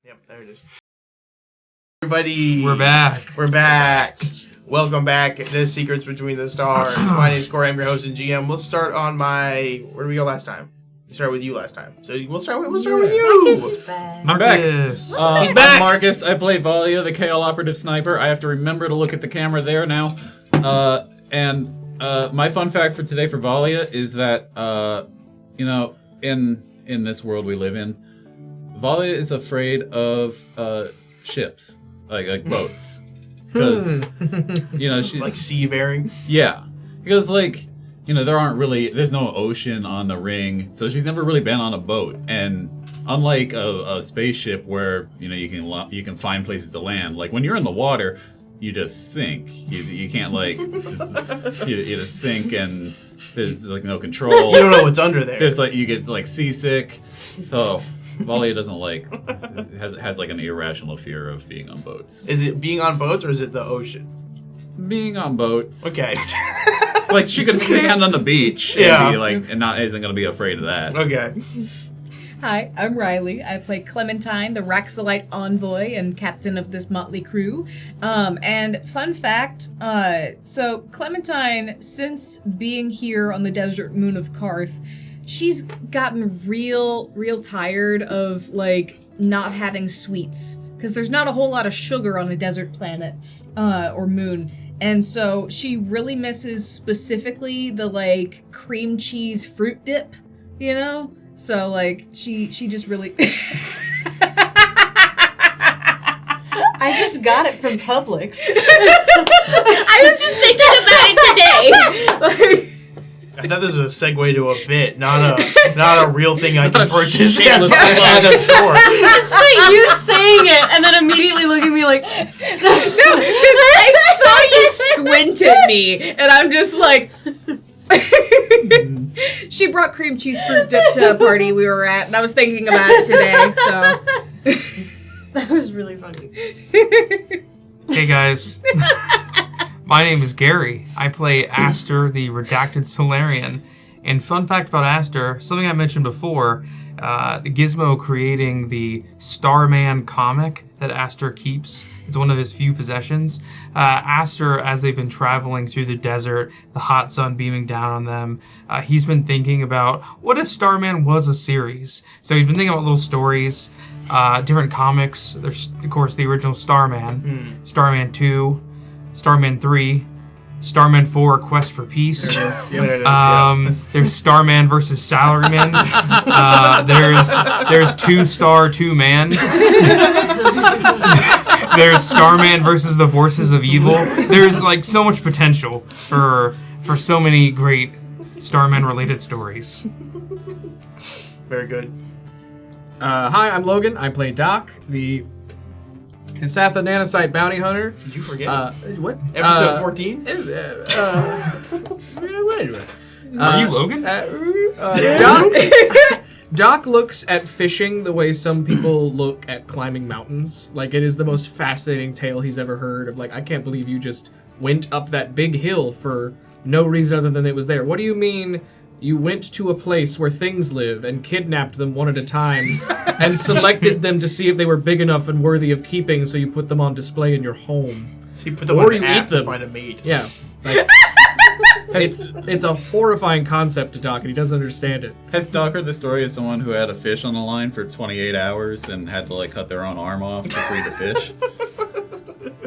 Yep, there it is. Everybody, We're back. We're back. Welcome back to Secrets Between the Stars. My name's Corey. I'm your host and GM. We'll start on my. Where did we go last time? We started with you last time, so we'll start with you. I'm back. He's I'm back. Marcus. I play Valia, the KL operative sniper. I have to remember to look at the camera there now. My fun fact for today for Valia is that in this world we live in, Valia is afraid of ships, like boats, because she Like seafaring. Yeah, because there's no ocean on the ring, so she's never really been on a boat. And unlike a spaceship where you can find places to land, like when you're in the water, you just sink. You can't you just sink, and there's like no control. You don't know what's under there. There's you get seasick. So Valia doesn't has like an irrational fear of being on boats. Is it being on boats or is it the ocean? Being on boats. Okay. Like she could stand on the beach and be isn't gonna be afraid of that. Okay. Hi, I'm Riley. I play Clementine, the Raxolite envoy and captain of this motley crew. And fun fact, so Clementine, since being here on the desert moon of Karth, she's gotten real tired of not having sweets, because there's not a whole lot of sugar on a desert planet or moon. And so she really misses specifically the cream cheese fruit dip, So she just really I just got it from Publix. I was just thinking about it today. I thought this was a segue to a bit, not a real thing I can purchase at shameless the store. It's like you saying it and then immediately looking at me like, I saw you squint at me, and I'm just like. She brought cream cheese fruit dip to a party we were at, and I was thinking about it today. So that was really funny. Hey guys, my name is Gary. I play Aster, the redacted Solarian. And fun fact about Aster, something I mentioned before, Gizmo creating the Starman comic that Aster keeps. It's one of his few possessions. Aster, as they've been traveling through the desert, the hot sun beaming down on them, he's been thinking about, what if Starman was a series? So he's been thinking about little stories, different comics. There's, of course, the original Starman, Starman 2, Starman 3, Starman 4, Quest for Peace. There it is. There's Starman versus Salaryman. There's 2-Star 2-Man. There's Starman versus the Forces of Evil. There's so much potential for so many great Starman related stories. Very good. Hi, I'm Logan. I play Doc, the Cassandalee nanocyte bounty hunter. Did you forget? What? Episode 14? Are you Logan? Doc looks at fishing the way some people look at climbing mountains. It is the most fascinating tale he's ever heard of, I can't believe you just went up that big hill for no reason other than it was there. What do you mean you went to a place where things live and kidnapped them one at a time and selected them to see if they were big enough and worthy of keeping, so you put them on display in your home? So you put them Or on you an app eat them. to find a mate. Yeah. It's a horrifying concept to Doc, and he doesn't understand it. Has Doc heard the story of someone who had a fish on the line for 28 hours and had to cut their own arm off to free the fish?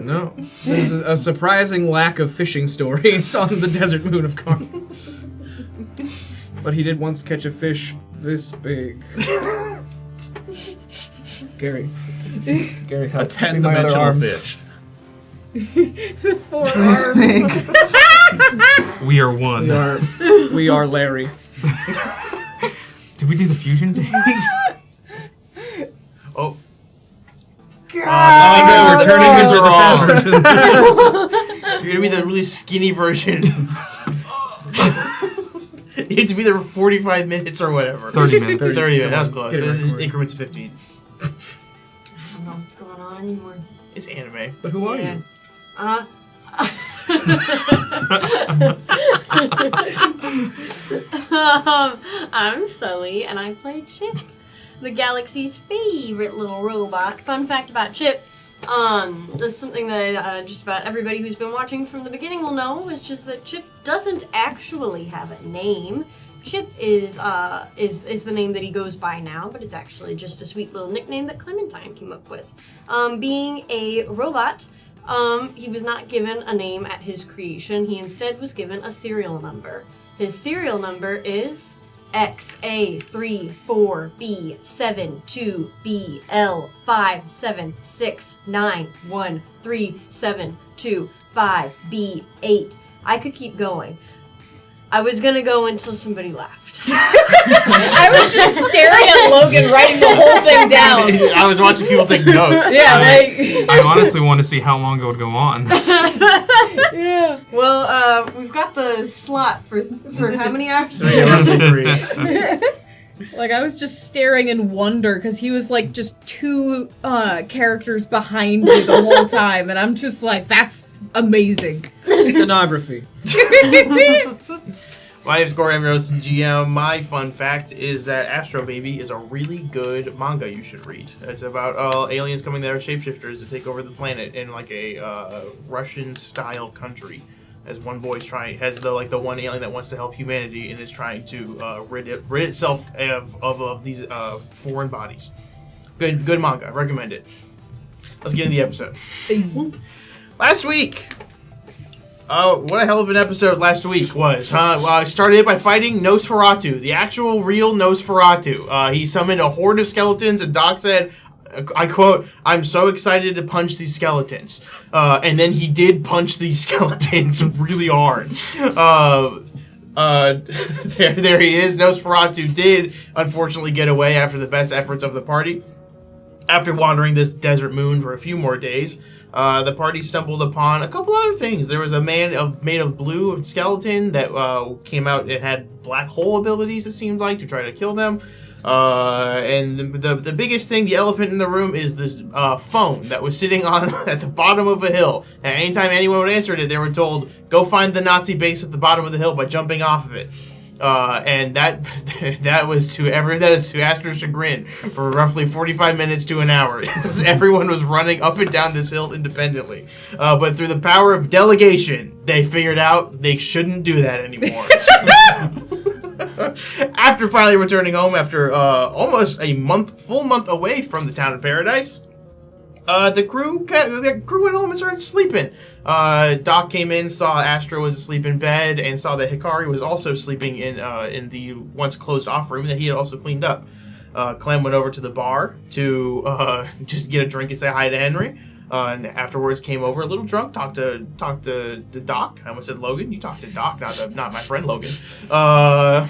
No. There's a surprising lack of fishing stories on the desert moon of Karth. But he did once catch a fish this big. Gary, A help. 10-dimensional arms. fish. the 4 arms. We are one. We are Larry. Did we do the fusion dance? Oh. God! We're turning into the fat version. You're gonna be the really skinny version. You have to be there for 45 minutes or whatever. 30 minutes. 30 minutes. Come That's on, close. get it This right, is Corey. increments of 15. I don't know what's going on anymore. It's anime. But who are you? I'm Sully, and I play Chick. the galaxy's favorite little robot. Fun fact about Chip, this is something that just about everybody who's been watching from the beginning will know, is just that Chip doesn't actually have a name. Chip is the name that he goes by now, but it's actually just a sweet little nickname that Clementine came up with. Being a robot, he was not given a name at his creation. He instead was given a serial number. His serial number is XA34B72BL5769137252B8. I could keep going. I was gonna go until somebody laughed. I was just staring at Logan writing the whole thing down. I was watching people take notes. Yeah, I honestly want to see how long it would go on. yeah. Well, we've got the slot for how many hours? Three. Like, I was just staring in wonder because he was like just two characters behind me the whole time, and I'm just like, that's amazing. Stenography. My name's Corey, I'm your host and GM. My fun fact is that Astro Baby is a really good manga you should read. It's about aliens coming there, shapeshifters, to take over the planet in like a Russian-style country. As one boy's has the one alien that wants to help humanity and is trying to rid itself of these foreign bodies. Good manga. I recommend it. Let's get into the episode. Last week. Oh, what a hell of an episode last week was, huh? Well, I started by fighting Nosferatu, the actual real Nosferatu. He summoned a horde of skeletons, and Doc said, I quote, "I'm so excited to punch these skeletons." And then he did punch these skeletons really hard. There he is. Nosferatu did, unfortunately, get away after the best efforts of the party. After wandering this desert moon for a few more days, the party stumbled upon a couple other things. There was a man made of blue skeleton that came out and had black hole abilities, it seemed like, to try to kill them. And the biggest thing, the elephant in the room, is this phone that was sitting on at the bottom of a hill. And anytime anyone answered it, they were told, go find the Nazi base at the bottom of the hill by jumping off of it. And that is to Astor's chagrin for roughly 45 minutes to an hour. Everyone was running up and down this hill independently. But through the power of delegation, they figured out they shouldn't do that anymore. After finally returning home after almost a full month away from the town of Paradise, the crew went home and started sleeping. Doc came in, saw Astra was asleep in bed, and saw that Hikari was also sleeping in the once closed off room that he had also cleaned up. Clem went over to the bar to just get a drink and say hi to Henry. And afterwards came over a little drunk, talked to Doc. I almost said Logan. You talked to Doc, not my friend Logan. Talked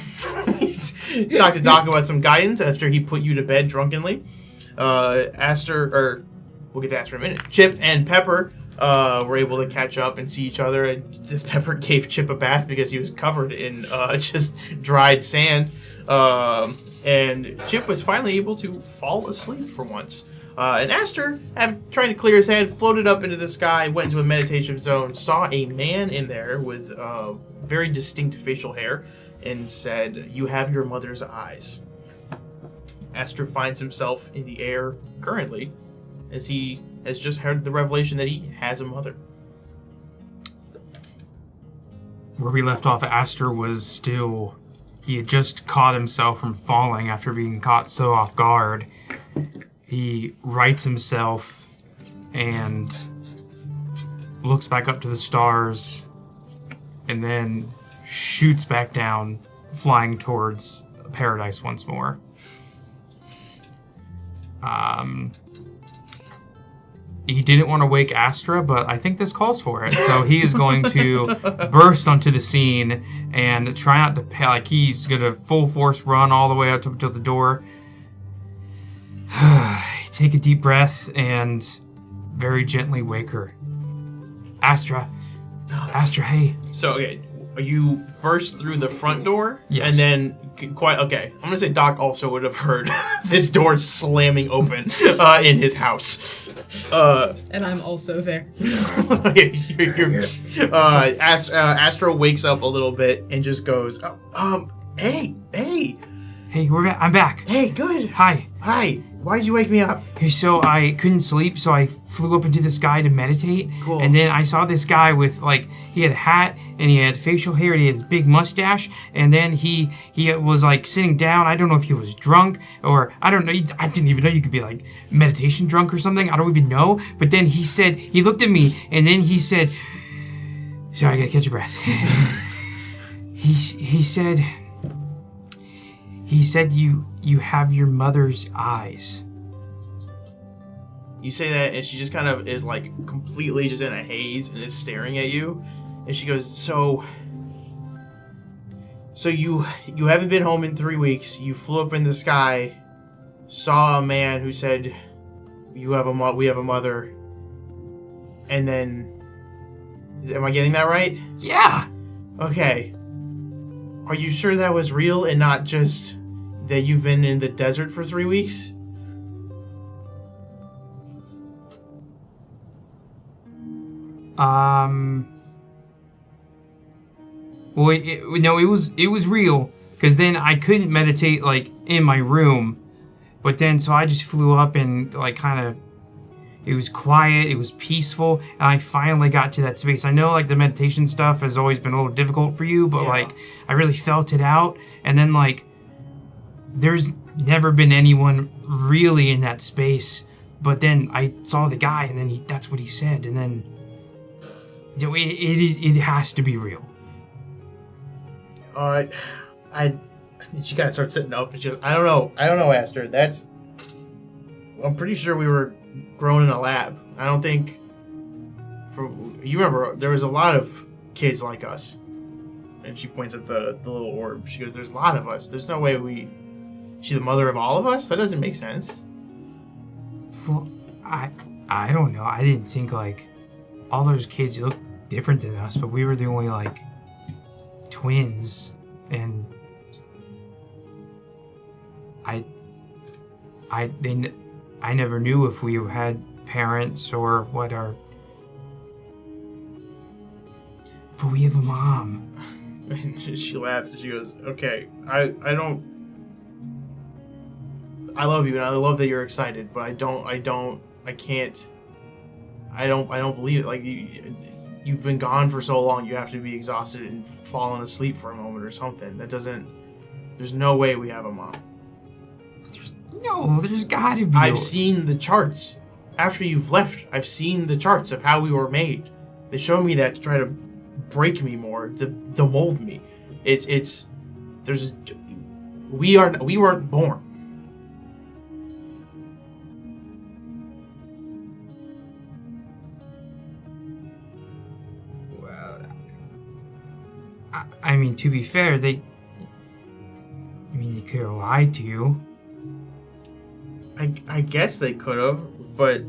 to Doc about some guidance after he put you to bed drunkenly. We'll get to Astor in a minute. Chip and Pepper were able to catch up and see each other. And just Pepper gave Chip a bath because he was covered in just dried sand. And Chip was finally able to fall asleep for once. And Astor, trying to clear his head, floated up into the sky, went into a meditation zone, saw a man in there with very distinct facial hair, and said, "You have your mother's eyes." Astor finds himself in the air currently, as he has just heard the revelation that he has a mother. Where we left off, Astor was still... He had just caught himself from falling after being caught so off guard. He rights himself and looks back up to the stars and then shoots back down, flying towards paradise once more. He didn't want to wake Astra, but I think this calls for it. So he is going to burst onto the scene and try not to like he's going to full force run all the way up to the door. Take a deep breath and very gently wake her. Astra, hey. So, okay, you burst through the front door, yes. And then I'm gonna say Doc also would have heard this door slamming open in his house. And I'm also there. Astro wakes up a little bit and just goes, hey. Hey, I'm back. Hey, good. Hi. Hi. Why did you wake me up? Hey, so I couldn't sleep, so I flew up into the sky to meditate. Cool. And then I saw this guy with, like, he had a hat, and he had facial hair, and he had this big mustache, and then he was, like, sitting down. I don't know if he was drunk, or, I don't know, I didn't even know you could be, like, meditation drunk or something. I don't even know. But then he said, he looked at me, and then he said, sorry, I gotta catch your breath. He said you have your mother's eyes. You say that, and she just kind of is like completely just in a haze and is staring at you. And she goes, "So you haven't been home in 3 weeks. You flew up in the sky, saw a man who said, we have a mother, and then, am I getting that right? Yeah. Okay. Are you sure that was real and not just that you've been in the desert for 3 weeks?" Well, it was real, because then I couldn't meditate, like, in my room, but then, so I just flew up and, like, kind of, it was quiet, it was peaceful, and I finally got to that space. I know, like, the meditation stuff has always been a little difficult for you, but, like, I really felt it out, and then, like, there's never been anyone really in that space, but then I saw the guy, and then that's what he said, and then it has to be real. She kind of starts sitting up, and she goes, I don't know, Aster. I'm pretty sure we were grown in a lab. I don't think, you remember, there was a lot of kids like us. And she points at the little orb. She goes, there's a lot of us. There's no way she's the mother of all of us? That doesn't make sense. Well, I don't know. I didn't think, like, all those kids looked different than us, but we were the only, like, twins, and I never knew if we had parents or what but we have a mom. And she laughs and she goes, okay, I love you and I love that you're excited, but I don't believe it. Like, you've been gone for so long, you have to be exhausted and fallen asleep for a moment or something. There's no way we have a mom. There's gotta be. I've seen the charts. After you've left, I've seen the charts of how we were made. They show me that to try to break me more, to mold me. We weren't born. I mean, to be fair, they could have lied to you. I guess they could have, but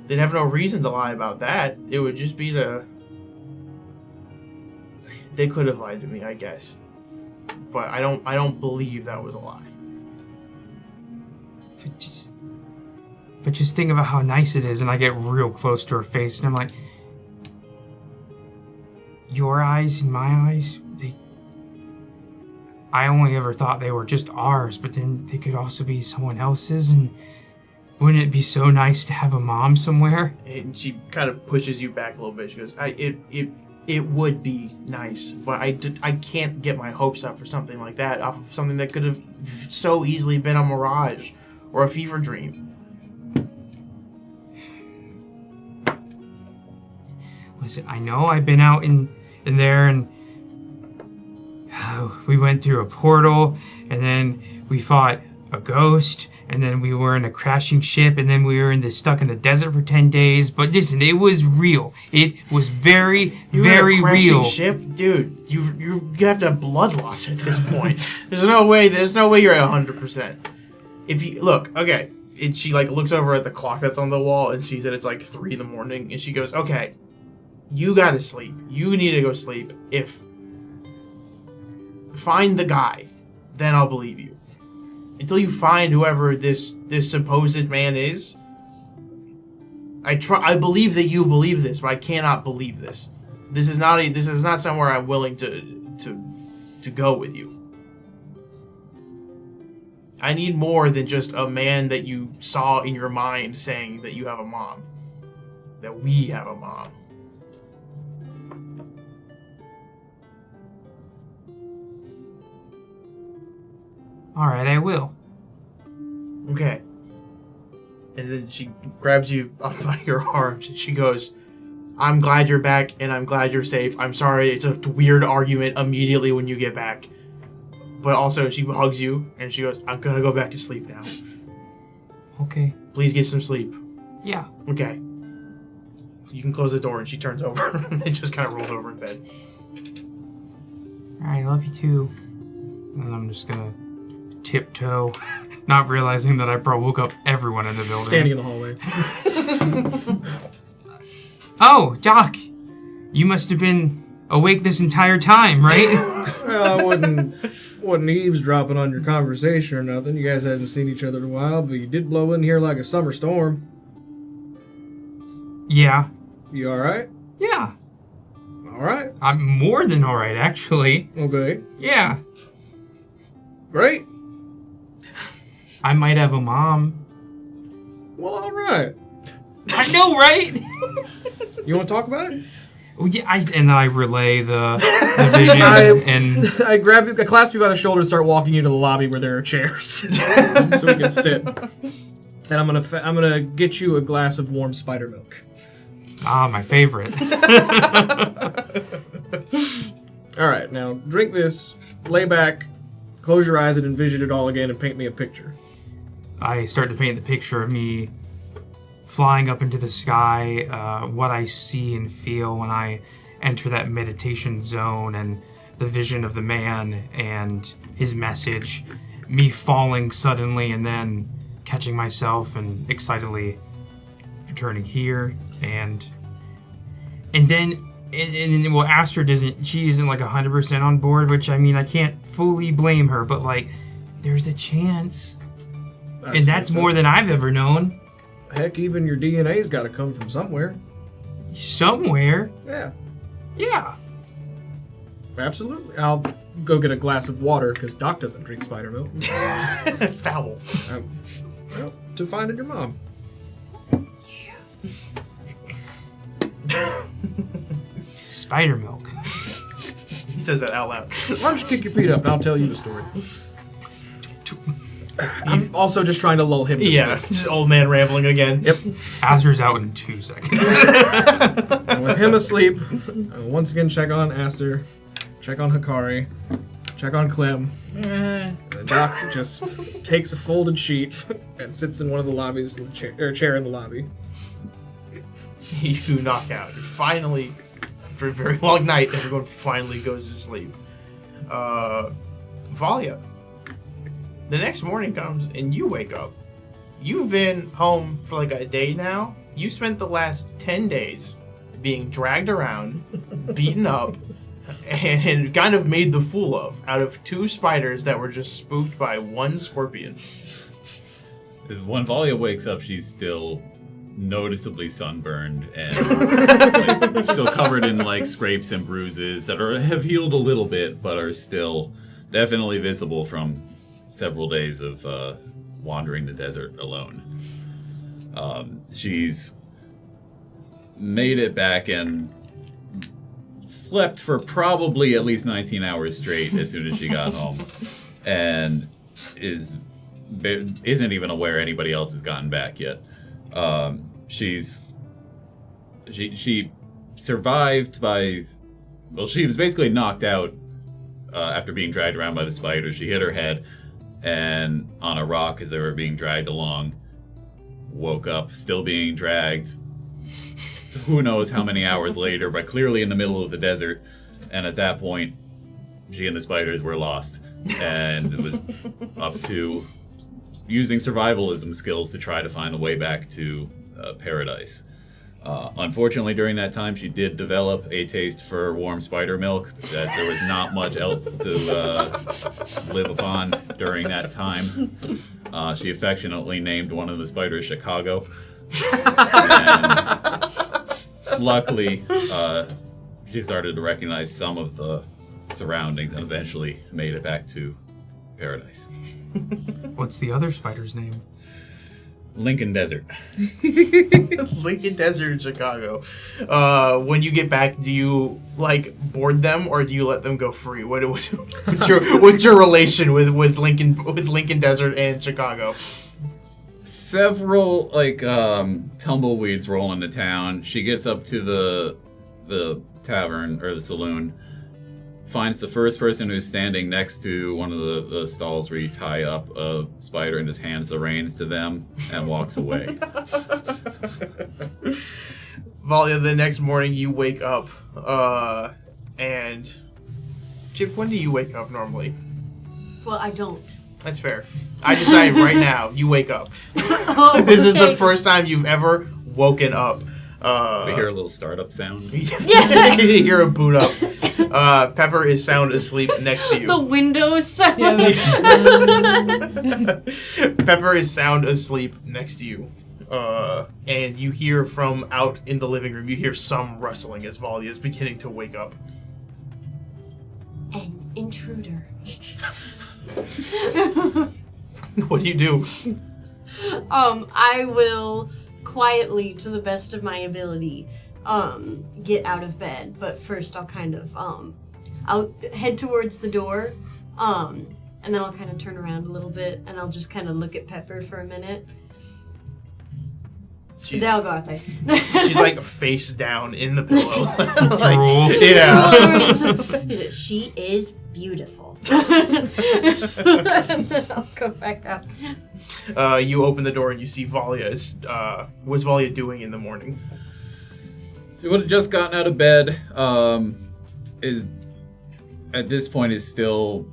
they'd have no reason to lie about that. It would just be they could have lied to me, I guess. But I don't believe that was a lie. But just think about how nice it is, and I get real close to her face, and I'm like, your eyes and my eyes, I only ever thought they were just ours, but then they could also be someone else's, and wouldn't it be so nice to have a mom somewhere? And she kind of pushes you back a little bit. She goes, it would be nice, but I can't get my hopes up for something like that off of something that could have so easily been a mirage or a fever dream. Listen, I know I've been out in there, and we went through a portal, and then we fought a ghost, and then we were in a crashing ship, and then we were stuck in the desert for 10 days. But listen, it was real. It was very, very real. Ship, dude. You have to have blood loss at this point. There's no way you're at 100%. If you look, okay, and she like looks over at the clock that's on the wall and sees that it's like 3 a.m, and she goes, okay, you gotta sleep. You need to go sleep. Find the guy, then I'll believe you. Until you find whoever this supposed man is, I believe that you believe this, but I cannot believe this. This is not somewhere I'm willing to go with you. I need more than just a man that you saw in your mind saying that you have a mom. That we have a mom. All right, I will. Okay. And then she grabs you up by your arms and she goes, I'm glad you're back and I'm glad you're safe. I'm sorry, it's a weird argument immediately when you get back. But also, she hugs you and she goes, I'm gonna go back to sleep now. Okay. Please get some sleep. Yeah. Okay. You can close the door and she turns over and just kind of rolls over in bed. All right, love you too. And I'm just gonna tiptoe, not realizing that I probably woke up everyone in the building. Standing in the hallway. Oh, Doc, you must have been awake this entire time, right? Well, I wasn't eavesdropping on your conversation or nothing. You guys hadn't seen each other in a while, but you did blow in here like a summer storm. Yeah. You alright? Yeah. Alright. I'm more than all right, actually. Okay. Yeah. Great. I might have a mom. Well, alright. I know, right? You want to talk about it? Oh, yeah, and then I relay the vision and I grab you, I clasp you by the shoulder and start walking you to the lobby where there are chairs, so we can sit. And I'm gonna get you a glass of warm spider milk. my favorite. All right, now drink this, lay back, close your eyes, and envision it all again, and paint me a picture. I start to paint the picture of me flying up into the sky, what I see and feel when I enter that meditation zone, and the vision of the man and his message, me falling suddenly and then catching myself and excitedly returning here, and then well, Astrid isn't like 100% on board, which I mean I can't fully blame her, but like there's a chance, and that's more than I've ever known. Heck, even your DNA's got to come from somewhere. Somewhere. Yeah, absolutely. I'll go get a glass of water because Doc doesn't drink spider milk. Foul. Well, to find your mom. Spider milk. He says that out loud. Why don't you kick your feet up and I'll tell you the story. I'm also just trying to lull him to sleep. Just old man rambling again. Yep. Astrid's out in 2 seconds. And with him asleep, I'll once again check on Aster, check on Hikari, check on Clem. And the Doc just takes a folded sheet and sits in one of the lobbies, chair in the lobby. You knock out. Finally, after a very long night, everyone finally goes to sleep. Valia. The next morning comes and you wake up. You've been home for like a day now. You spent the last 10 days being dragged around, beaten up, and kind of made the fool of out of 2 spiders that were just spooked by 1 scorpion. When Valia wakes up, she's still noticeably sunburned and like, still covered in like scrapes and bruises that have healed a little bit, but are still definitely visible from several days of wandering the desert alone. She's made it back and slept for probably at least 19 hours straight as soon as she got home, and isn't even aware anybody else has gotten back yet. She survived by, well, she was basically knocked out after being dragged around by the spiders. She hit her head and on a rock as they were being dragged along, woke up still being dragged who knows how many hours later, but clearly in the middle of the desert, and at that point she and the spiders were lost, and it was up to using survivalism skills to try to find a way back to paradise. Unfortunately, during that time, she did develop a taste for warm spider milk, as there was not much else to live upon during that time. She affectionately named one of the spiders Chicago. And luckily, she started to recognize some of the surroundings and eventually made it back to paradise. What's the other spider's name? Lincoln Desert. Lincoln Desert in Chicago. When you get back, do you like board them or do you let them go free? What's your relation with Lincoln Desert and Chicago? Several tumbleweeds roll into town. She gets up to the tavern or the saloon, finds the first person who's standing next to one of the stalls where you tie up a spider and just hands the reins to them and walks away. Valia, the next morning you wake up, and Chip, when do you wake up normally? Well, I don't. That's fair. I decided right now you wake up. Oh, This is the okay. first time you've ever woken up. We hear a little startup sound. You hear a boot up. Pepper is sound asleep next to you. The windows sound. Pepper is sound asleep next to you. And you hear from out in the living room, you hear some rustling as Valia is beginning to wake up. An intruder. What do you do? I will quietly, to the best of my ability, get out of bed. But first I'll kind of, I'll head towards the door, and then I'll kind of turn around a little bit, and I'll just kind of look at Pepper for a minute. Then I'll go outside. She's like face down in the pillow. Drool. Yeah. She is beautiful. And then I'll go back out. You open the door and you see Valia. What's Valia doing in the morning? She would have just gotten out of bed. Is at this point is still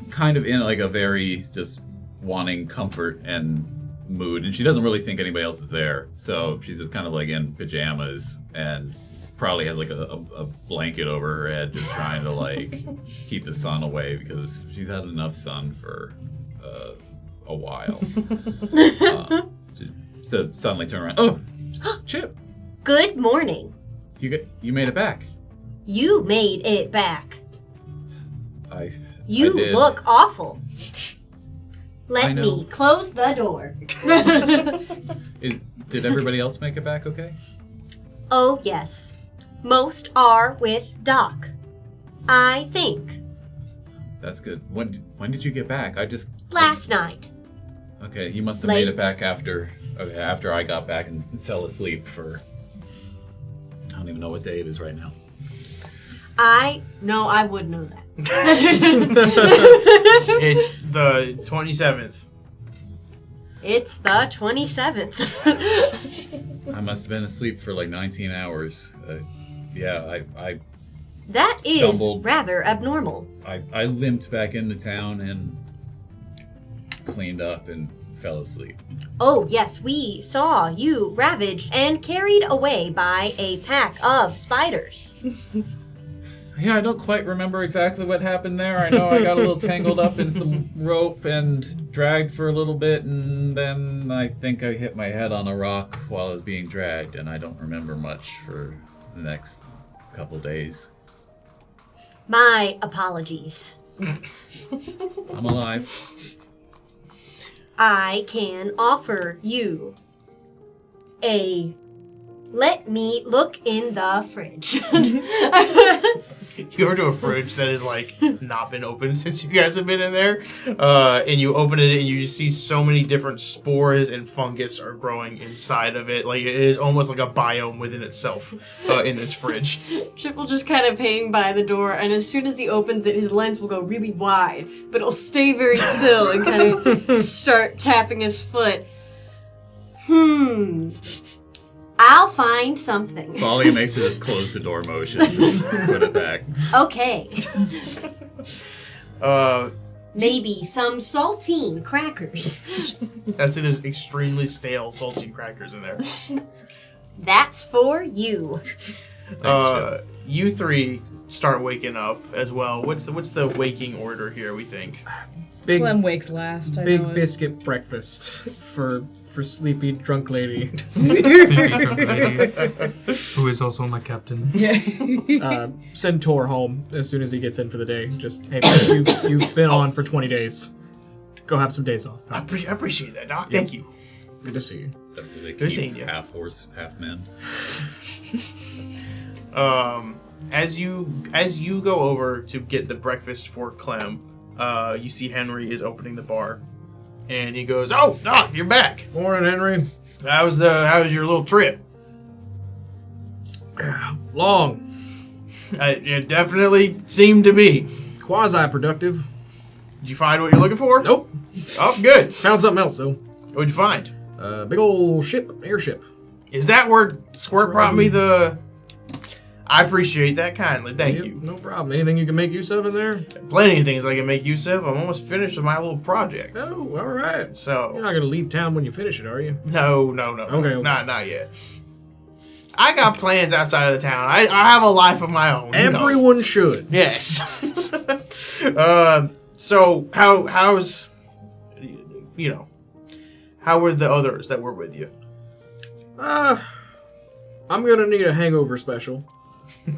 kind of in like a very just wanting comfort and mood, and she doesn't really think anybody else is there. So she's just kind of like in pajamas and probably has like a blanket over her head, just trying to like keep the sun away because she's had enough sun for a while. So suddenly turn around. Oh, Chip, Good morning. you made it back. You made it back. I You did. look awful. I Let know. me close the door. Did everybody else make it back okay? Oh, yes. Most are with Doc. I think. That's good. When did you get back? Last night. Okay, you must have made it Late. back after I got back and fell asleep for I don't even know what day it is right now. I would know that. It's the 27th. It's the 27th. I must have been asleep for like 19 hours. I That is Stumbled. rather abnormal. I limped back into town and cleaned up and fell asleep. Oh, yes, we saw you ravaged and carried away by a pack of spiders. Yeah, I don't quite remember exactly what happened there. I know I got a little tangled up in some rope and dragged for a little bit, and then I think I hit my head on a rock while I was being dragged, and I don't remember much for the next couple days. My apologies. I'm alive. I can offer you a... Let me look in the fridge. You go to a fridge that has like not been opened since you guys have been in there, and you open it and you just see so many different spores and fungus are growing inside of it. Like it is almost like a biome within itself in this fridge. Chip will just kind of hang by the door, and as soon as he opens it, his lens will go really wide, but it'll stay very still and kind of start tapping his foot. I'll find something. Molly makes this close the door motion. Put it back. Okay. Uh, Maybe some saltine crackers. I'd say there's extremely stale saltine crackers in there. That's for you. Thanks, You three start waking up as well. What's the waking order here? We think. Big Clem wakes last. I big know it. biscuit breakfast for for sleepy drunk lady. Sleepy drunk lady, who is also my captain. Send Tor home as soon as he gets in for the day. Just, hey, you've been on for 20 days. Go have some days off. I appreciate that, Doc. Thank you. Good to see you. Except for they Good keep seeing you. half horse, half man. As you go over to get the breakfast for Clem, you see Henry is opening the bar, and he goes, "Oh, Doc, you're back. Morning, Henry. How was your little trip?" Long. It definitely seemed to be. Quasi-productive. Did you find what you're looking for? Nope. Oh, good. Found something else, though. What'd you find? Big ol' airship. Is that where Squirt where brought me the... I appreciate that kindly. Thank Yep, you. No problem. Anything you can make use of in there? Plenty of things I can make use of. I'm almost finished with my little project. Oh, all right. You're So, not gonna leave town when you finish it, are you? no. Okay. Not yet. I got plans outside of the town. I have a life of my own. you know. Everyone should. Yes. So how's how were the others that were with you? I'm gonna need a hangover special.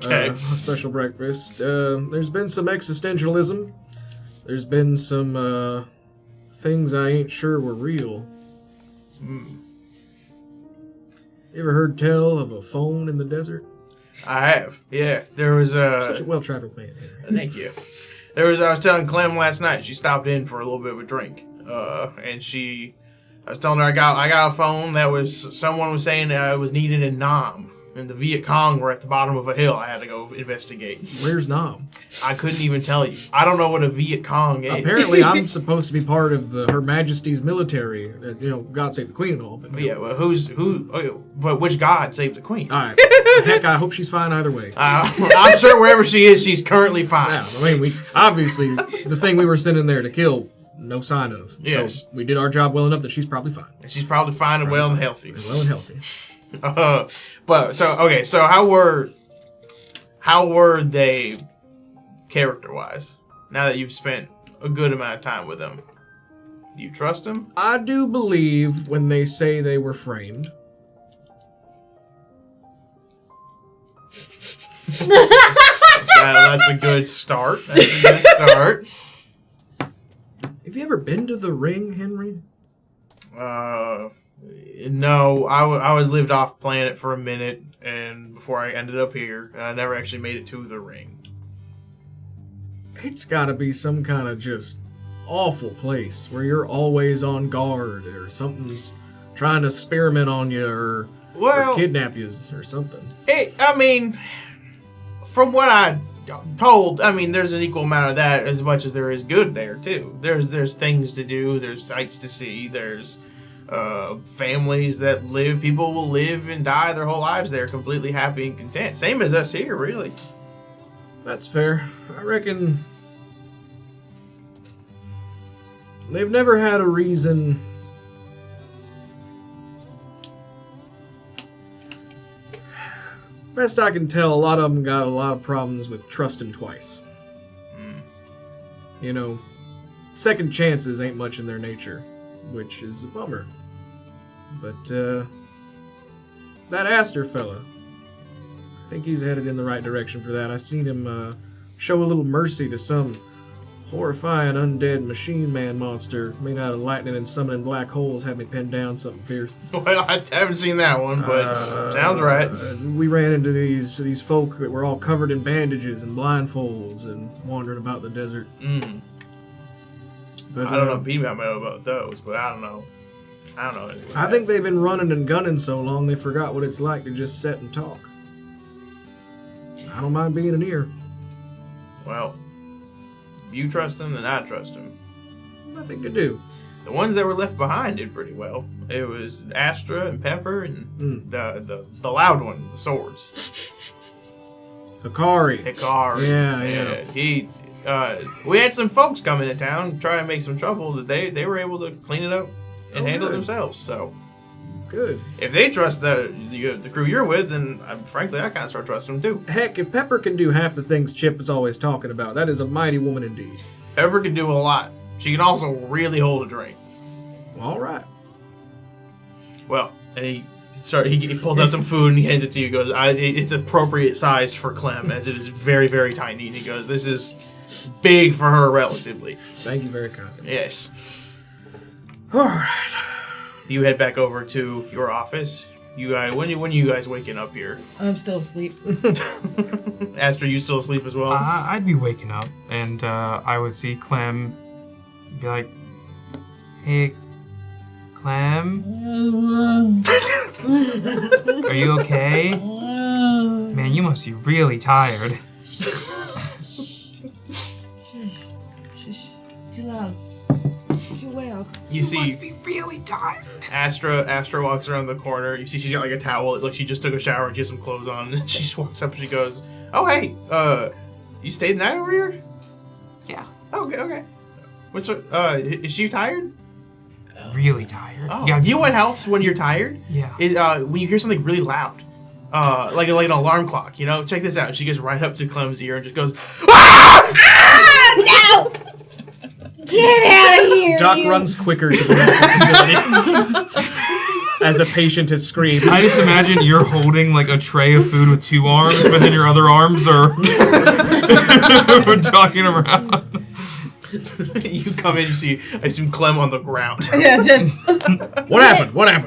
Okay. A special breakfast. There's been some existentialism. There's been some things I ain't sure were real. You ever heard tell of a phone in the desert? I have. Yeah. There was Such a well-traveled man. thank you. I was telling Clem last night. She stopped in for a little bit of a drink. And I was telling her I got a phone that was someone was saying it was needed in Nam. And the Viet Cong were at the bottom of a hill. I had to go investigate. Where's Nam? I couldn't even tell you. I don't know what a Viet Cong is. Apparently, I'm supposed to be part of Her Majesty's military. God save the Queen and all. But Yeah, well, but which god saved the queen? all right. Heck, I hope she's fine either way. I'm sure wherever she is, she's currently fine. Yeah, I mean, we obviously the thing we were sent in there to kill, no sign of. Yes. So we did our job well enough that she's probably fine. And she's probably fine and well and healthy. Well and healthy. So how were they character-wise? Now that you've spent a good amount of time with them, do you trust them? I do believe when they say they were framed. That's a good start. That's a good start. Have you ever been to the ring, Henry? No, I was lived off planet for a minute, and before I ended up here, I never actually made it to the ring. It's gotta be some kind of just awful place where you're always on guard or something's trying to experiment on you or kidnap you or something. From what I told, there's an equal amount of that as much as there is good there too. There's things to do, there's sights to see, there's families that live, people will live and die their whole lives there completely happy and content. Same as us here, really. That's fair. I reckon they've never had a reason. Best I can tell, a lot of them got a lot of problems with trusting twice. Second chances ain't much in their nature, which is a bummer. But that Astor fella, I think he's headed in the right direction for that. I seen him show a little mercy to some horrifying undead machine man monster made out of lightning and summoning black holes. Had me pinned down something fierce. Well, I haven't seen that one, but sounds right. We ran into these folk that were all covered in bandages and blindfolds and wandering about the desert. But, I don't know about those, but I don't know. I think they've been running and gunning so long they forgot what it's like to just sit and talk. I don't mind being an ear. Well, if you trust them, then I trust them. I think I do. The ones that were left behind did pretty well. It was Astra and Pepper and the loud one, the swords. Hikari. Yeah. We had some folks come into town trying to make some trouble. That they were able to clean it up and handle it themselves. So good. If they trust the crew you're with, then frankly, I kind of start trusting them too. Heck, if Pepper can do half the things Chip is always talking about, that is a mighty woman indeed. Pepper can do a lot. She can also really hold a drink. All right. Well, he pulls out some food and he hands it to you. He goes, it's appropriate sized for Clem, as it is very, very tiny. And he goes, this is big for her relatively. Thank you very kindly. Yes. All right. So you head back over to your office. You guys, when are you guys waking up here? I'm still asleep. Aster, you still asleep as well? I'd be waking up, and I would see Clem be like, "Hey, Clem? Are you okay? Man, you must be really tired." Shush. Too loud. Too loud. You see, must be really tired. Astra walks around the corner. You see she's got like a towel. Like she just took a shower and she has some clothes on. And she just walks up and she goes, "Oh, hey, you stayed the night over here?" Yeah. Oh, okay. Is she tired? Really tired. Oh, you know what helps when you're tired? Yeah. Is when you hear something really loud. Like an alarm clock, you know? Check this out. She gets right up to Clem's ear and just goes, No! Get out of here! Doc runs quicker to the medical facility as a patient has screamed. I just imagine you're holding like a tray of food with 2 arms, but then your other arms are talking around. You come in, you see, I assume Clem on the ground. Yeah, just. What happened? I'm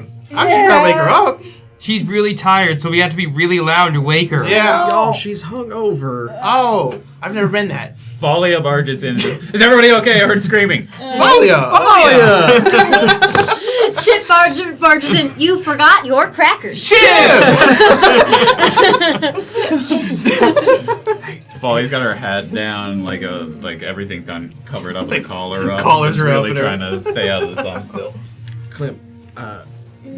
just trying to wake her up. She's really tired, so we have to be really loud to wake her. Yeah. Y'all, she's hungover. Oh, I've never been that. Valia barges in. Is everybody okay? I heard screaming. Valia! Chip barges in. You forgot your crackers. Valia's got her hat down, like everything's gone covered up, like collar up. Collars just are up really and trying to stay out of the sun still. Clem,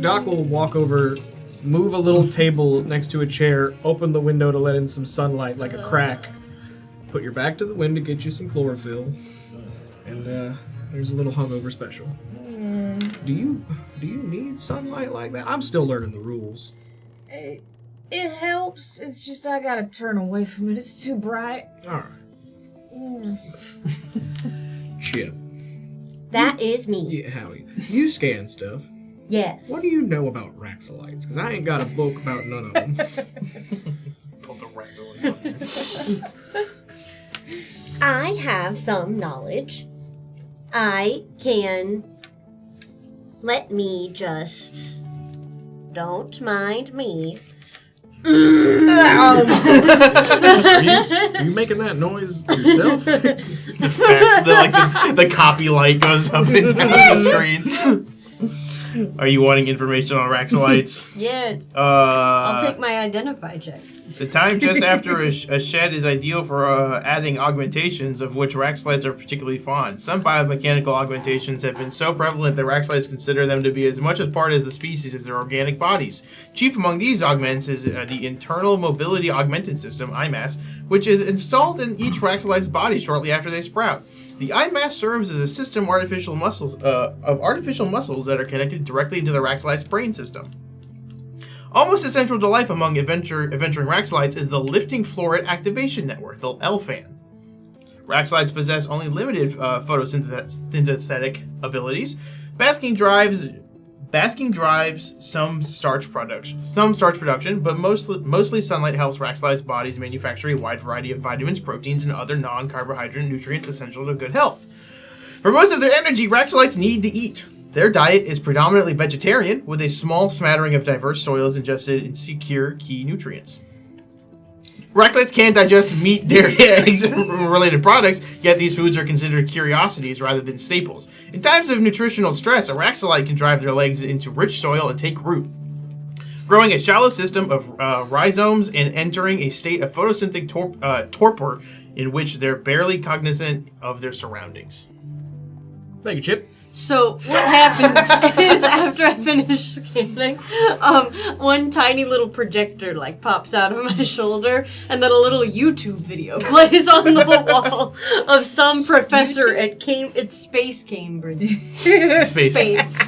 Doc will walk over, move a little table next to a chair, open the window to let in some sunlight like a crack. Put your back to the wind to get you some chlorophyll. And there's a little hungover special. Do you need sunlight like that? I'm still learning the rules. It helps. It's just I gotta turn away from it. It's too bright. Alright. Chip. That is me. Yeah, Howie. You scan stuff. Yes. What do you know about Raxalites? Because I ain't got a book about none of them. Pull the Raxalites up. I have some knowledge. I can... Let me just... Don't mind me. Are you making that noise yourself? The copy light goes up and down the screen. Are you wanting information on Raxalites? Yes. I'll take my identify check. The time just after a shed is ideal for adding augmentations, of which Raxalites are particularly fond. Some biomechanical augmentations have been so prevalent that Raxalites consider them to be as much a part of the species as their organic bodies. Chief among these augments is the Internal Mobility Augmented System, IMAS, which is installed in each Raxalite's body shortly after they sprout. The IMAS serves as a system of artificial muscles that are connected directly into the Raxalite's brain system. Almost essential to life among adventuring Raxalites is the Lifting Florid Activation Network, the LFAN. Raxalites possess only limited photosynthetic abilities. Basking drives some starch production, but mostly sunlight helps Raxalites' bodies manufacture a wide variety of vitamins, proteins, and other non-carbohydrate nutrients essential to good health. For most of their energy, Raxalites need to eat. Their diet is predominantly vegetarian, with a small smattering of diverse soils ingested and secure key nutrients. Raxalites can't digest meat, dairy, eggs, and related products, yet these foods are considered curiosities rather than staples. In times of nutritional stress, a Raxalite can drive their legs into rich soil and take root, growing a shallow system of rhizomes and entering a state of photosynthetic torpor in which they're barely cognizant of their surroundings. Thank you, Chip. So what happens is after I finish scanning, one tiny little projector like pops out of my shoulder, and then a little YouTube video plays on the wall of some professor at Space Cambridge.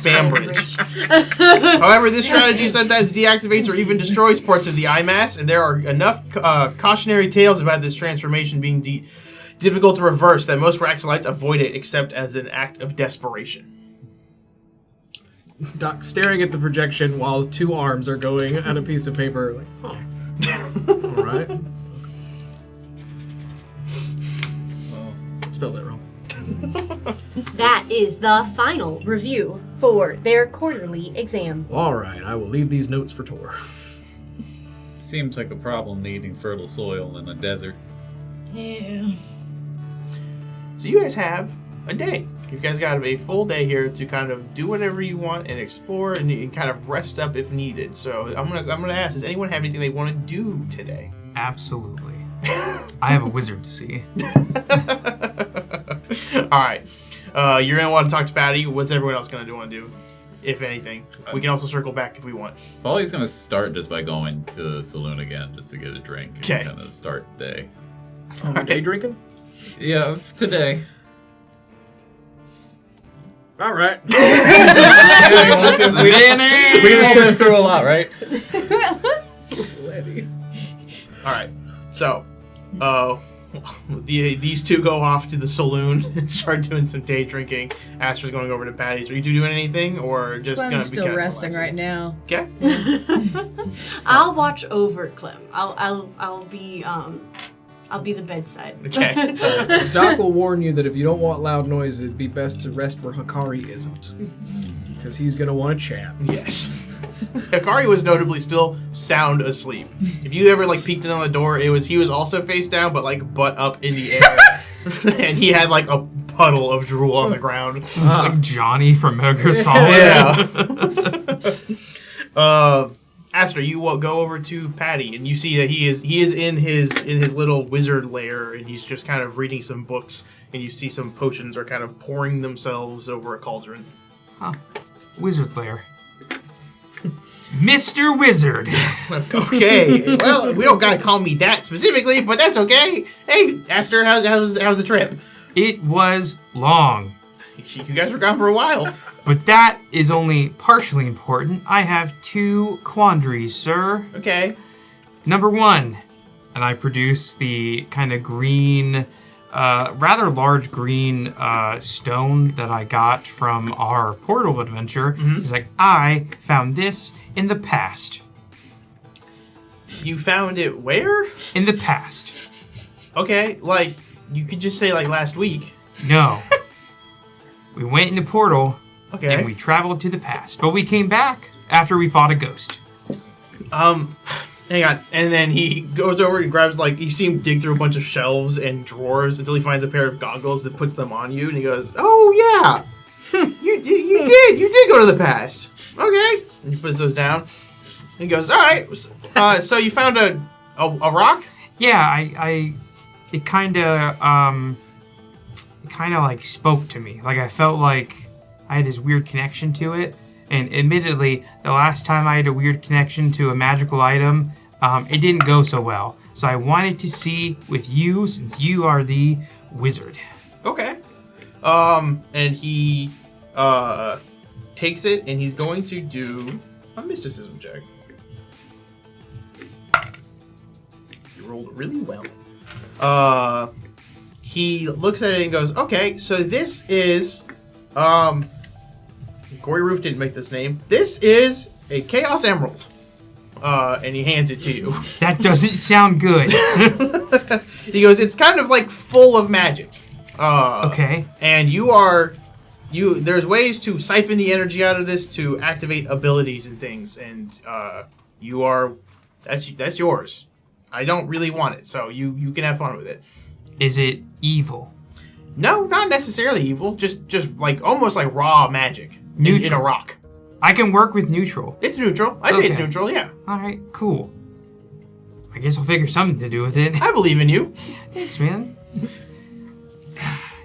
Spambridge. However, this strategy sometimes deactivates or even destroys parts of the IMAS, and there are enough cautionary tales about this transformation being difficult to reverse that most Raxalites avoid it except as an act of desperation. Doc staring at the projection while 2 arms are going at a piece of paper. Like, all right. Well, Spelled it wrong. That is the final review for their quarterly exam. All right, I will leave these notes for Tor. seems like a problem needing fertile soil in a desert. Yeah. So you guys have a day. You guys got a full day here to kind of do whatever you want and explore and kind of rest up if needed. So I'm gonna ask: does anyone have anything they want to do today? Absolutely. I have a wizard to see. All right. You're gonna want to talk to Patty. What's everyone else gonna want to do, if anything? We can also circle back if we want. Polly's gonna start just by going to the saloon again, just to get a drink and Okay. kind of start the day. Day drinking? Yeah, today. All right. We all been through a lot, right? All right. So, these two go off to the saloon and start doing some day drinking. Aster's going over to Patty's. Are you two doing anything, or just I'm gonna be still kind of resting relaxing? right now. Okay. I'll watch over Clem. I'll be the bedside. Okay. Doc will warn you that if you don't want loud noise, it'd be best to rest where Hikari isn't. Because he's going to want to chat. Yes. Hikari was notably still sound asleep. If you ever peeked in on the door, he was also face down, but butt up in the air, and he had a puddle of drool on the ground. It's like Johnny from Metal Gear Solid. Yeah. Aster, you go over to Patty, and you see that he is in his little wizard lair, and he's just kind of reading some books, and you see some potions are kind of pouring themselves over a cauldron. Huh. Wizard lair. Mr. Wizard. Okay, well, we don't gotta call me that specifically, but that's okay. Hey, Aster, how's the trip? It was long, You guys were gone for a while. but that is only partially important. I have 2 quandaries, sir. Okay. Number 1, and I produce the kind of green, rather large green stone that I got from our portal adventure. It's like, I found this in the past. You found it where? In the past. Okay, you could just say last week. No. We went in the portal, Okay. and we traveled to the past. But we came back after we fought a ghost. Hang on. And then he goes over and grabs you see him dig through a bunch of shelves and drawers until he finds a pair of goggles that puts them on you, and he goes, "Oh yeah, you did go to the past. Okay." And he puts those down. And he goes, "All right. So you found a rock? Yeah, it kind of spoke to me. I felt like I had this weird connection to it. And admittedly, the last time I had a weird connection to a magical item, it didn't go so well. So I wanted to see with you, since you are the wizard." Okay. And he takes it, and he's going to do a mysticism check. You rolled really well. He looks at it and goes, "Okay, so this is Gory Roof didn't make this name. This is a Chaos Emerald." And he hands it to you. That doesn't sound good. He goes, "It's kind of full of magic." Okay. And there's ways to siphon the energy out of this to activate abilities and things, and that's yours. I don't really want it, so you can have fun with it. Is it evil? No, not necessarily evil. Just almost like raw magic in a Neutral. rock. I can work with neutral. It's neutral. I'd say it's Okay. neutral. Yeah, All right, cool. I guess I'll figure something to do with it. I believe in you. Thanks, man.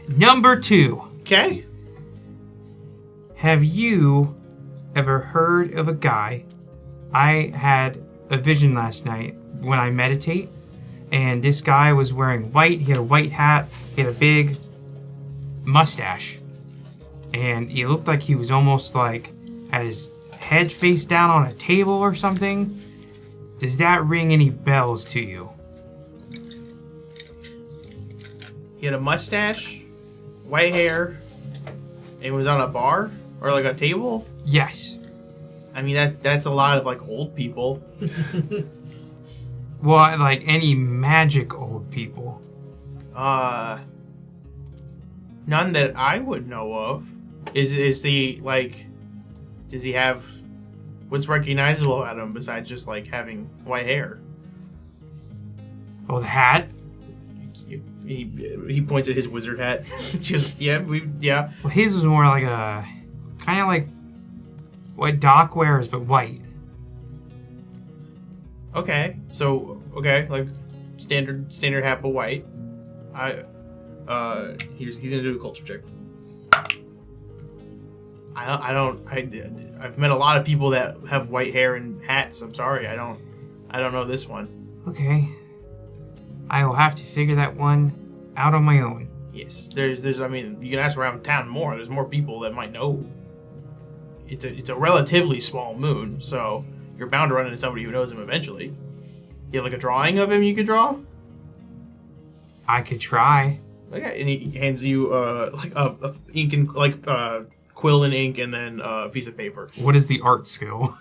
Number 2. Okay. Have you ever heard of a guy? I had a vision last night when I meditate, and this guy was wearing white. He had a white hat. He had a big mustache, and he looked like he was almost had his head face down on a table or something. Does that ring any bells to you? He had a mustache, white hair, and was on a bar. Or like a table? Yes. I mean, that's a lot of like old people. Well, like any magic old people. None that I would know of. Is the like? Does he have? What's recognizable about him besides just like having white hair? Oh, the hat. He points at his wizard hat. Just yeah. Well, his was more like a kind of like what Doc wears, but white. Okay. So like standard hat but white. He's gonna do a culture check. I've met a lot of people that have white hair and hats. I'm sorry, I don't know this one. Okay. I will have to figure that one out on my own. Yes, there's. I mean, you can ask around town more. There's more people that might know. It's a relatively small moon, so you're bound to run into somebody who knows him eventually. You have like a drawing of him you could draw? I could try. Okay, and he hands you like a ink and like quill and ink, and then a piece of paper. What is the art skill?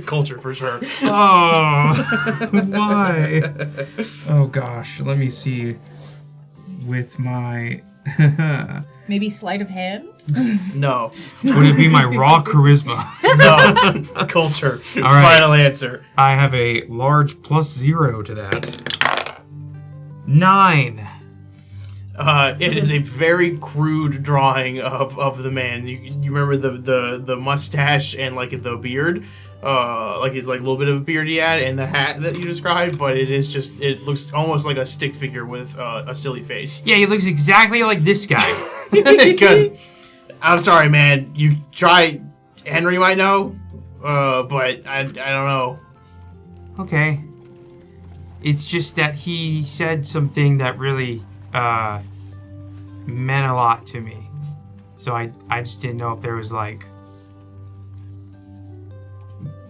Culture for sure. Oh, why? Oh gosh, let me see. With my Maybe sleight of hand? No. would it be my raw charisma? No. Culture. All right. Final answer. I have a large +0 to that. 9. It is a very crude drawing of the man. You remember the mustache and like the beard, like his like little bit of beard he had, and the hat that you described. But it looks almost like a stick figure with a silly face. Yeah, he looks exactly like this guy. Because I'm sorry, man. You try. Henry might know, but I don't know. Okay. It's just that he said something that really meant a lot to me. So I just didn't know if there was like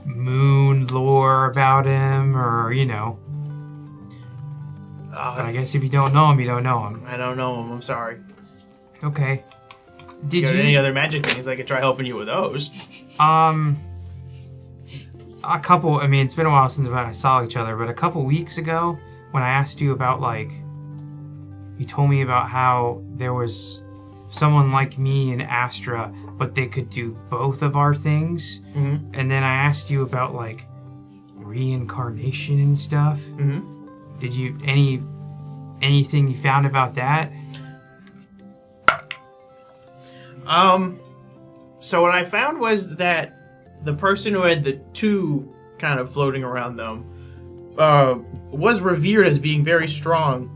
moon lore about him or, But I guess if you don't know him, you don't know him. I don't know him. I'm sorry. Okay. Did you any other magic things? I could try helping you with those. A couple. I mean, it's been a while since I saw each other, but a couple weeks ago, when I asked you about you told me about how there was someone like me in Astra, but they could do both of our things. Mm-hmm. And then I asked you about reincarnation and stuff. Mm-hmm. Did you anything you found about that? So what I found was that the person who had the two kind of floating around them was revered as being very strong,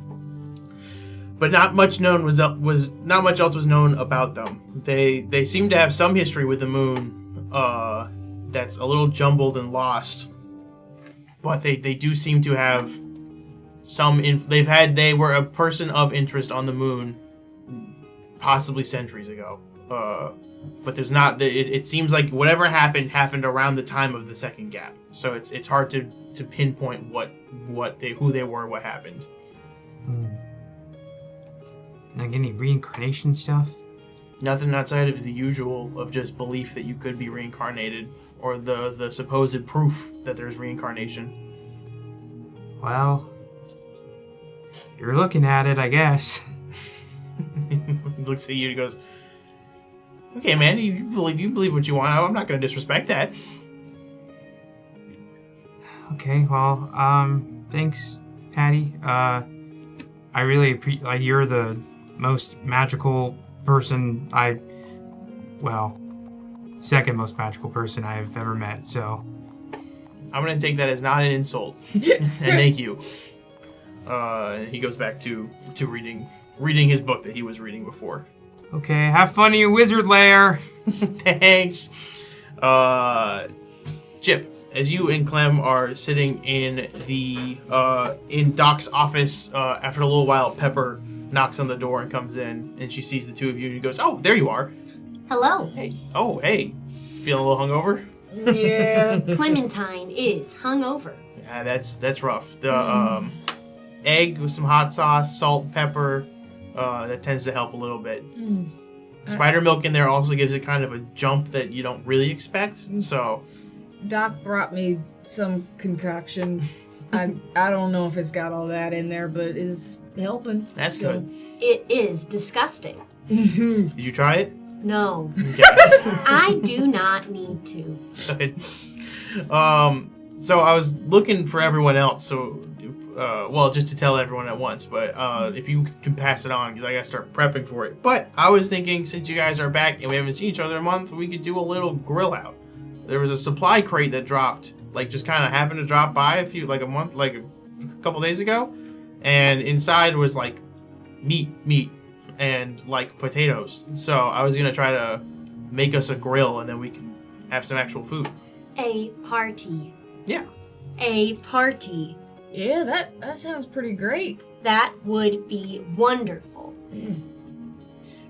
but not much else was known about them. They seem to have some history with the moon that's a little jumbled and lost, but they do seem to have some. They were a person of interest on the moon, possibly centuries ago. But there's not. It seems like whatever happened around the time of the second gap. So it's hard to pinpoint who they were, what happened. Like any reincarnation stuff? Nothing outside of the usual of just belief that you could be reincarnated, or the supposed proof that there's reincarnation. Well, you're looking at it, I guess. He looks at you and goes, "Okay, man, you believe what you want. I'm not going to disrespect that." Okay, well, thanks, Patty. I really appreciate. You're the most magical person second most magical person I've ever met. So I'm going to take that as not an insult, and thank you. He goes back to reading his book that he was reading before. Okay, have fun in your wizard lair. Thanks. Chip, as you and Clem are sitting in Doc's office, after a little while, Pepper knocks on the door and comes in, and she sees the two of you, and she goes, "Oh, there you are." Hello. Hey. Oh, hey. Feeling a little hungover? Yeah. Clementine is hungover. Yeah, that's rough. The egg with some hot sauce, salt, pepper, that tends to help a little bit. Spider milk in there also gives it kind of a jump that you don't really expect. So, Doc brought me some concoction. I don't know if it's got all that in there, but it's helping. that's good. It is disgusting. Did you try it? No. Okay. I do not need to. Good. So I was looking for everyone else. So, just to tell everyone at once. But if you can pass it on, because I gotta start prepping for it. But I was thinking, since you guys are back and we haven't seen each other in a month, we could do a little grill out. There was a supply crate that dropped, like just kind of happened to drop by a couple days ago, and inside was like meat, and like potatoes. So I was gonna try to make us a grill, and then we can have some actual food. A party. Yeah. A party. Yeah, that sounds pretty great. That would be wonderful.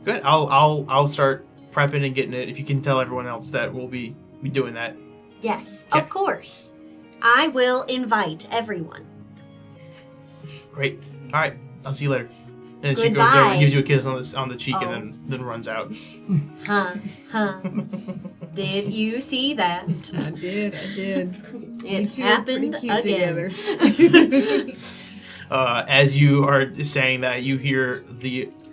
Good. I'll start prepping and getting it. If you can tell everyone else that we'll be doing that. Yes, Okay. of course. I will invite everyone. Great. All right. I'll see you later. And she Goodbye. goes over and gives you a kiss on the cheek, and then runs out. Huh. Did you see that? I did. It You two are pretty happened cute again. together. As you are saying that, you hear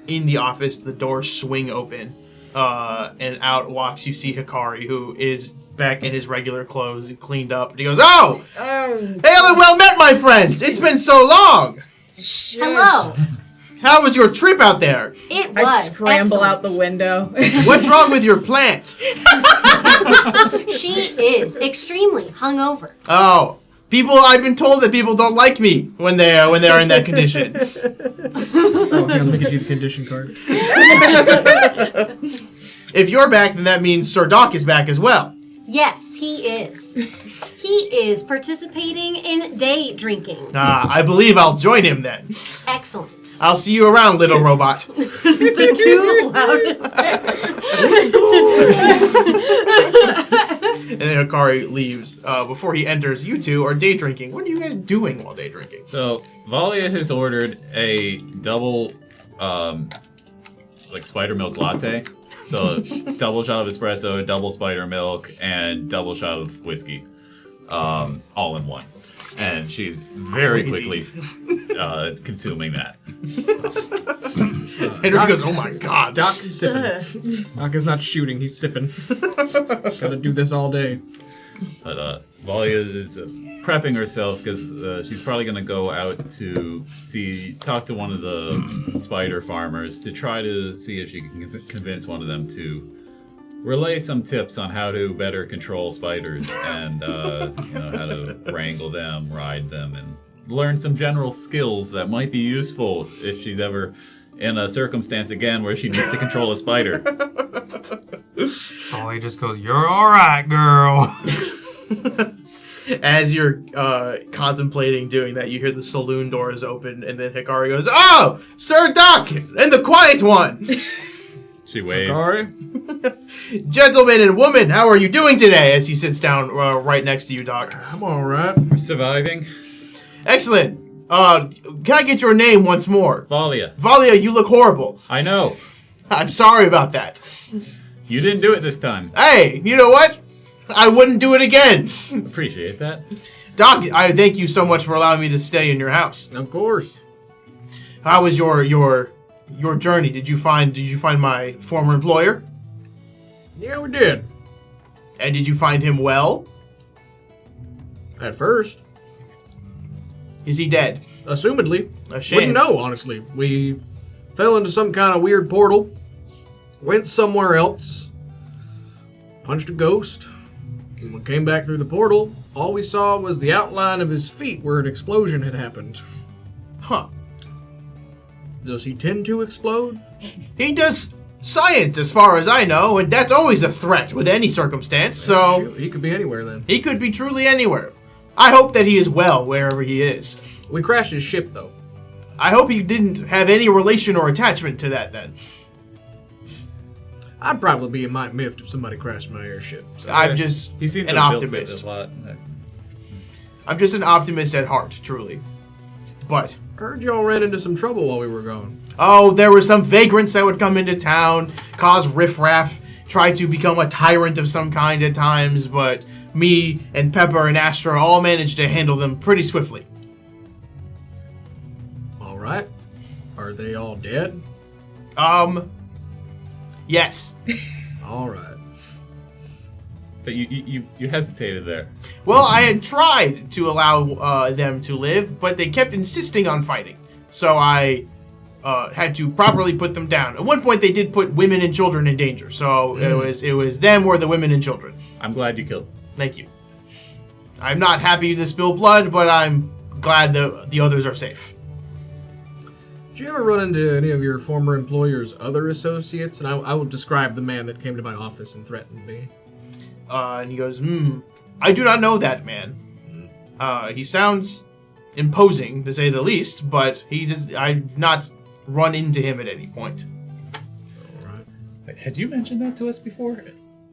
in the office the doors swing open, and out walks. You see Hikari, who is back in his regular clothes and cleaned up. And he goes, "Oh, hail and well met, my friends! It's been so long. Hello. How was your trip out there? It was I scramble out the excellent. window. What's wrong with your plant? She is extremely hungover. Oh, I've been told that people don't like me when they are in that condition. Oh, here, let me get you the condition card. If you're back, then that means Sir Doc is back as well. Yes, he is. He is participating in day drinking. I believe I'll join him then. Excellent. I'll see you around, little robot. The two loudest. And then Hikari leaves. Before he enters, you two are day drinking. What are you guys doing while day drinking? So Valia has ordered a double, spider milk latte. So double shot of espresso, double spider milk, and double shot of whiskey, all in one. And she's very Crazy. quickly consuming that. Henry goes, "Oh my god." Doc's sipping. Doc is not shooting, he's sipping. Gotta do this all day. But Valia is prepping herself because she's probably going to go out to talk to one of the spider farmers to try to see if she can convince one of them to relay some tips on how to better control spiders and how to wrangle them, ride them, and learn some general skills that might be useful if she's ever in a circumstance again where she needs to control a spider. Oh, he just goes, "You're all right, girl." As you're contemplating doing that, you hear the saloon doors open, and then Hikari goes, "Oh, Sir Doc, and the quiet one." She waves. Gentlemen and woman, how are you doing today? As he sits down right next to you, Doc. I'm alright. We're surviving. Excellent. Can I get your name once more? Valia. Valia, you look horrible. I know. I'm sorry about that. You didn't do it this time. Hey, you know what? I wouldn't do it again. Appreciate that. Doc, I thank you so much for allowing me to stay in your house. Of course. How was your journey? Did you find my former employer? Yeah, we did. And did you find him well? At first. Is he dead? Assumedly. A shame. Wouldn't know, honestly. We fell into some kind of weird portal, went somewhere else, punched a ghost. When we came back through the portal, all we saw was the outline of his feet where an explosion had happened. Huh. Does he tend to explode? He does science, as far as I know, and that's always a threat with any circumstance, so Shoot, he could be anywhere then. he could be truly anywhere. I hope that he is well wherever he is. We crashed his ship, though. I hope he didn't have any relation or attachment to that then. I'd probably be a mite miffed if somebody crashed my airship. So. I'm just He seems an to have built it optimist. a lot. I'm just an optimist at heart, truly. But Heard y'all ran into some trouble while we were gone. Oh, there were some vagrants that would come into town, cause riffraff, try to become a tyrant of some kind at times, but me and Pepper and Astra all managed to handle them pretty swiftly. All right. Are they all dead? Yes. All right. But you hesitated there. Well, I had tried to allow them to live, but they kept insisting on fighting. So I had to properly put them down. At one point, they did put women and children in danger. So it was them or the women and children. I'm glad you killed them. Thank you. I'm not happy to spill blood, but I'm glad the others are safe. Did you ever run into any of your former employer's other associates? And I will describe the man that came to my office and threatened me. And he goes, I do not know that man. He sounds imposing, to say the least, but I've not run into him at any point. All right. Had you mentioned that to us before?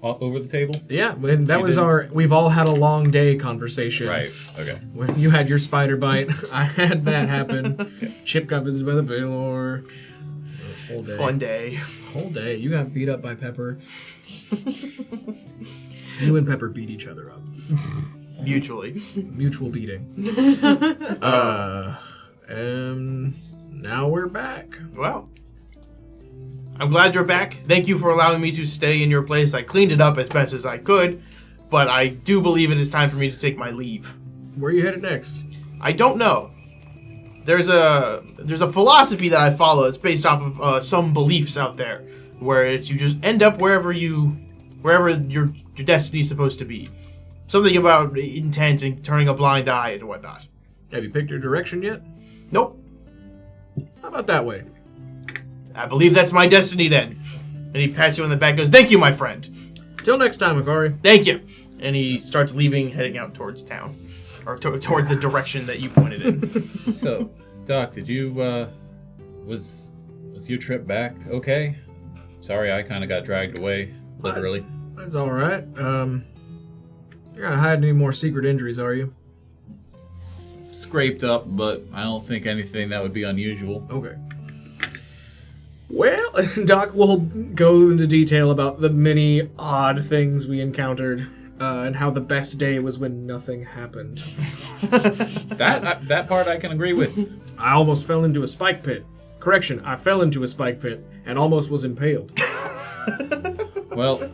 Over the table? Yeah, and that was we've all had a long day conversation. Right, okay. When you had your spider bite, I had that happen. Chip got visited by the Baylor. Whole day. Fun day. Whole day. You got beat up by Pepper. You and Pepper beat each other up. Mutually. Mutual beating. And now we're back. Well, I'm glad you're back. Thank you for allowing me to stay in your place. I cleaned it up as best as I could, but I do believe it is time for me to take my leave. Where are you headed next? I don't know. There's a philosophy that I follow. It's based off of some beliefs out there, where you just end up wherever your destiny is supposed to be. Something about intent and turning a blind eye and whatnot. Have you picked your direction yet? Nope. How about that way? I believe that's my destiny then. And he pats you on the back and goes, "Thank you, my friend." Till next time, Akari. Thank you. And he starts leaving, heading out towards town. Or towards the direction that you pointed in. So, Doc, did you, was your trip back okay? Sorry, I kind of got dragged away, literally. That's all right. You're not hiding any more secret injuries, are you? Scraped up, but I don't think anything that would be unusual. Okay. Well, Doc will go into detail about the many odd things we encountered, and how the best day was when nothing happened. That part I can agree with. I almost fell into a spike pit. Correction, I fell into a spike pit and almost was impaled. Well,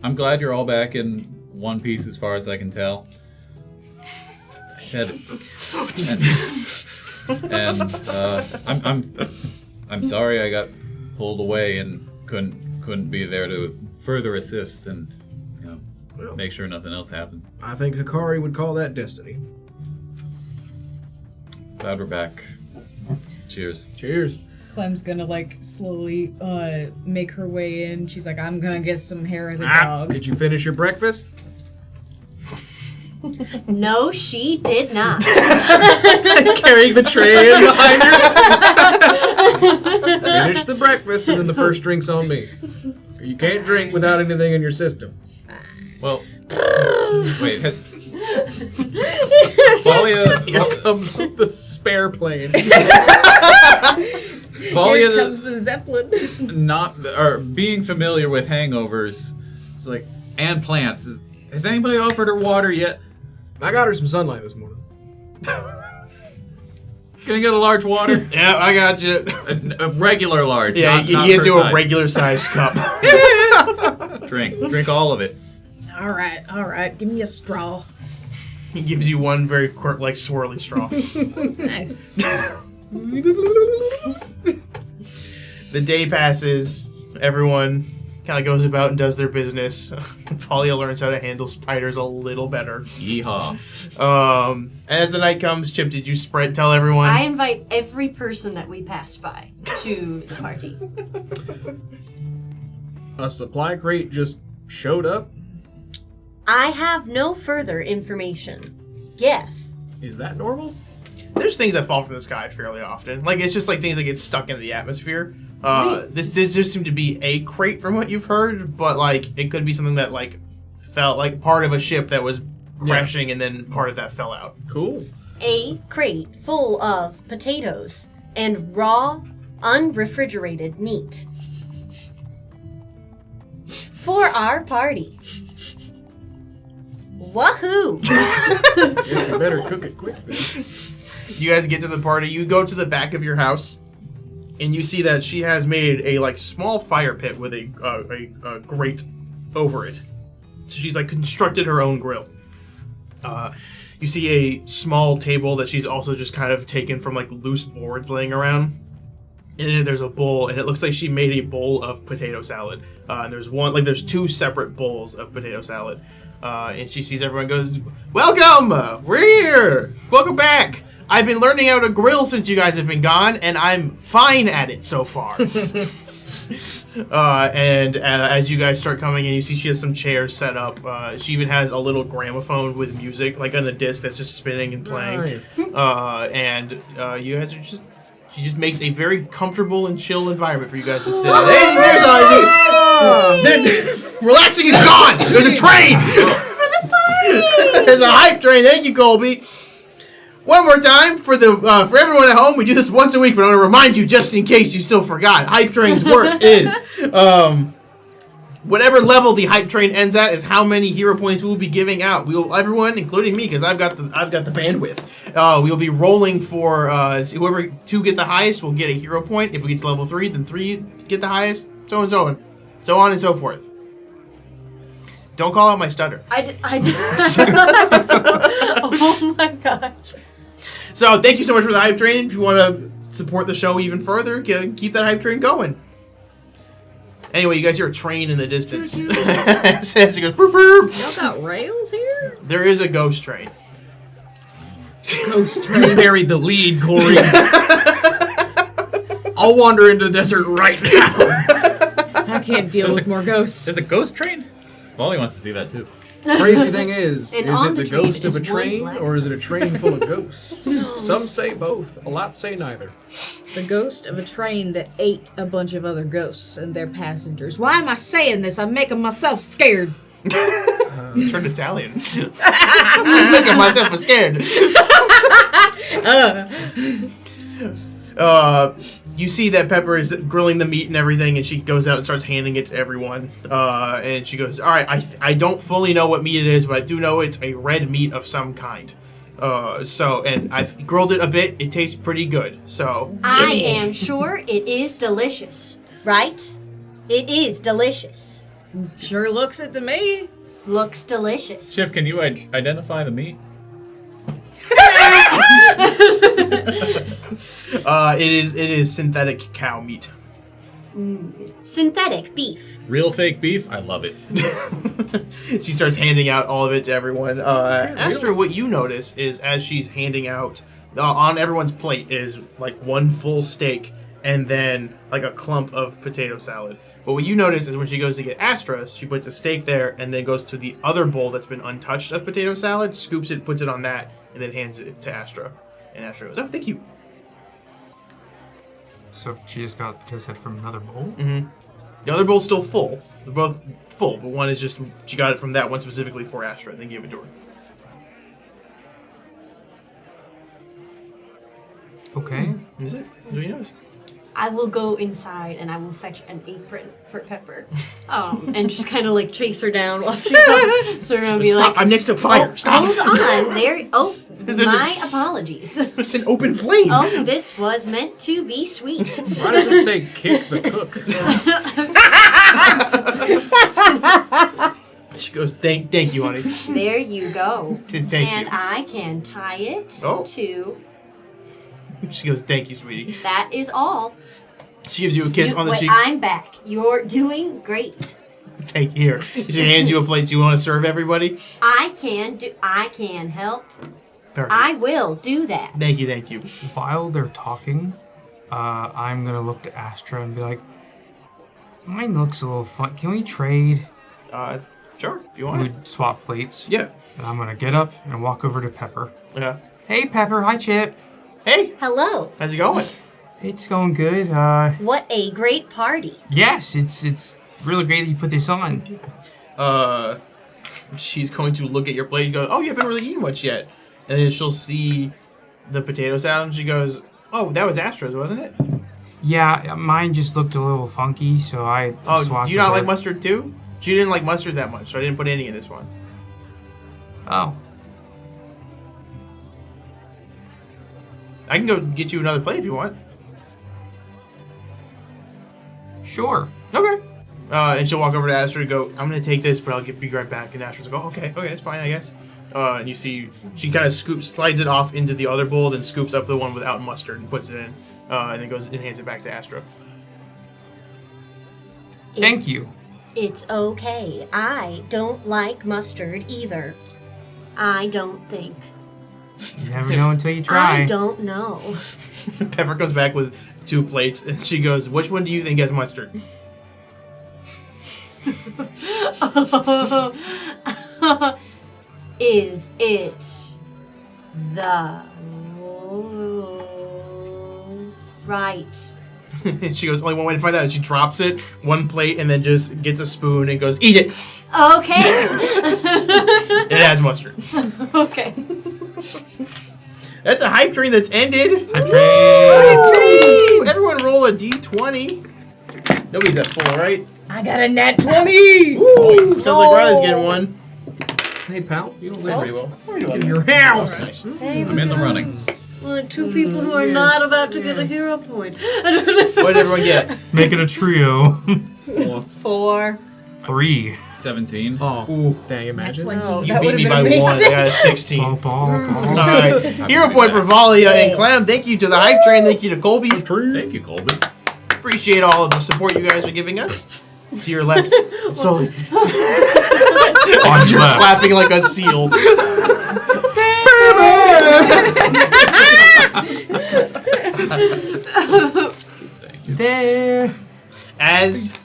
I'm glad you're all back in one piece as far as I can tell. I said it. And I'm sorry I got pulled away and couldn't be there to further assist and make sure nothing else happened. I think Hikari would call that destiny. Glad we're back. Cheers. Cheers. Clem's gonna slowly make her way in. She's like, I'm gonna get some hair of the dog. Did you finish your breakfast? No, she did not. Carrying the tray in behind her. Finish the breakfast and then the first drink's on me. You can't drink without anything in your system. Well, wait. Valia, Here comes the spare plane. Valia, Here comes the Zeppelin. being familiar with hangovers, it's like, and plants. Has anybody offered her water yet? I got her some sunlight this morning. Can I get a large water? Yeah, I got you. A regular large. Yeah, not you get to a size. regular sized cup. Drink all of it. All right. Give me a straw. He gives you one very swirly straw. Nice. The day passes. Everyone kind of goes about and does their business. Valia learns how to handle spiders a little better. Yeehaw. As the night comes, Chip, did you tell everyone? I invite every person that we pass by to the party. A supply crate just showed up? I have no further information. Yes. Is that normal? There's things that fall from the sky fairly often. It's just things that get stuck into the atmosphere. This just seemed to be a crate from what you've heard, but it could be something that felt like part of a ship that was crashing and then part of that fell out. Cool. a crate full of potatoes and raw, unrefrigerated meat for our party. Wahoo! Guess we better cook it quick then. You guys get to the party. You go to the back of your house, and you see that she has made a like small fire pit with a grate over it. So she's like constructed her own grill. You see a small table that she's also just kind of taken from like loose boards laying around. And there's a bowl, and it looks like she made a bowl of potato salad. And there's two separate bowls of potato salad. And she sees everyone, goes, "Welcome! We're here! Welcome back! I've been learning how to grill since you guys have been gone, and I'm fine at it so far." As you guys start coming in, you see she has some chairs set up. She even has a little gramophone with music, like on a disc that's just spinning and playing. Nice. You guys are she just makes a very comfortable and chill environment for you guys to sit in. Hey, there's relaxing is gone! There's a train! For the party! There's a hype train. Thank you, Colby. One more time for everyone at home. We do this once a week, but I'm gonna remind you just in case you still forgot. Hype train's work is whatever level the hype train ends at is how many hero points we will be giving out. Everyone, including me, because I've got the bandwidth. We will be rolling for whoever 2 get the highest will get a hero point. If we get to level 3, then 3 get the highest. So on and so forth. Don't call out my stutter. I did. Oh my gosh. So thank you so much for the hype train. If you want to support the show even further, keep that hype train going. Anyway, you guys hear a train in the distance. As it goes, boop, boop. Y'all got rails here? There is a ghost train. Ghost train buried the lead, Corey. I'll wander into the desert right now. I can't deal with more ghosts. There's a ghost train? Wally wants to see that too. Crazy thing is And it on the the train ghost of a is one train black or is it a train full of ghosts? Some say both. A lot say neither. The ghost of a train that ate a bunch of other ghosts and their passengers. Why am I saying this? I'm making myself scared. Turned Italian. Look at myself scared. You see that Pepper is grilling the meat and everything, and she goes out and starts handing it to everyone. And she goes, "All right, I don't fully know what meat it is, but I do know it's a red meat of some kind. And I've grilled it a bit. It tastes pretty good. So I am sure it is delicious, right? It is delicious. Sure looks it to me. Looks delicious. Chip, can you identify the meat? It is synthetic cow meat." Synthetic beef. Real fake beef? I love it. She starts handing out all of it to everyone. Astra, what you notice is as she's handing out, on everyone's plate is like one full steak and then like a clump of potato salad. But what you notice is when she goes to get Astra's, she puts a steak there and then goes to the other bowl that's been untouched of potato salad, scoops it, puts it on that, and then hands it to Astra. And Astra goes, "Oh, thank you." So she just got potato salad from another bowl? Mm-hmm. The other bowl's still full. They're both full, but one is just, she got it from that one specifically for Astra, and then gave it to her. Okay. Is it? Do you notice? I will go inside and I will fetch an apron for Pepper, and just kind of like chase her down while she's up. So I'm be Stop, like, I'm next to fire. "Oh, Stop. hold on, there. Oh, There's my apologies. It's an open flame. Oh, this was meant to be sweet." Why does it say kick the cook? She goes, thank you, honey. There you go. Thank And you. I can tie it to. She goes, "Thank you, sweetie." That is all. She gives you a kiss on the Wait, cheek. I'm back. You're doing great. Thank you. Here. She hands you a plate. Do you want to serve everybody? I can help. Perfect. I will do that. Thank you. While they're talking, I'm going to look to Astra and be like, "Mine looks a little fun. Can we trade?" Sure, if you want. We swap plates. Yeah. And I'm going to get up and walk over to Pepper. Yeah. "Hey, Pepper. Hi, Chip. Hey, Hello. how's it going? It's going good. What a great party. Yes, it's really great that you put this on." She's going to look at your plate and go, "Oh, you haven't really eaten much yet." And then she'll see the potato salad, and she goes, "Oh, that was Astra's, wasn't it?" Yeah, mine just looked a little funky, so I Oh, swapped do you with not her. like mustard too? She didn't like mustard that much, so I didn't put any in this one. Oh, I can go get you another plate if you want. sure. Okay. And she'll walk over to Astra and go, "I'm gonna take this, but I'll be right back." And Astra's like, "Oh, okay, it's fine, I guess." And you see she kind of slides it off into the other bowl, then scoops up the one without mustard and puts it in, and then goes and hands it back to Astra. Thank you. It's okay. I don't like mustard either. I don't think. You never know until you try. I don't know. Pepper comes back with 2 plates, and she goes, "Which one do you think has mustard?" Is it the right? And she goes, "Only one way to find out." And she drops it, 1 plate, and then just gets a spoon and goes, "Eat it." Okay. It has mustard. Okay. That's a hype train that's ended. Hype train. Woo! Everyone roll a d20. Nobody's at full, right? I got a nat 20! Sounds like Riley's getting one. Hey, pal, you don't live very well. In your house. Hey, I'm in the running. well, 2 people who are not about to get a hero point. What did everyone get? Make it a trio. 4. 3. 17. Oh, Ooh. dang, imagine. Nat 20. No. You That beat would've me been by amazing. 1. I got a 16. Ball, ball, ball. All right. Hero point for Valia and Clem. Thank you to the hype train. Thank you to Colby. Thank you, Colby. Appreciate all of the support you guys are giving us. To your left, Sully. On You're left. clapping like a seal. There. As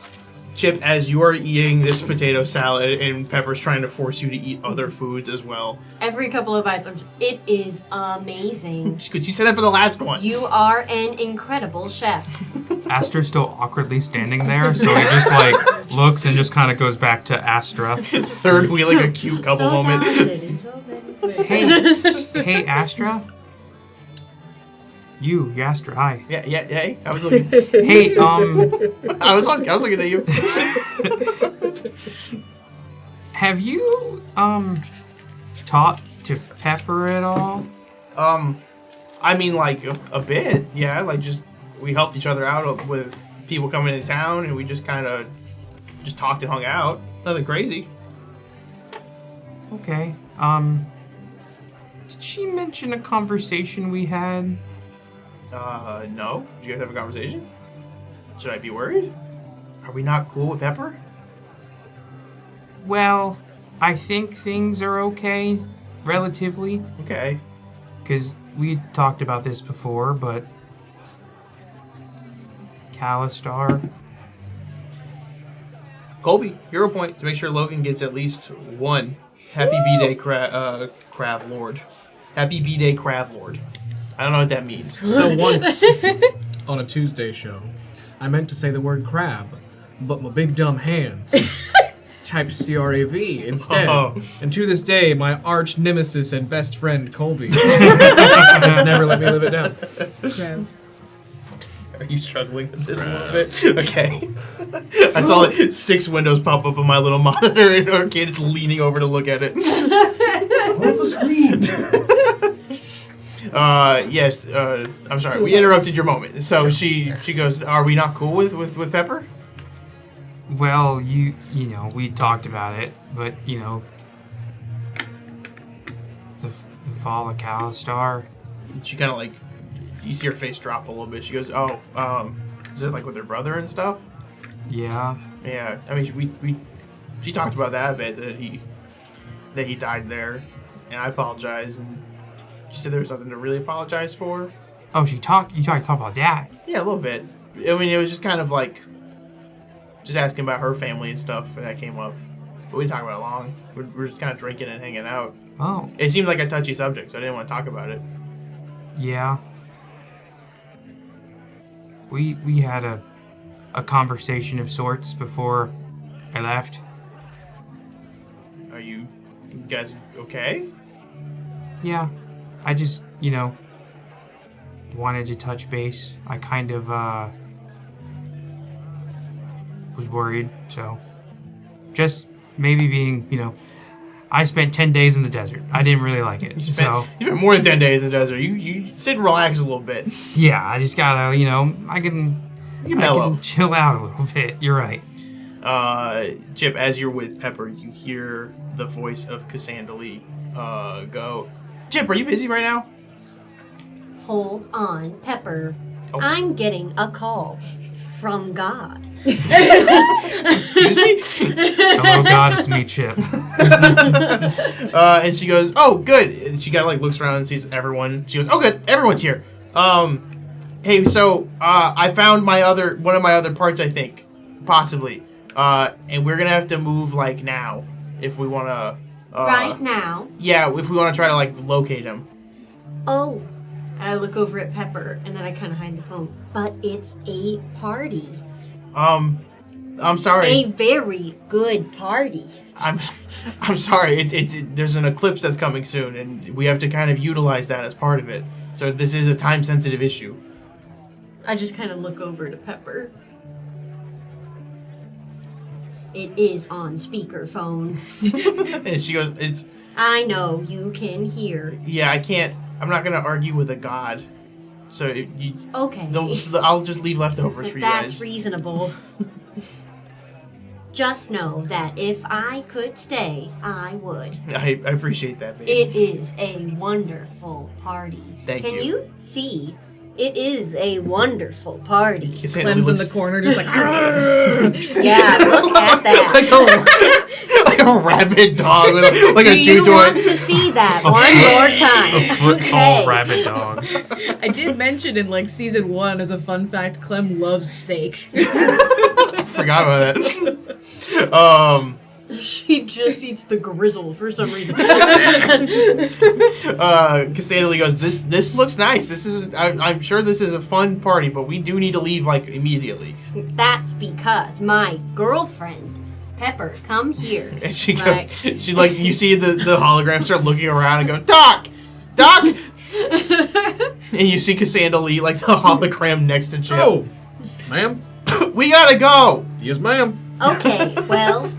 Chip, as you are eating this potato salad, and Pepper's trying to force you to eat other foods as well. Every couple of bites, it is amazing. Because you said that for the last one. You are an incredible chef. Astra's still awkwardly standing there, so he just like looks and just kind of goes back to Astra. Third wheeling a cute couple so moment. talented in so many ways. Hey, Astra. You Astra. Hi. Yeah, hey. I was looking. Hey, I was looking at you. have you talked to Pepper at all? I mean, like a bit. Yeah, like just we helped each other out with people coming into town, and we just kind of just talked and hung out. Nothing crazy. Okay. Did she mention a conversation we had? No. Did you guys have a conversation? Should I be worried? Are we not cool with Pepper? Well, I think things are okay, relatively, Okay. because we talked about this before, but Callistar. Colby, hero point to make sure Logan gets at least 1 Happy B-Day Crav Lord. Happy B-Day Crav Lord. I don't know what that means. So once on a Tuesday show, I meant to say the word crab, but my big dumb hands typed CRAV instead. Oh. And to this day, my arch nemesis and best friend Colby has never let me live it down. Crab. Are you struggling with this a little bit? Okay. I saw like 6 windows pop up on my little monitor, and Arcade is leaning over to look at it. Hold the screen. Yes. I'm sorry. We interrupted your moment. So she goes, "Are we not cool with Pepper?" Well, you know, we talked about it, but, you know, the fall of Callistar. She kind of like, you see her face drop a little bit. She goes, "Oh, is it like with her brother and stuff?" Yeah. Yeah. I mean, she talked about that a bit, that he died there, and I apologize, and she said there was nothing to really apologize for. Oh, you talked about that. Yeah, a little bit. I mean, it was just kind of like, just asking about her family and stuff, and that came up. But we didn't talk about it long. We're just kind of drinking and hanging out. Oh, It seemed like a touchy subject, so I didn't want to talk about it. yeah. We had a conversation of sorts before I left. Are you guys okay? Yeah. I just, you know, wanted to touch base. I kind of was worried, so just maybe being, I spent 10 days in the desert. I didn't really like it. You spent more than 10 days in the desert. You sit and relax a little bit. Yeah, I just gotta, I can mellow. Chill out a little bit. You're right. Chip, as you're with Pepper, you hear the voice of Cassandalee go, Chip, are you busy right now? Hold on, Pepper. Oh. I'm getting a call from God. Excuse me? Hello, God, it's me, Chip. And she goes, oh, good. And she kind of like looks around and sees everyone. She goes, oh, good. Everyone's here. Hey, so I found one of my other parts, I think, possibly. And we're gonna have to move like now if we want to. Right now? Yeah, if we want to try to like locate him. Oh. And I look over at Pepper, and then I kind of hide the phone. But it's a party. I'm sorry. A very good party. I'm sorry. There's an eclipse that's coming soon, and we have to kind of utilize that as part of it. So this is a time-sensitive issue. I just kind of look over to Pepper. It is on speakerphone. And she goes, I know you can hear. Yeah, I can't. I'm not gonna argue with a god. So Okay. I'll just leave leftovers for you guys. That's reasonable. Just know that if I could stay, I would. I appreciate that, baby. It is a wonderful party. Thank you. Can you see? It is a wonderful party. Clem's in the corner, just like. Yeah, look at that. like a rabid dog with like Do a you chew want toy. to see that one more time? A foot-tall rabbit dog. I did mention in like season 1 as a fun fact, Clem loves steak. Forgot about that. She just eats the grizzle for some reason. Cassandalee goes, this looks nice. I'm sure this is a fun party, but we do need to leave like immediately. That's because my girlfriend, Pepper, come here. And she you see the hologram start looking around and go, Doc! And you see Cassandalee like the hologram next to Chip. Oh, ma'am? We gotta go! Yes, ma'am. Okay, well,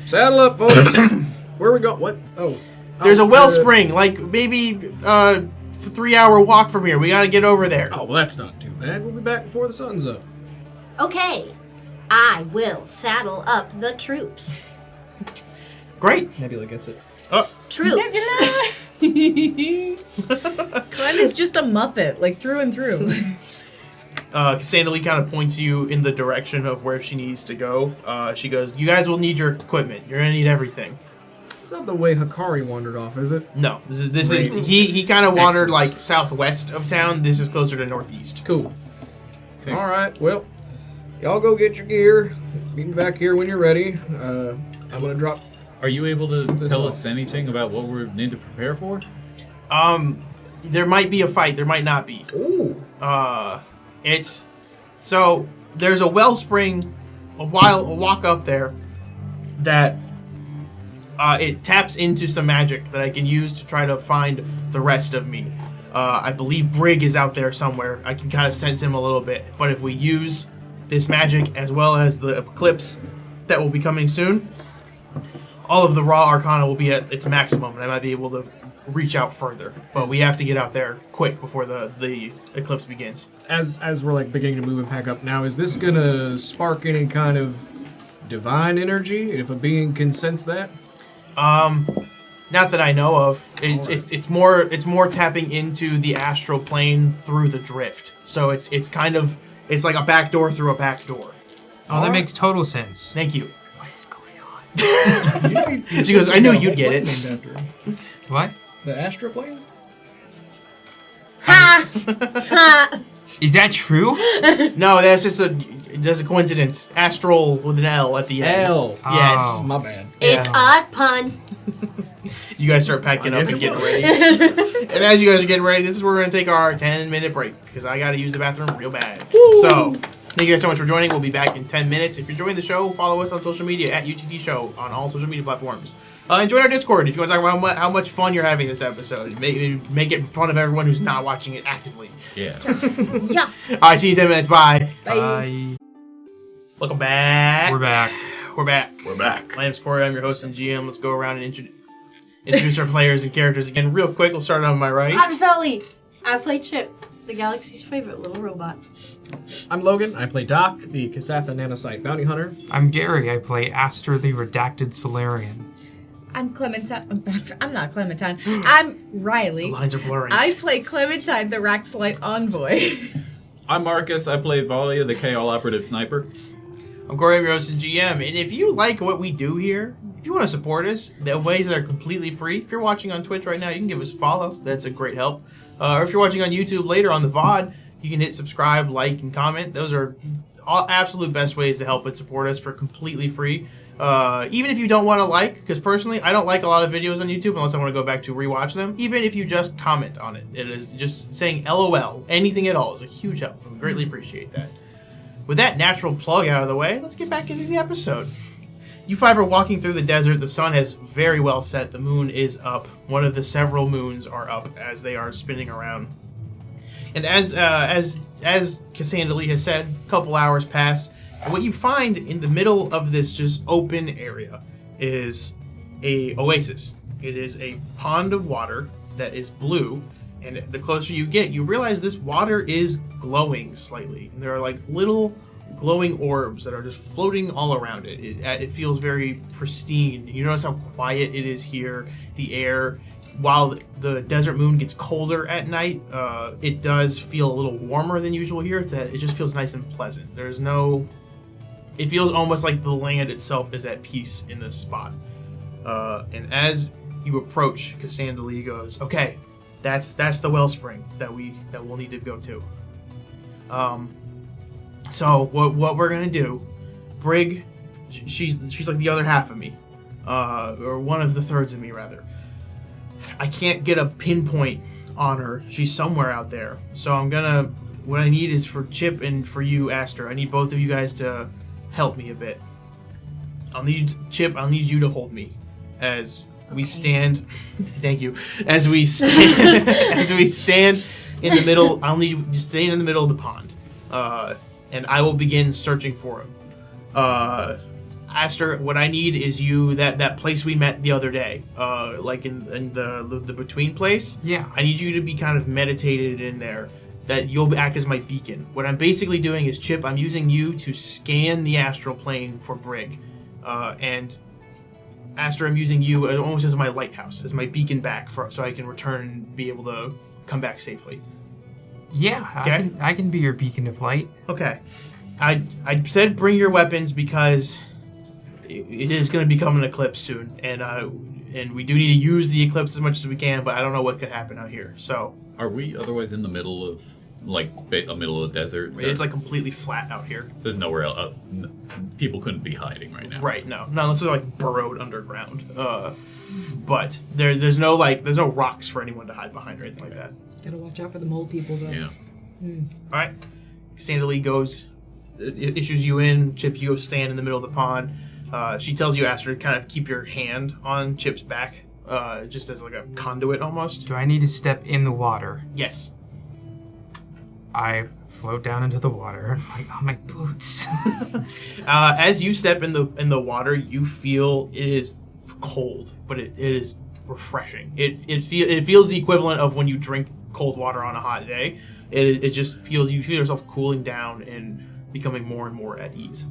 Saddle up, folks. Where we go? What? Oh. There's a wellspring, like maybe 3-hour walk from here. We gotta get over there. Oh, well, that's not too bad. We'll be back before the sun's up. okay. I will saddle up the troops. Great. Nebula gets it. Troops. Clem is just a Muppet, like through and through. Cassandalee kind of points you in the direction of where she needs to go. She goes, you guys will need your equipment. You're gonna need everything. It's not the way Hikari wandered off, is it? No, this is Great. he kind of wandered Excellent. like southwest of town. This is closer to northeast. Cool. All right, well, y'all go get your gear. Meet me back here when you're ready. I'm gonna drop. Are you able to This tell one. us anything about what we need to prepare for? There might be a fight. There might not be. Ooh. There's a wellspring a walk up there that it taps into some magic that I can use to try to find the rest of me. I believe Brig is out there somewhere. I can kind of sense him a little bit. But if we use this magic as well as the eclipse that will be coming soon, all of the raw arcana will be at its maximum, and I might be able to reach out further. But we have to get out there quick before the eclipse begins. As we're like beginning to move and pack up now, is this gonna spark any kind of divine energy? If a being can sense that? Not that I know of. It's more tapping into the astral plane through the drift. So it's like a back door through a back door. Oh, that makes total sense. Thank you. What is going on? She goes, I knew you'd get it. Named after him. What? The astroplane? Ha! Ha! Is that true? No, that's a coincidence. Astral with an L at the end. L. Yes. Oh. My bad. It's a pun. You guys start packing I up guess and it getting was. ready. And as you guys are getting ready, this is where we're going to take our 10-minute break because I got to use the bathroom real bad. So, Thank you guys so much for joining. We'll be back in 10 minutes. If you're enjoying the show, follow us on social media at UTT Show on all social media platforms. And join our Discord if you want to talk about how much fun you're having this episode. Make it fun of everyone who's not watching it actively. Yeah. Yeah. All right, see you in 10 minutes. Bye. Bye. Welcome back. We're back. We're back. We're back. My name's Corey. I'm your host and GM. Let's go around and introduce our players and characters again real quick. We'll start on my right. I'm Sully. I play Chip, the galaxy's favorite little robot. I'm Logan. I play Doc, the Casatha Nanocyte Bounty Hunter. I'm Gary. I play Aster the Redacted Solarian. I'm Clementine. I'm not Clementine. I'm Riley. The lines are blurring. I play Clementine, the Raxolite Envoy. I'm Marcus. I play Valia, the KL Operative Sniper. I'm Corey, I'm your host and GM. And if you like what we do here, if you want to support us, the ways that are completely free. If you're watching on Twitch right now, you can give us a follow. That's a great help. Or if you're watching on YouTube later on the VOD, you can hit subscribe, like, and comment. Those are all absolute best ways to help and support us for completely free. Even if you don't want to like, because personally, I don't like a lot of videos on YouTube unless I want to go back to rewatch them. Even if you just comment on it, it is just saying LOL, anything at all is a huge help. We greatly appreciate that. With that natural plug out of the way, let's get back into the episode. You five are walking through the desert. The sun has very well set. The moon is up. One of the several moons are up as they are spinning around. And as Cassandalee has said, a couple hours pass. And what you find in the middle of this just open area is a oasis. It is a pond of water that is blue. And the closer you get, you realize this water is glowing slightly. And there are like little glowing orbs that are just floating all around it. It feels very pristine. You notice how quiet it is here. The air, while the desert moon gets colder at night, it does feel a little warmer than usual here. It just feels nice and pleasant. It feels almost like the land itself is at peace in this spot. And as you approach, Cassandalee goes, "Okay, that's the wellspring that we'll need to go to. So what we're gonna do, Brig, she's like the other half of me, or one of the thirds of me rather. I can't get a pinpoint on her. She's somewhere out there. So what I need is for Chip and for you, Aster. I need both of you guys to help me a bit. Chip, I'll need you to hold me as we stand. Thank you. As we stand in the middle, I'll need you to stand in the middle of the pond. And I will begin searching for him. Aster, what I need is you, that place we met the other day, like in the between place. Yeah. I need you to be kind of meditated in there, that you'll act as my beacon. What I'm basically doing is, Chip, I'm using you to scan the astral plane for Brig. And Aster, I'm using you almost as my lighthouse, as my beacon back, so I can return and be able to come back safely. Yeah, Okay. I can be your beacon of light. Okay. I said bring your weapons because it is going to become an eclipse soon, and we do need to use the eclipse as much as we can, but I don't know what could happen out here. So Are we otherwise in the middle of, like, a middle of the desert? it's like completely flat out here. So there's nowhere else. People couldn't be hiding right now. Right? No, unless they're like burrowed underground. But there's no rocks for anyone to hide behind or anything like that. Gotta watch out for the mole people, though. Yeah. All right. Cassandalee goes, issues you in. Chip, you go stand in the middle of the pond. She tells you, Aster, to kind of keep your hand on Chip's back, just as like a conduit almost. Do I need to step in the water? Yes. I float down into the water, like on my boots. As you step in the water, you feel it is cold, but it is refreshing. It feels the equivalent of when you drink cold water on a hot day. It just feels, you feel yourself cooling down and becoming more and more at ease.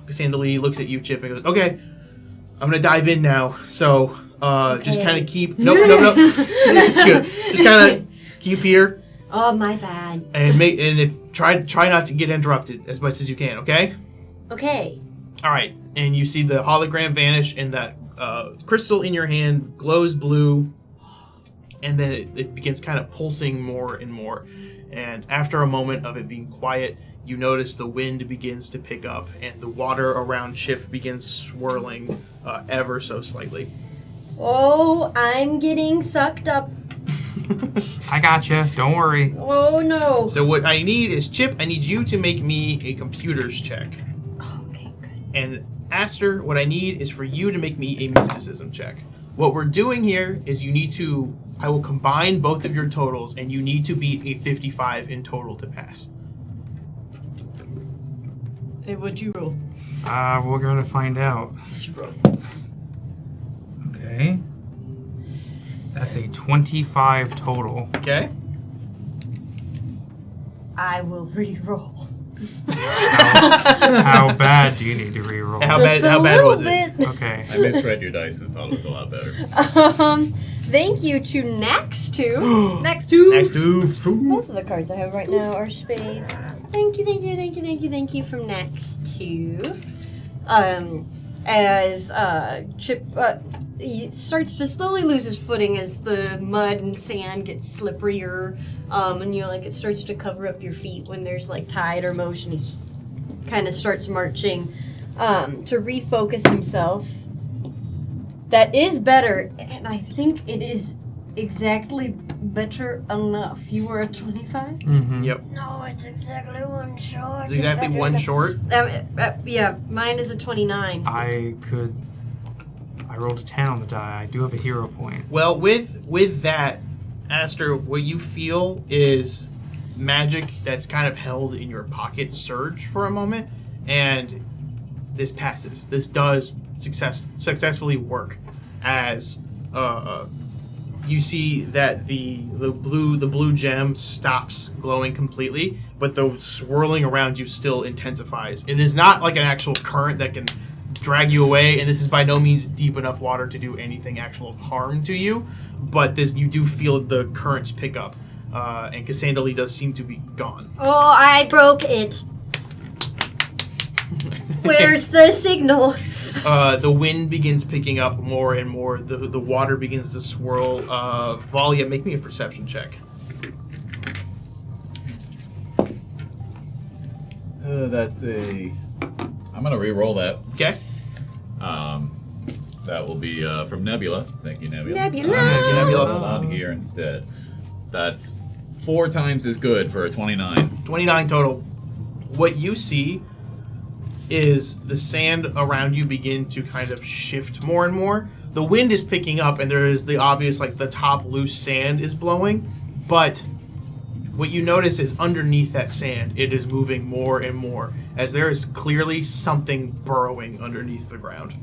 Cassandalee looks at you, Chip, and goes, "Okay, I'm gonna dive in now. So just kind of keep nope. Just kind of keep here." Oh, my bad. And try not to get interrupted as much as you can, okay? Okay. All right. And you see the hologram vanish, and that crystal in your hand glows blue, and then it begins kind of pulsing more and more. And after a moment of it being quiet, you notice the wind begins to pick up, and the water around Chip begins swirling ever so slightly. Oh, I'm getting sucked up. I gotcha. Don't worry. Oh no. So what I need is Chip. I need you to make me a computers check, Okay, good. and Aster, what I need is for you to make me a mysticism check. What we're doing here is you need to. I will combine both of your totals, and you need to beat a 55 in total to pass. Hey, what'd you roll? We're gonna find out. What'd you roll? Okay. That's a 25 total. Okay. I will re-roll. How bad do you need to reroll? How Just bad? a How bad little was it? bit. Okay. I misread your dice and thought it was a lot better. Thank you to next to. Next two. Next to Both of the cards I have right now are spades. Thank you, thank you, thank you, thank you, thank you from next to. As Chip he starts to slowly lose his footing as the mud and sand gets slipperier, and it starts to cover up your feet when there's like tide or motion. He's just kind of starts marching to refocus himself. That is better, and I think it is exactly better enough. You were a 25? Mm-hmm. Yep. No, it's exactly one short. It's exactly one short. Yeah, mine is a 29. I rolled a 10 on the die. I do have a hero point. Well, with that, Aster, what you feel is magic that's kind of held in your pocket surge for a moment, and this passes. This does successfully work as you see that the blue gem stops glowing completely, but the swirling around you still intensifies. It is not like an actual current that can drag you away, and this is by no means deep enough water to do anything actual harm to you, but you do feel the currents pick up, and Cassandalee does seem to be gone. Oh, I broke it. Where's the signal? The wind begins picking up more and more. The water begins to swirl. Valia, make me a perception check. That's a. I'm gonna re-roll that. Okay. That will be from Nebula. Thank you, Nebula. Nebula. Nebula. Hold on here instead. That's 4 times as good for a 29. 29 total. What you see is the sand around you begin to kind of shift more and more. The wind is picking up, and there is the obvious, the top loose sand is blowing, but what you notice is underneath that sand, it is moving more and more, as there is clearly something burrowing underneath the ground.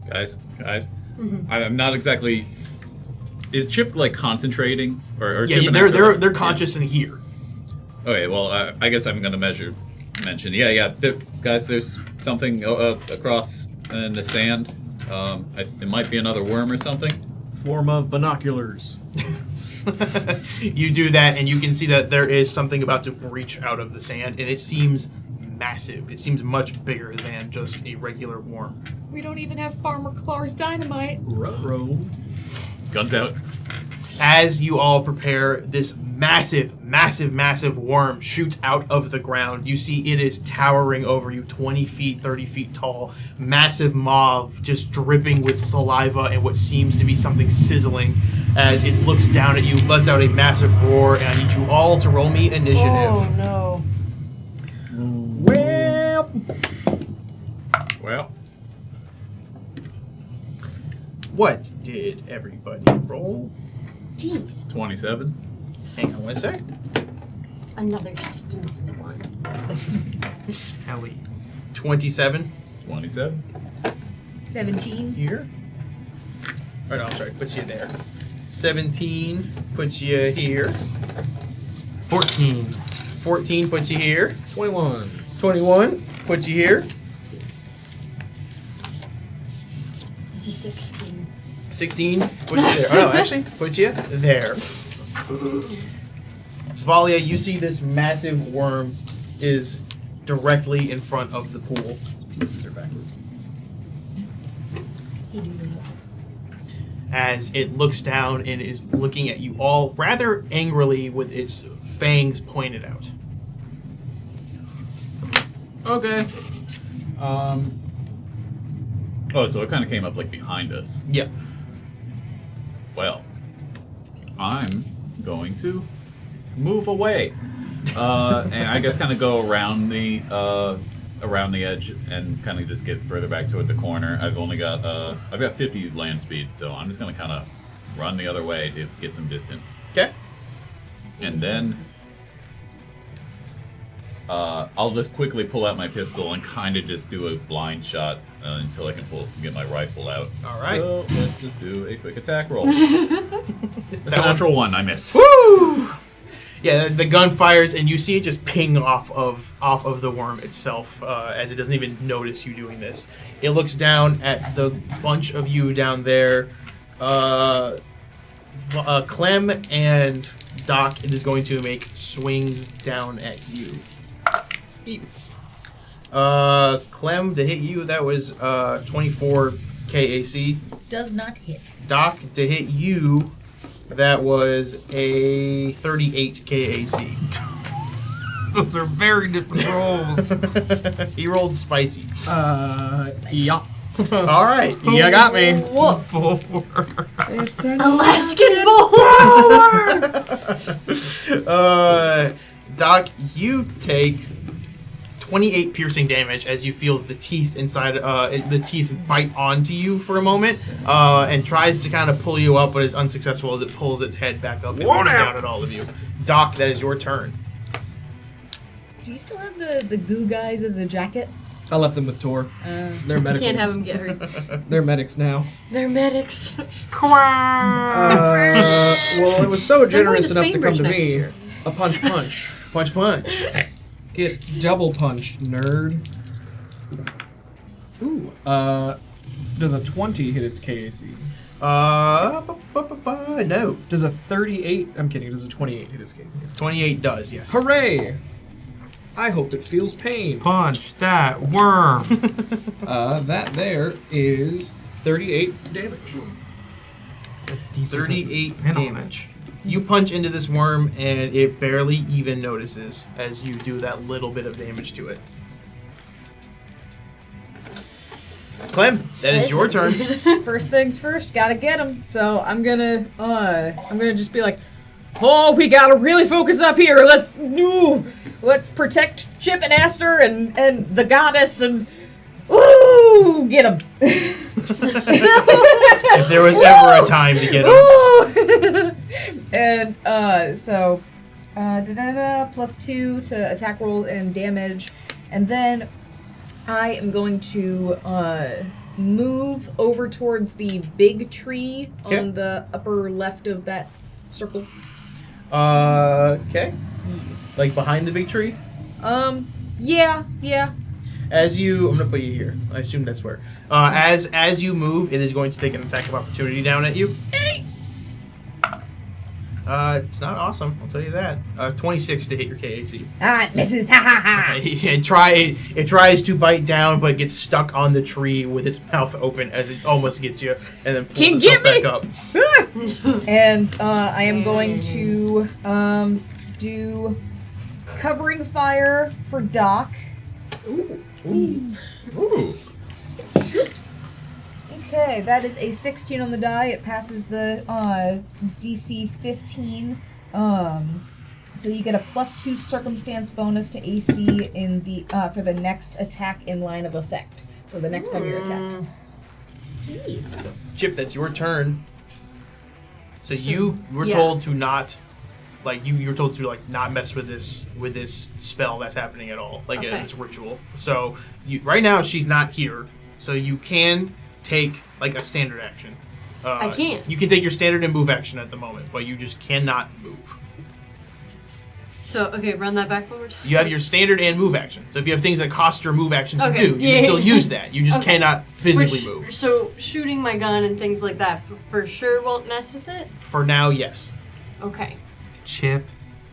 Guys. I'm not exactly. Is Chip concentrating or Yeah, Chip and they're Esther, they're conscious in here. Okay, well, I guess I'm gonna mention. Yeah, guys. There's something across in the sand. It might be another worm or something. Form of binoculars. You do that, and you can see that there is something about to breach out of the sand, and it seems massive. It seems much bigger than just a regular worm. We don't even have Farmer Clark's dynamite. Ruh-roh. Guns out. As you all prepare, this massive worm shoots out of the ground. You see it is towering over you, 20 feet, 30 feet tall. Massive mauve, just dripping with saliva and what seems to be something sizzling. As it looks down at you, lets out a massive roar, and I need you all to roll me initiative. Oh no. Well. What did everybody roll? Jeez. 27. Hang on one sec. Another stinky one. Smelly. 27 27. 17. here. Oh no, I'm sorry, puts you there. 17 puts you here. 14. 14 puts you here. 21. 21 puts you here. This is 16. 16 puts you there. Oh no, actually, puts you there. Valia, you see this massive worm is directly in front of the pool. Pieces are backwards. He do that. As it looks down and is looking at you all rather angrily with its fangs pointed out. Okay. Oh, so it kind of came up behind us. Yep. Well, I'm going to move away, and I guess kind of go around the edge and kind of just get further back toward the corner. I've got 50 land speed, so I'm just gonna kind of run the other way to get some distance. Okay. And then I'll just quickly pull out my pistol and kind of just do a blind shot until I can get my rifle out. All right. So let's just do a quick attack roll. It's a natural 1. I miss. Woo! Yeah, the gun fires, and you see it just ping off of the worm itself, as it doesn't even notice you doing this. It looks down at the bunch of you down there. Clem and Doc, it is going to make swings down at you. Clem, to hit you, that was 24 KAC. Does not hit. Doc, to hit you, that was a 38 KAC. Those are very different rolls. He rolled spicy. Yeah. All right. You got me. Woof. 4. It's an Alaskan bull. Doc, you take 28 piercing damage as you feel the teeth inside, the teeth bite onto you for a moment, and tries to kind of pull you up, but is unsuccessful as it pulls its head back up and looks down at all of you. Doc, that is your turn. Do you still have the goo guys as a jacket? I left them with Tor. They're medics. Can't have them get hurt. They're medics now. They're medics. Well, it was so generous going to enough to come to Spainbridge next me. year. A punch. Punch, punch. Get double punched, nerd. Ooh. Does a 20 hit its KAC? No. Does a 38... I'm kidding. Does a 28 hit its KAC? 28 does, yes. Hooray! I hope it feels pain. Punch that worm. That there is 38 damage. 38 damage. You punch into this worm, and it barely even notices as you do that little bit of damage to it. Clem, that is your turn. First things first, gotta get him. So I'm gonna just be like, oh, we gotta really focus up here. Let's protect Chip and Aster and the goddess and ooh, get him. If there was ever a time to get him. And so +2 to attack roll and damage, and then I am going to move over towards the big tree on the upper left of that circle. Okay. Like behind the big tree? Yeah. I'm gonna put you here. I assume that's where. As you move, it is going to take an attack of opportunity down at you. It's not awesome, I'll tell you that. 26 to hit your KAC. It misses. Ha ha ha. It tries to bite down, but gets stuck on the tree with its mouth open as it almost gets you, and then pulls itself back up. And I am going to do covering fire for Doc. Ooh. Okay, that is a 16 on the die. It passes the DC 15. So you get a +2 circumstance bonus to AC in the for the next attack in line of effect. So the next time you're attacked. Chip, that's your turn. So you were told to not, like you were told to like not mess with this spell that's happening at all, like this ritual. So right now she's not here, so you can take like a standard action. I can't. You can take your standard and move action at the moment, but you just cannot move. So, okay, run that back one more time. You have your standard and move action. So if you have things that cost your move action to do, you can still use that. You just cannot physically move. So shooting my gun and things like that for sure won't mess with it? For now, yes. Okay. Chip,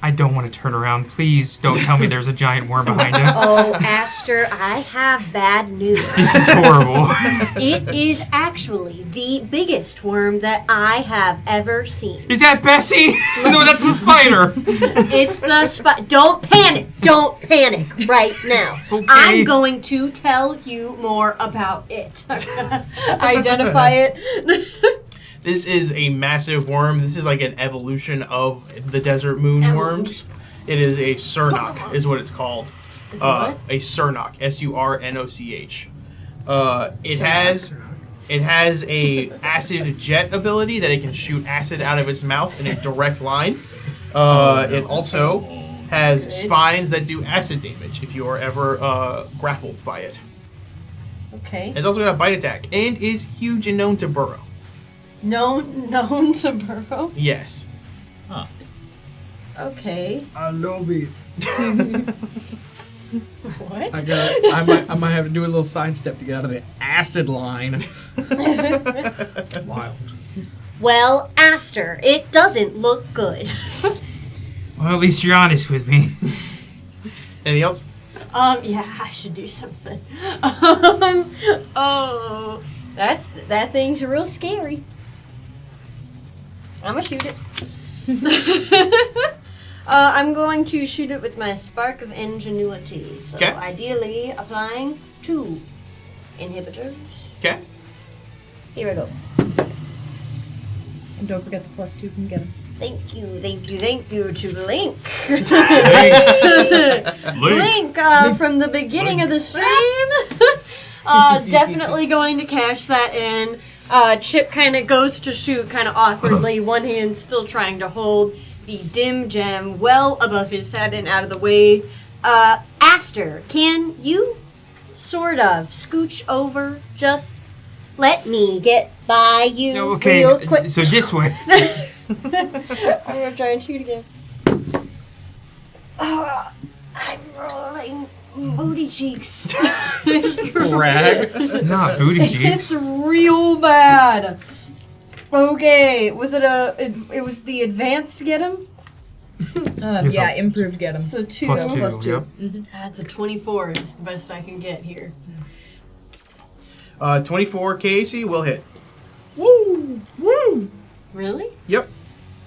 I don't want to turn around. Please don't tell me there's a giant worm behind us. Oh, Aster, I have bad news. This is horrible. It is actually the biggest worm that I have ever seen. Is that Bessie? No, that's the spider. It's the Don't panic. Don't panic right now. Okay. I'm going to tell you more about it. Identify it. This is a massive worm. This is like an evolution of the desert moon worms. It is a Surnock, is what it's called. It's what? A Surnock, Surnoch. It has a acid jet ability that it can shoot acid out of its mouth in a direct line. It also has spines that do acid damage if you are ever grappled by it. Okay. It's also got a bite attack and is huge and known to burrow. Known to burrow? Yes. Huh. Okay. I love it. What? I might have to do a little sidestep to get out of the acid line. Wild. Well, Aster, it doesn't look good. Well, at least you're honest with me. Anything else? Yeah, I should do something. Oh, that thing's real scary. I'm gonna shoot it. I'm going to shoot it with my Spark of Ingenuity. So Okay. ideally applying 2 inhibitors. Okay. Here we go. And don't forget the +2 from Get 'em. Thank you to Link. Link. Link from the beginning of the stream. Definitely going to cash that in. Chip kind of goes to shoot kind of awkwardly, one hand still trying to hold the dim gem well above his head and out of the waves. Aster, can you sort of scooch over? Just let me get by you Okay, real quick. so this way. I'm gonna try and shoot again. I'm rolling booty cheeks. It's Brag. Not booty It's cheeks. real bad. Okay, was it it was the advanced Get 'em? Yes, Yeah, I'll- improved Get 'em. So 2 +2, +2. yep. That's a 24 is the best I can get here. 24 KAC will hit. Woo! Woo! Really? Yep.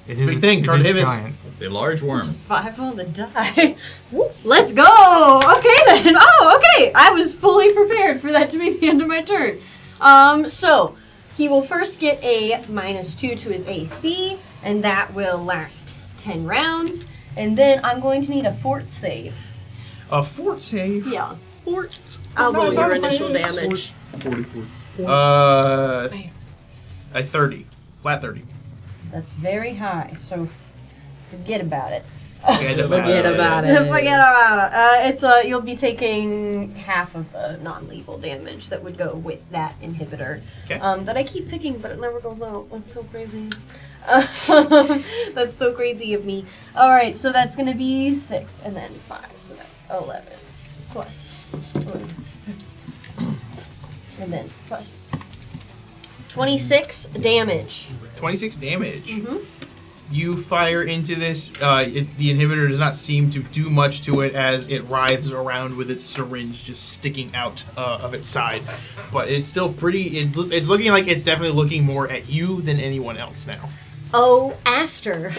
It is Big thing, it trying is to hit us. giant. It's a large worm. 5 on the die. Let's go! Okay then. Oh, okay. I was fully prepared for that to be the end of my turn. So he will first get a -2 to his AC, and that will last 10 rounds. And then I'm going to need a fort save. A fort save. Yeah. Fort. I'll No, roll your it's not initial fine. damage. 44. A 30. Flat 30. That's very high, so forget about it. Forget about it. Forget about it. It's you'll be taking half of the non-lethal damage that would go with that inhibitor. Okay. That I keep picking, but it never goes out. That's so crazy. That's so crazy of me. All right, so that's gonna be 6 and then 5, so that's 11 plus 11. And then plus 26 damage. 26 damage. Mm-hmm. You fire into this. The inhibitor does not seem to do much to it as it writhes around with its syringe just sticking out of its side. But it's still pretty. It's looking like it's definitely looking more at you than anyone else now. Oh, Aster.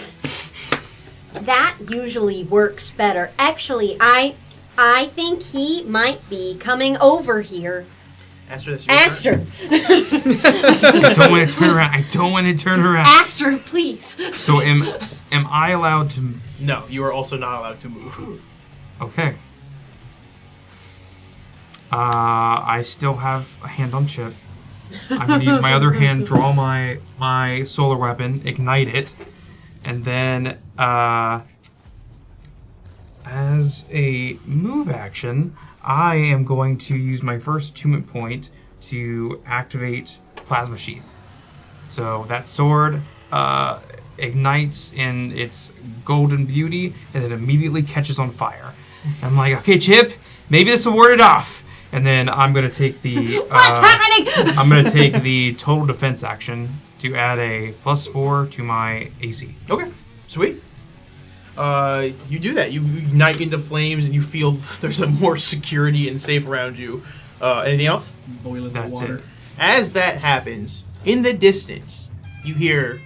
That usually works better. Actually, I think he might be coming over here. Aster, that's your turn. Aster. I don't want to turn around. I don't want to turn around. Aster, please. So am I allowed to? No, you are also not allowed to move. Okay. I still have a hand on Chip. I'm gonna use my other hand, draw my solar weapon, ignite it, and then as a move action, I am going to use my first attunement point to activate Plasma Sheath. So that sword ignites in its golden beauty and then immediately catches on fire. I'm like, okay, Chip, maybe this will ward it off. And then I'm going to take the... What's happening? I'm going to take the total defense action to add a +4 to my AC. Okay, sweet. You do that. You ignite into flames, and you feel there's a more security and safe around you. Anything else? Boiling the That's water. it. As that happens, in the distance, you hear...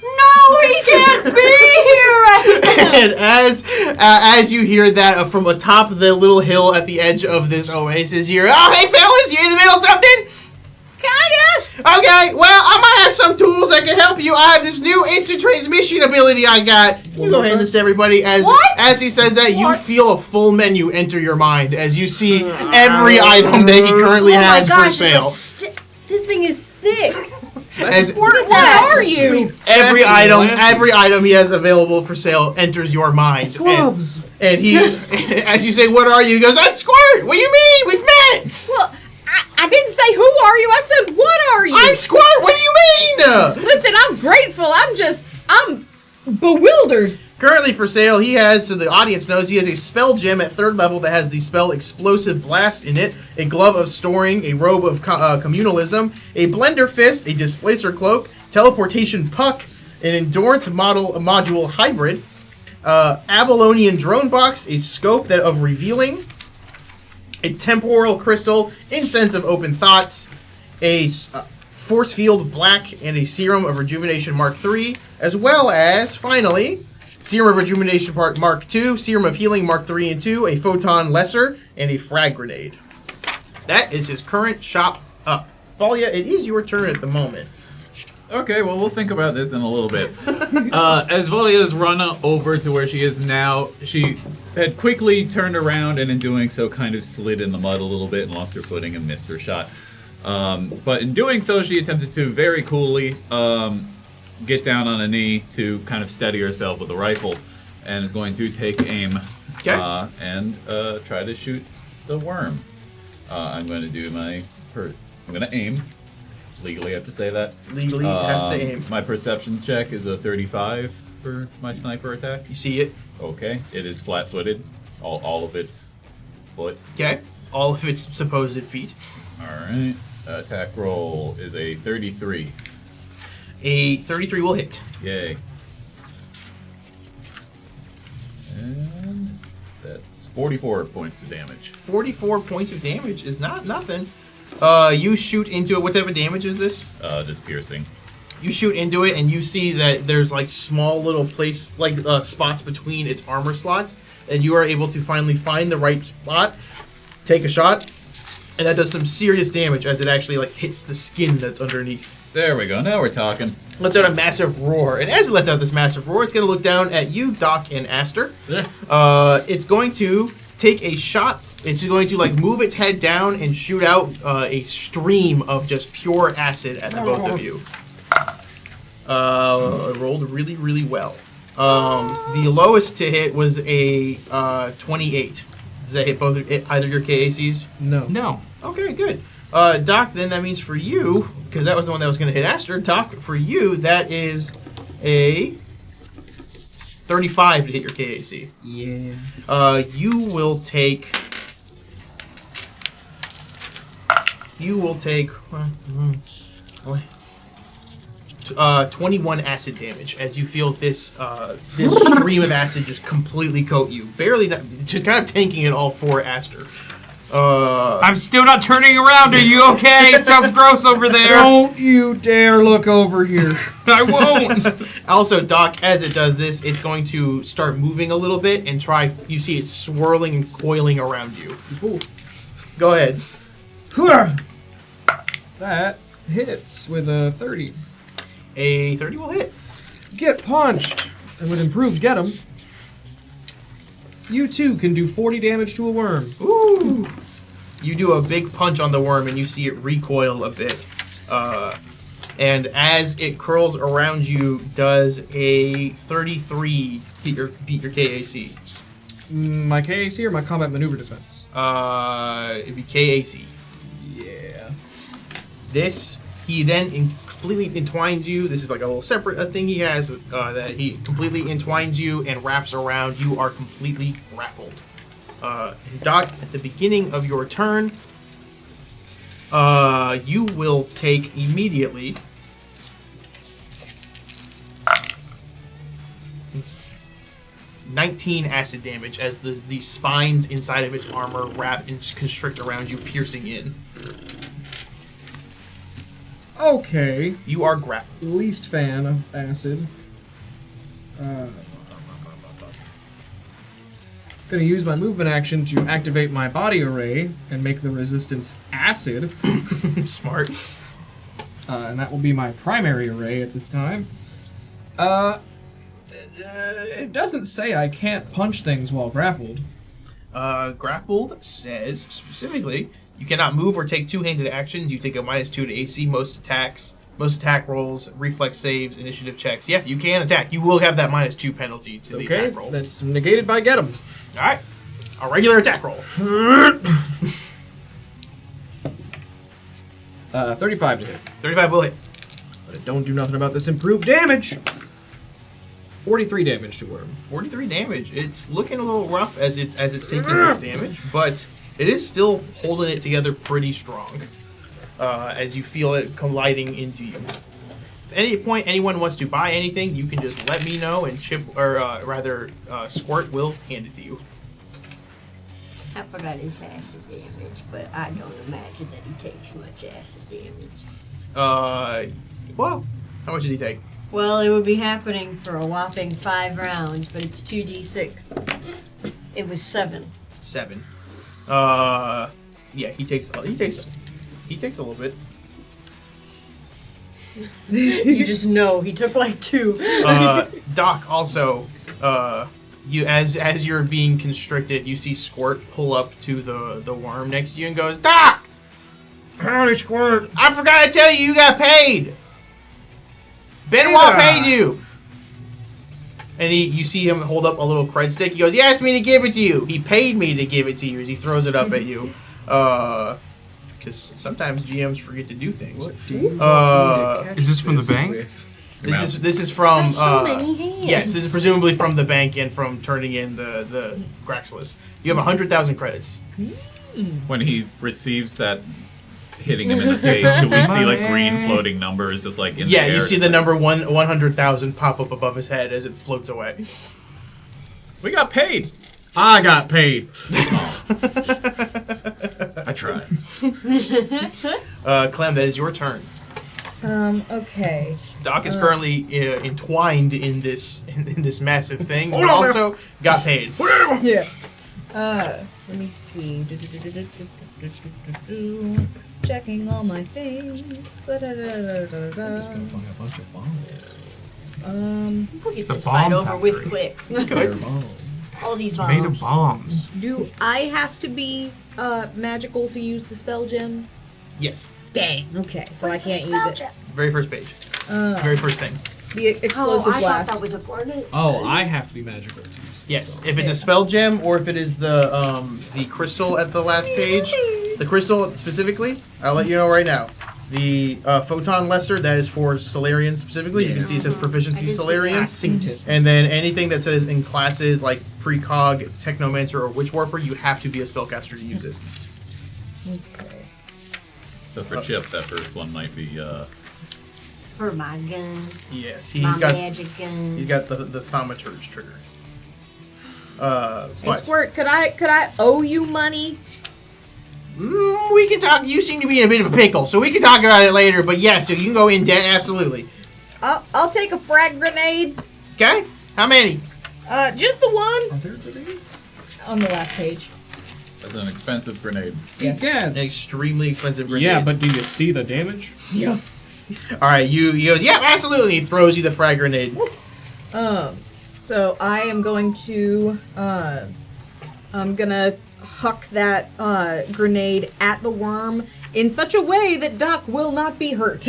No, he can't be here right now. And as you hear that from atop the little hill at the edge of this oasis, you're, oh, hey, fellas, you in the middle of something? Kinda. Okay, well, I might have some tools that can help you. I have this new instant transmission ability I got. You go hand this to everybody. As he says that, you feel a full menu enter your mind as you see every item that he currently has for sale. This thing is thick. What are you? Every item he has available for sale enters your mind. Gloves. And he, as you say, what are you? He goes, I'm Squirt. What do you mean? We've met. Well, I didn't say who are you. I said what are you? I'm Squirt. What do you mean? Listen, I'm grateful. I'm bewildered. Currently for sale, he has, so the audience knows, he has a spell gem at 3rd level that has the spell Explosive Blast in it, a glove of storing, a robe of communalism, a blender fist, a displacer cloak, teleportation puck, an endurance module hybrid, Abalonian drone box, a scope of revealing, a temporal crystal, incense of open thoughts, a force field black, and a serum of rejuvenation Mark III, as well as, finally, Serum of Rejuvenation Mark II, Serum of Healing Mark III and II, a Photon Lesser, and a Frag Grenade. That is his current shop up. Thalia, it is your turn at the moment. Okay, well, we'll think about this in a little bit. As Valia's run over to where she is now, she had quickly turned around and in doing so kind of slid in the mud a little bit and lost her footing and missed her shot. But in doing so, she attempted to very coolly get down on a knee to kind of steady herself with a rifle and is going to take aim and try to shoot the worm. I'm going to do I'm going to aim. Legally, I have to say that. Legally, you have to say aim. My perception check is a 35 for my sniper attack. You see it. Okay. It is flat-footed. All of its foot. Okay. All of its supposed feet. All right. Attack roll is a 33. A 33 will hit. Yay. And that's 44 points of damage. 44 points of damage is not nothing. You shoot into it. What type of damage is this? Just piercing. You shoot into it, and you see that there's like small little spots between its armor slots, and you are able to finally find the right spot, take a shot, and that does some serious damage as it actually like hits the skin that's underneath. There we go. Now we're talking. Lets out a massive roar, and as it lets out this massive roar, it's going to look down at you, Doc, and Aster. It's going to take a shot. It's going to like move its head down and shoot out a stream of just pure acid at the both of you. Rolled really, really well. The lowest to hit was a 28. Does that hit either your KACs? No. No. Okay, good. Doc, then that means for you, because that was the one that was going to hit Aster, Doc, for you, that is a 35 to hit your KAC. Yeah. You will take 21 acid damage as you feel this this stream of acid just completely coat you. Just kind of tanking it all for Aster. I'm still not turning around. Are you okay? It sounds gross over there. Don't you dare look over here. I won't. Also, Doc, as it does this, it's going to start moving a little bit and try. You see it swirling and coiling around you. Cool. Go ahead. That hits with a 30. A 30 will hit. Get punched. And with improved get 'em, you too can do 40 damage to a worm. Ooh. You do a big punch on the worm and you see it recoil a bit. And as it curls around you, does a 33 beat your KAC? My KAC or my combat maneuver defense? It'd be KAC. Yeah. This, he then completely entwines you. This is like a little separate thing he has that he completely entwines you and wraps around. You are completely grappled. Doc, at the beginning of your turn, you will take immediately 19 acid damage as the spines inside of its armor wrap and constrict around you, piercing in. Okay. You are grappled. Least fan of acid. Gonna use my movement action to activate my body array and make the resistance acid. Smart. And that will be my primary array at this time. It doesn't say I can't punch things while grappled. Grappled says specifically you cannot move or take two-handed actions. You take a -2 to AC most attack rolls, reflex saves, initiative checks. Yeah, you can attack. You will have that -2 penalty to the Okay, attack roll. that's negated by get 'em. All right, a regular attack roll. 35 to hit. 35 will hit. But it don't do nothing about this improved damage. 43 damage to Worm. 43 damage. It's looking a little rough as it's taking this damage, but it is still holding it together pretty strong. As you feel it colliding into you. If at any point anyone wants to buy anything, you can just let me know, and Chip, or Squirt, will hand it to you. I forgot his acid damage, but I don't imagine that he takes much acid damage. Well, how much did he take? Well, it would be happening for a whopping 5 rounds, but it's 2d6. It was 7. 7. Yeah, he takes a little bit. You just know he took like 2. Doc also, you as you're being constricted, you see Squirt pull up to the worm next to you and goes, "Doc! Howdy, Squirt. I forgot to tell you, you got paid. Benoit Yeah. paid you." And you see him hold up a little cred stick. He goes, "He asked me to give it to you. He paid me to give it to you." As he throws it up at you, because sometimes GMs forget to do things. What do you Uh, want me to is this from the catch bank? with? This is from That's so many hands. yes, this is presumably from the bank and from turning in the Graxless. You have 100,000 credits. When he receives that hitting him in the face, do we see like green floating numbers just like in the Yeah, air? you see the number 100,000 pop up above his head as it floats away. We got paid. I got paid. I tried. Clem, that is your turn. Okay. Doc is currently entwined in this massive thing, but Hold on, also got paid. Yeah. Let me see. Checking all my things. I'm just gonna buy a bunch of bombs. We'll get It's a this fight bomb over with factory. quick. They're bombs. All these It's made of bombs. bombs. Do I have to be magical to use the spell gem? Yes, Dang. Okay, so I can't use it. very first page, very first thing. The explosive I blast. thought that was a portent. Oh, I have to be magical to use. Yes, so. if it's a spell gem or if it is the crystal at the last page, the crystal specifically, I'll let you know right now. The photon lesser, that is for Solarian specifically. You can see it says proficiency I did see Solarian. that. Sington. And then anything that says in classes like Precog, Technomancer, or Witch Warper, you have to be a spellcaster to use it. Okay. So for Chip, that first one might be For my gun. Yes, My he's got magic gun. the thaumaturge trigger. Hey, But Squirt, could I owe you money? we can talk. You seem to be in a bit of a pickle, so we can talk about it later. But yeah, so you can go in debt, absolutely. I'll take a frag grenade. Okay, how many? Just the one Are there grenades? on the last page. that's an expensive grenade. Yes. An extremely expensive grenade. Yeah, but do you see the damage? Yeah. All right, he goes, yeah, absolutely. He throws you the frag grenade. So I am going to I'm gonna huck that grenade at the worm in such a way that Doc will not be hurt.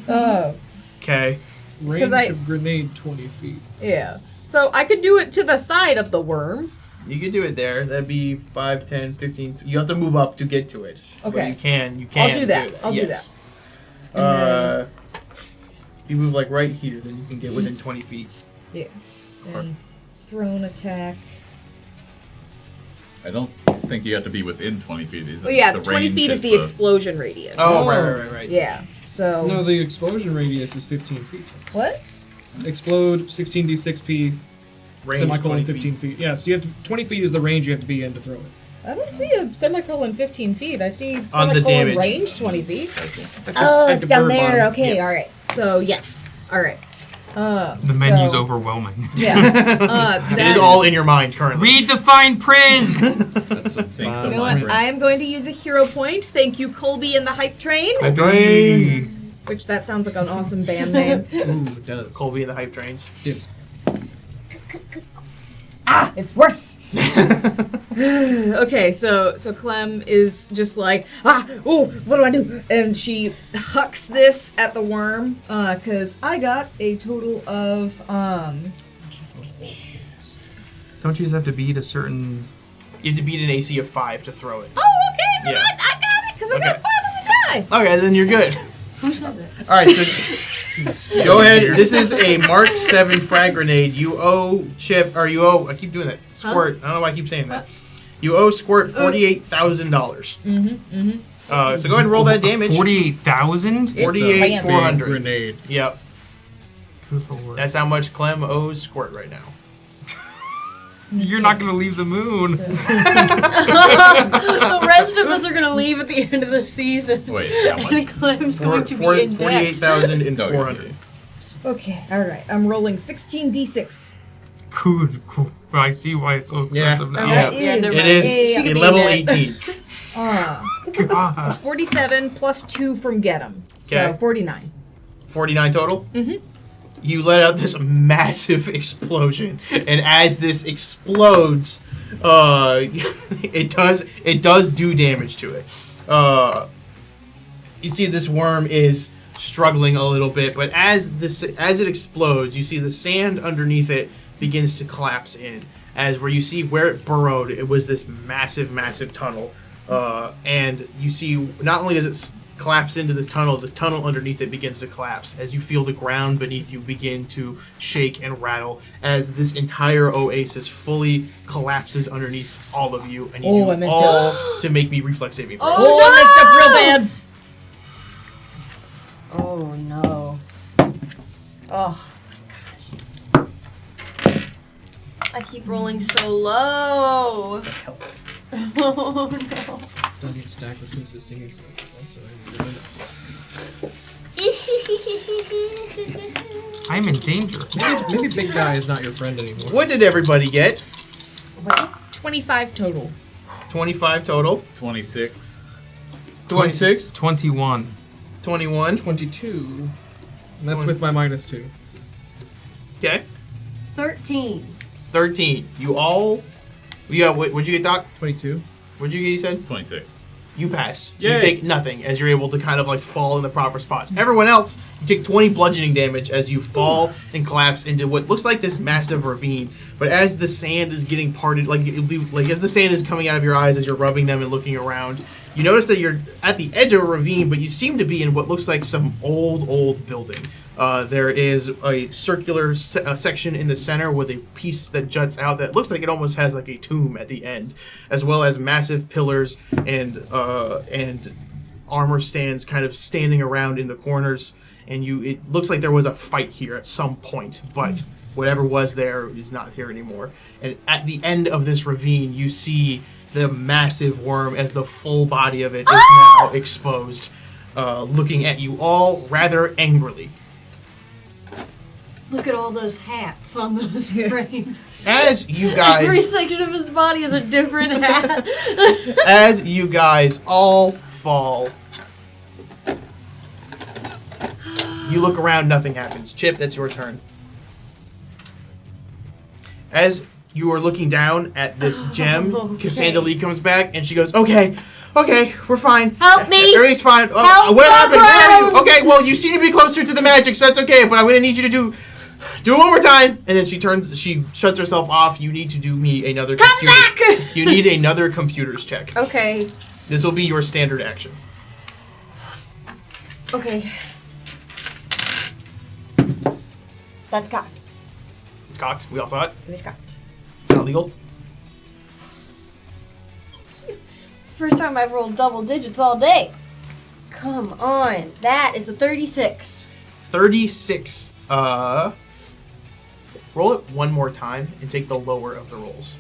Okay. Range I- of grenade 20 feet. Yeah. So I could do it to the side of the worm. You could do it there. That'd be 5, 10, 15. You have to move up to get to it. But Okay. you can. I'll do that. I'll do yes. that. If you move like right here, then you can get within 20 feet. Yeah. And thrown attack. I don't think you have to be within 20 feet. Is it? Oh yeah, The 20 range feet is the the- explosion radius. Oh, right. Yeah. So No, the explosion radius is 15 feet. what? Explode 16d6p, Range semicolon 20 feet. 15 feet. Yeah, so you have to, 20 feet is the range you have to be in to throw it. I don't see a semicolon 15 feet. I see On the semicolon damage. range 20 feet. At Oh, at it's the down bird there. bottom. Okay, Yep. all right. So yes, all right. The menu's overwhelming. Yeah. It is all in your mind currently. Read the fine print! That's some thing You know what? I am going to use a hero point. Thank you, Colby and the Hype Train. Hey. Which that sounds like an awesome band name. Ooh, it does. Colby and the Hype Trains. Yes. Ah, it's worse. Okay, so Clem is just like, what do I do? And she hucks this at the worm, cause I got a total of Don't you just have to beat a certain... You have to beat an AC of 5 to throw it. Oh, okay, then Yeah. I got it, cause I got Okay. 5 on the die. Okay, then you're good. Who said that? All right, so go ahead. This is a Mark 7 frag grenade. You owe Chip, or you owe. I keep doing that. Squirt. I don't know why I keep saying that. You owe Squirt $48,000. So go ahead and roll that damage. 48,000? 48,400. Grenade. Yep. Good lord. That's how much Clem owes Squirt right now. You're not gonna leave the moon. The rest of us are gonna leave at the end of the season. Wait, how much? And Clem's going to be in debt. 48,400. Okay, all right. I'm rolling 16d6. Cool. I see why it's so expensive now. Yeah. Yeah, never It mind. is She a could be level in it. 18. God. 47 plus 2 from Get'em. So Okay. 49. 49 total? Mm-hmm. You let out this massive explosion, and as this explodes, it does do damage to it. You see this worm is struggling a little bit, but as it explodes, you see the sand underneath it begins to collapse in. As where you see where it burrowed, it was this massive tunnel, and you see not only does it collapse into this tunnel, the tunnel underneath it begins to collapse as you feel the ground beneath you begin to shake and rattle as this entire oasis fully collapses underneath all of you. I need Oh, I you messed all to make me reflex saving throws. Oh, I messed up real bad. Oh no. Oh. I keep rolling so low. Oh no. Doesn't stack with consisting expense. I'm in danger. Maybe big guy is not your friend anymore. What did everybody get? 25 total. 25 total. 26. 26. 21. 21. 22. And that's with my -2. Okay. 13. 13. You all... Yeah, what'd you get, Doc? 22. What'd you get, you said? 26. You passed. So Yay. you take nothing as you're able to kind of like fall in the proper spots. Everyone else, you take 20 bludgeoning damage as you fall and collapse into what looks like this massive ravine. But as the sand is getting parted, like as the sand is coming out of your eyes as you're rubbing them and looking around, you notice that you're at the edge of a ravine, but you seem to be in what looks like some old building. There is a circular section in the center with a piece that juts out that looks like it almost has like a tomb at the end, as well as massive pillars and armor stands kind of standing around in the corners. And it looks like there was a fight here at some point, but whatever was there is not here anymore. And at the end of this ravine, you see the massive worm as the full body of it is now exposed, looking at you all rather angrily. Look at all those hats on those frames. As you Every guys, section of his body is a different hat. as you guys all fall, you look around, nothing happens. Chip, that's your turn. As you are looking down at this gem, Okay. Cassandalee comes back and she goes, okay, we're fine. Help me! Everything's fine. Help What the happened? Where are you? ground! Okay, well, you seem to be closer to the magic, so that's okay, but I'm going to need you to do it one more time. And then she shuts herself off. You need to do me another Come computer. back! You need another computer's check. Okay. This will be your standard action. Okay. That's cocked. It's cocked. We all saw it. It was cocked. It's not legal. It's the first time I've rolled double digits all day. Come on. That is a 36. 36. Roll it one more time and take the lower of the rolls.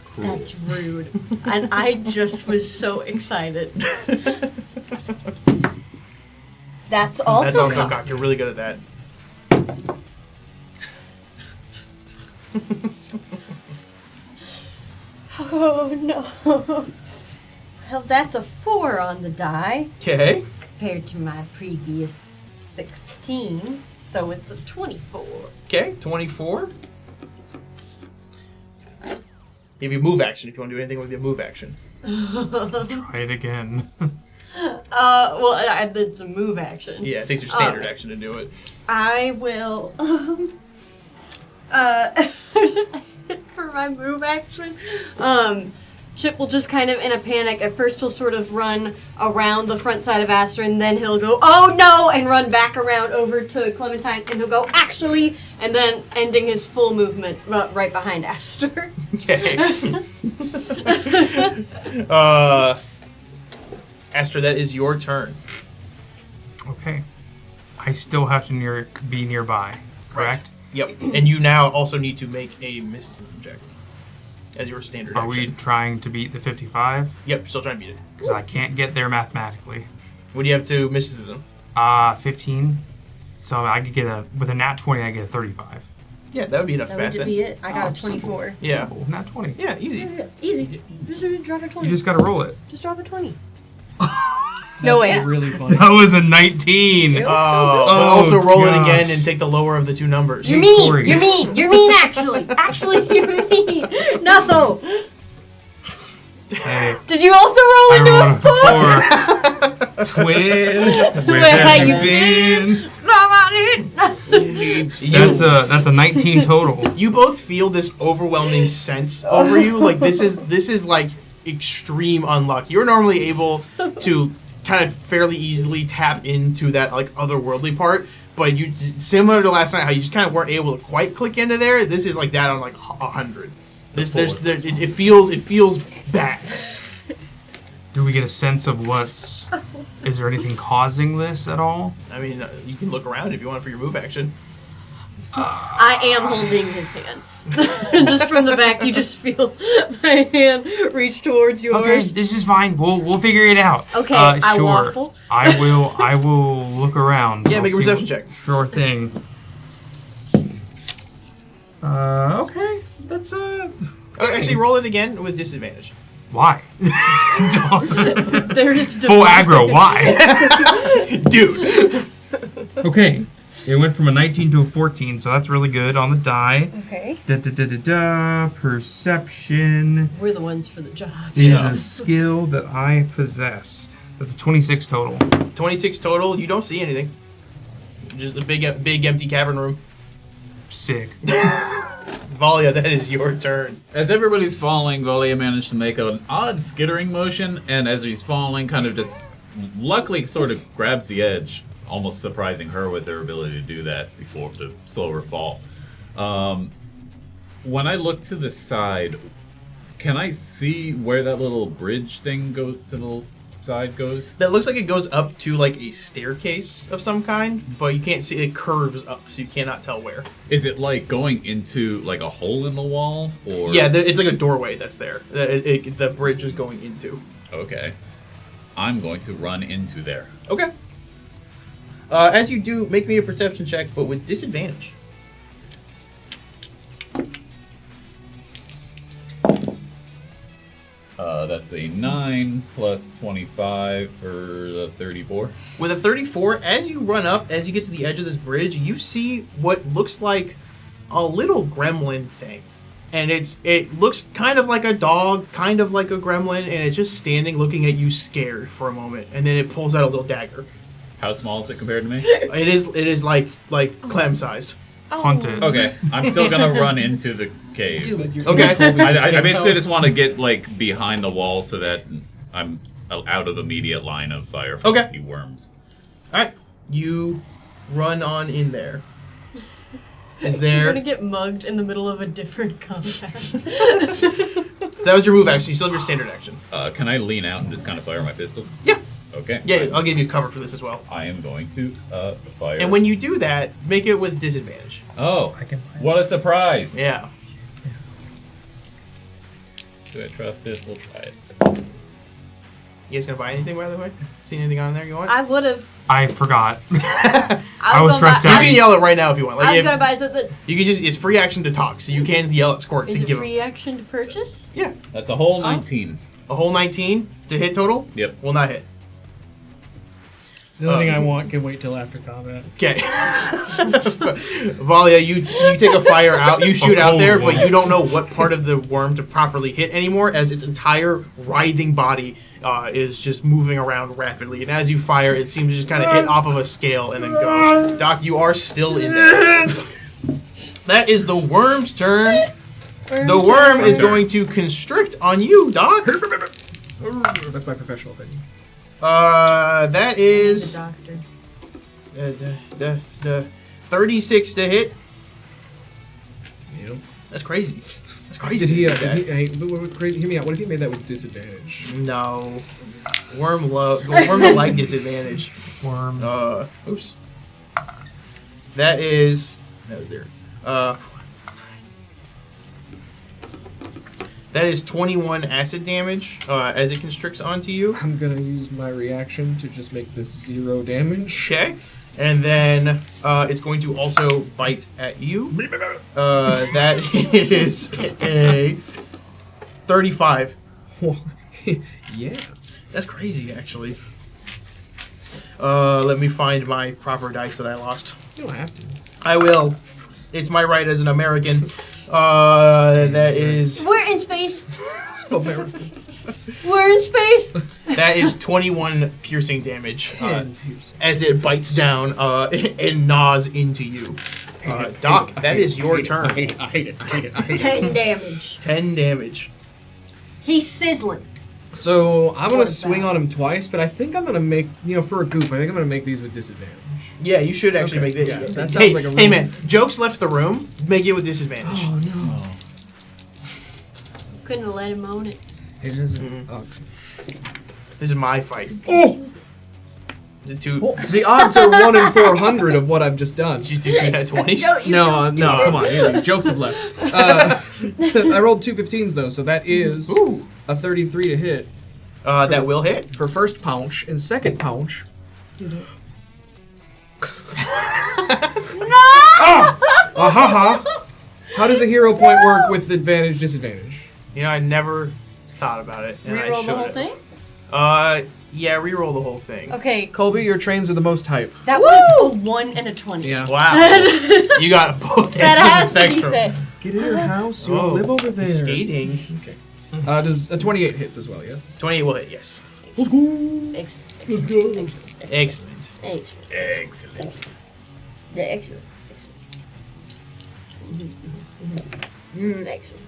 Cool. That's rude. And I just was so excited. That's also That's also cocked. cocked. You're really good at that. Oh no. Well, that's a 4 on the die Okay. compared to my previous 16. So it's a 24. Okay, 24. Give you a move action if you want to do anything with your move action. Try it again. Well, it's a move action. Yeah, it takes your standard action to do it. I will, for my move action, Chip will just kind of in a panic. At first he'll sort of run around the front side of Aster, and then he'll go, oh no, and run back around over to Clementine, and he'll go, actually, and then ending his full movement right behind Aster. Okay. Aster, that is your turn. Okay. I still have to be nearby, correct? Yep. And you now also need to make a mysticism check as your standard Are action. we trying to beat the 55? Yep, still trying to beat it. Because I can't get there mathematically. What do you have to mysticism? 15. So I could get with a nat 20, I get a 35. Yeah, that would be enough That to pass would it. be it. I got a Simple. 24. Yeah. Simple. Nat 20. Yeah, easy. Easy. Just drop a 20. You just gotta roll it. Just drop a 20. No way. That's really funny. That was a 19. But Oh, also roll it gosh. again and take the lower of the two numbers. You're mean. Corey. You're mean. You're mean, actually. Actually, you're mean. No. Hey, Did you also roll I into rolled a 4. Twin. Where Where have you you been? That's a 19 total. You both feel this overwhelming sense over you. Like this is like extreme unluck. You're normally able to kind of fairly easily tap into that like otherworldly part, but you similar to last night how you just kind of weren't able to quite click into there. This is like that on like 100. It feels bad. Do we get a sense of is there anything causing this at all? I mean, you can look around if you want for your move action. I am holding his hand. Just from the back, you just feel my hand reach towards yours. Okay, this is fine. We'll figure it out. Okay, sure. I waffle. I will look around. Yeah, I'll make a see perception check. Sure thing. Okay. That's Actually, roll it again with disadvantage. why? There is Full aggro. Why? Dude. Okay. It went from a 19 to a 14, so that's really good on the die. Okay. Perception We're the ones for the job. is a skill that I possess. That's a 26 total. 26 total. You don't see anything. Just a big empty cavern room. Sick. Valia, that is your turn. As everybody's falling, Valia managed to make an odd skittering motion, and as he's falling, kind of just luckily sort of grabs the edge, almost surprising her with their ability to do that before the slower fall. When I look to the side, can I see where that little bridge thing goes to the side goes? That looks like it goes up to like a staircase of some kind, but you can't see it curves up, so you cannot tell where. Is it like going into like a hole in the wall, or? Yeah, it's like a doorway that's there. The bridge is going into. Okay. I'm going to run into there. Okay. As you do, make me a perception check, but with disadvantage. That's a 9 plus 25 for the 34. With a 34, as you run up, as you get to the edge of this bridge, you see what looks like a little gremlin thing. And it looks kind of like a dog, kind of like a gremlin, and it's just standing looking at you scared for a moment, and then it pulls out a little dagger. How small is it compared to me? It is like clam sized. Haunted. Okay, I'm still gonna run into the cave. Okay. I basically just want to get like behind the wall so that I'm out of immediate line of fire from Okay. the worms. Alright. You run on in there. Is You're there... gonna get mugged in the middle of a different combat. That was your move action. You still have your standard action. Can I lean out and just kind of fire my pistol? Yeah. Okay. Yeah, I'll give you cover for this as well. I am going to fire. And when you do that, make it with disadvantage. Oh, what a surprise! Yeah. Do I trust this? We'll try it. You guys gonna buy anything, by the way? Seen anything on there you want? I would have. I forgot. I was stressed You out. can yell it right now if you want. Like, I was if- gonna buy something. you can it's free action to talk, so you can yell at Squirt Is to it give free action to purchase? him. Yeah. That's a whole 19. A whole 19 to hit total? Yep. Will not hit. The only thing I want can wait till after combat. Okay. Valia, you take a fire out, you shoot out there, but you don't know what part of the worm to properly hit anymore, as its entire writhing body is just moving around rapidly. And as you fire, it seems to just kind of hit off of a scale and then go. Doc, you are still in there. That is the worm's turn. The worm is going to constrict on you, Doc. That's my professional opinion. That is The doctor. the 36 to hit. Yep. That's crazy. That's crazy. Did he, to do that. crazy, hear me out. What if he made that with disadvantage? No. Worm will like disadvantage. Worm. Oops. That was there. That is 21 acid damage as it constricts onto you. I'm gonna use my reaction to just make this 0 damage. Okay. And then it's going to also bite at you. That is a 35. Yeah. That's crazy, actually. Let me find my proper dice that I lost. You don't have to. I will. It's my right as an American. That is We're in space. American. We're in space. that is 21 piercing damage as it bites down and gnaws into you. Doc, that is your turn. I hate it. 10 damage. 10 damage. He's sizzling. So I'm gonna What swing about? on him twice, but I think I'm gonna make, for a goof, I think I'm gonna make these with disadvantage. Yeah, you should actually Okay, make this. yeah, that hey, sounds like a hey really- man, jokes left the room. Make it with disadvantage. Oh no. Couldn't have let him own it. It isn't. This is my fight. Oh! The two. The odds are 1 in 400 of what I've just done. Did you do two net 20s? No, come on, easy. Jokes have left. I rolled 2 15s though, so that is Ooh. a 33 to hit That will hit. for first punch, and second punch. How does a hero point work with advantage, disadvantage? You know, I never thought about it. And I Reroll the showed whole it. thing? Yeah, reroll the whole thing. Okay, Colby, your trains are the most hype. that was a 1 and a 20. Yeah. Wow. You got both That ends has of the to be spectrum. said. Get in your house. You Oh, live over there. Skating. Okay. Does a 28 hits as well? Yes. 28 will hit, yes. Let's go. Excellent. Let's go. Excellent. Excellent. Excellent. Excellent. Yeah, excellent. Excellent.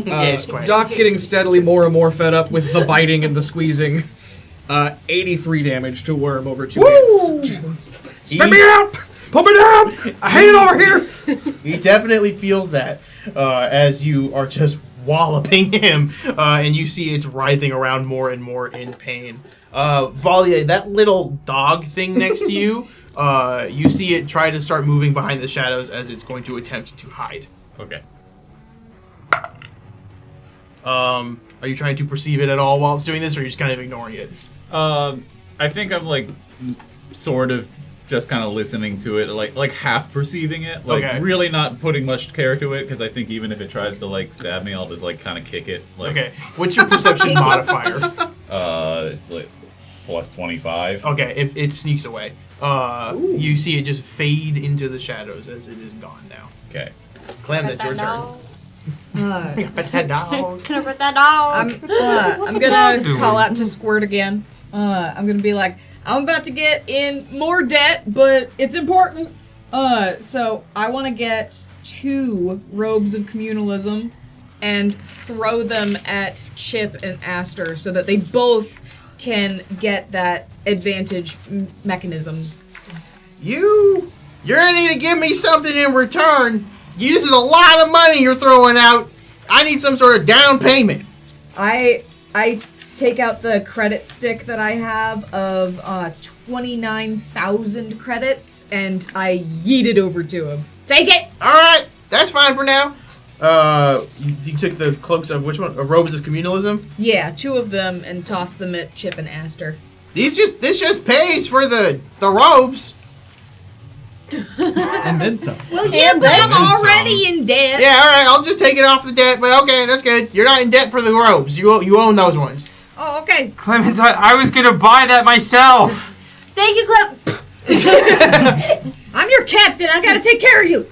Yes, quite. Doc getting steadily more and more fed up with the biting and the squeezing. 83 damage to Worm over 2 hits. Spit me out! Put me down! I hate it over here! He definitely feels that as you are just walloping him, and you see it's writhing around more and more in pain. Valia, that little dog thing next to you, you see it try to start moving behind the shadows as it's going to attempt to hide. Okay. Are you trying to perceive it at all while it's doing this, or are you just kind of ignoring it? I think I'm like sort of just kind of listening to it, like half perceiving it, like Okay. really not putting much care to it, because I think even if it tries to like stab me, I'll just like kind of kick it. Like, Okay, what's your perception modifier? It's like plus 25. Okay, it sneaks away. You see it just fade into the shadows as it is gone now. Okay. Clem, that's your turn. Pet that dog. Can I pet that dog? I'm gonna call out to Squirt again. I'm gonna be like, I'm about to get in more debt, but it's important. So I want to get 2 robes of communalism and throw them at Chip and Aster so that they both can get that advantage mechanism. You're gonna need to give me something in return. This is a lot of money you're throwing out. I need some sort of down payment. I take out the credit stick that I have of 29,000 credits and I yeet it over to him. Take it! All right, that's fine for now. You took the cloaks of which one? Robes of communalism. Yeah, 2 of them and tossed them at Chip and Aster. This just pays for the robes. And then some. Well, yeah, but I'm already in debt. Yeah, all right. I'll just take it off the debt. But okay, that's good. You're not in debt for the robes. You own those ones. Oh, okay. Clementine, I was gonna buy that myself. Thank you, Clem. I'm your captain. I gotta take care of you.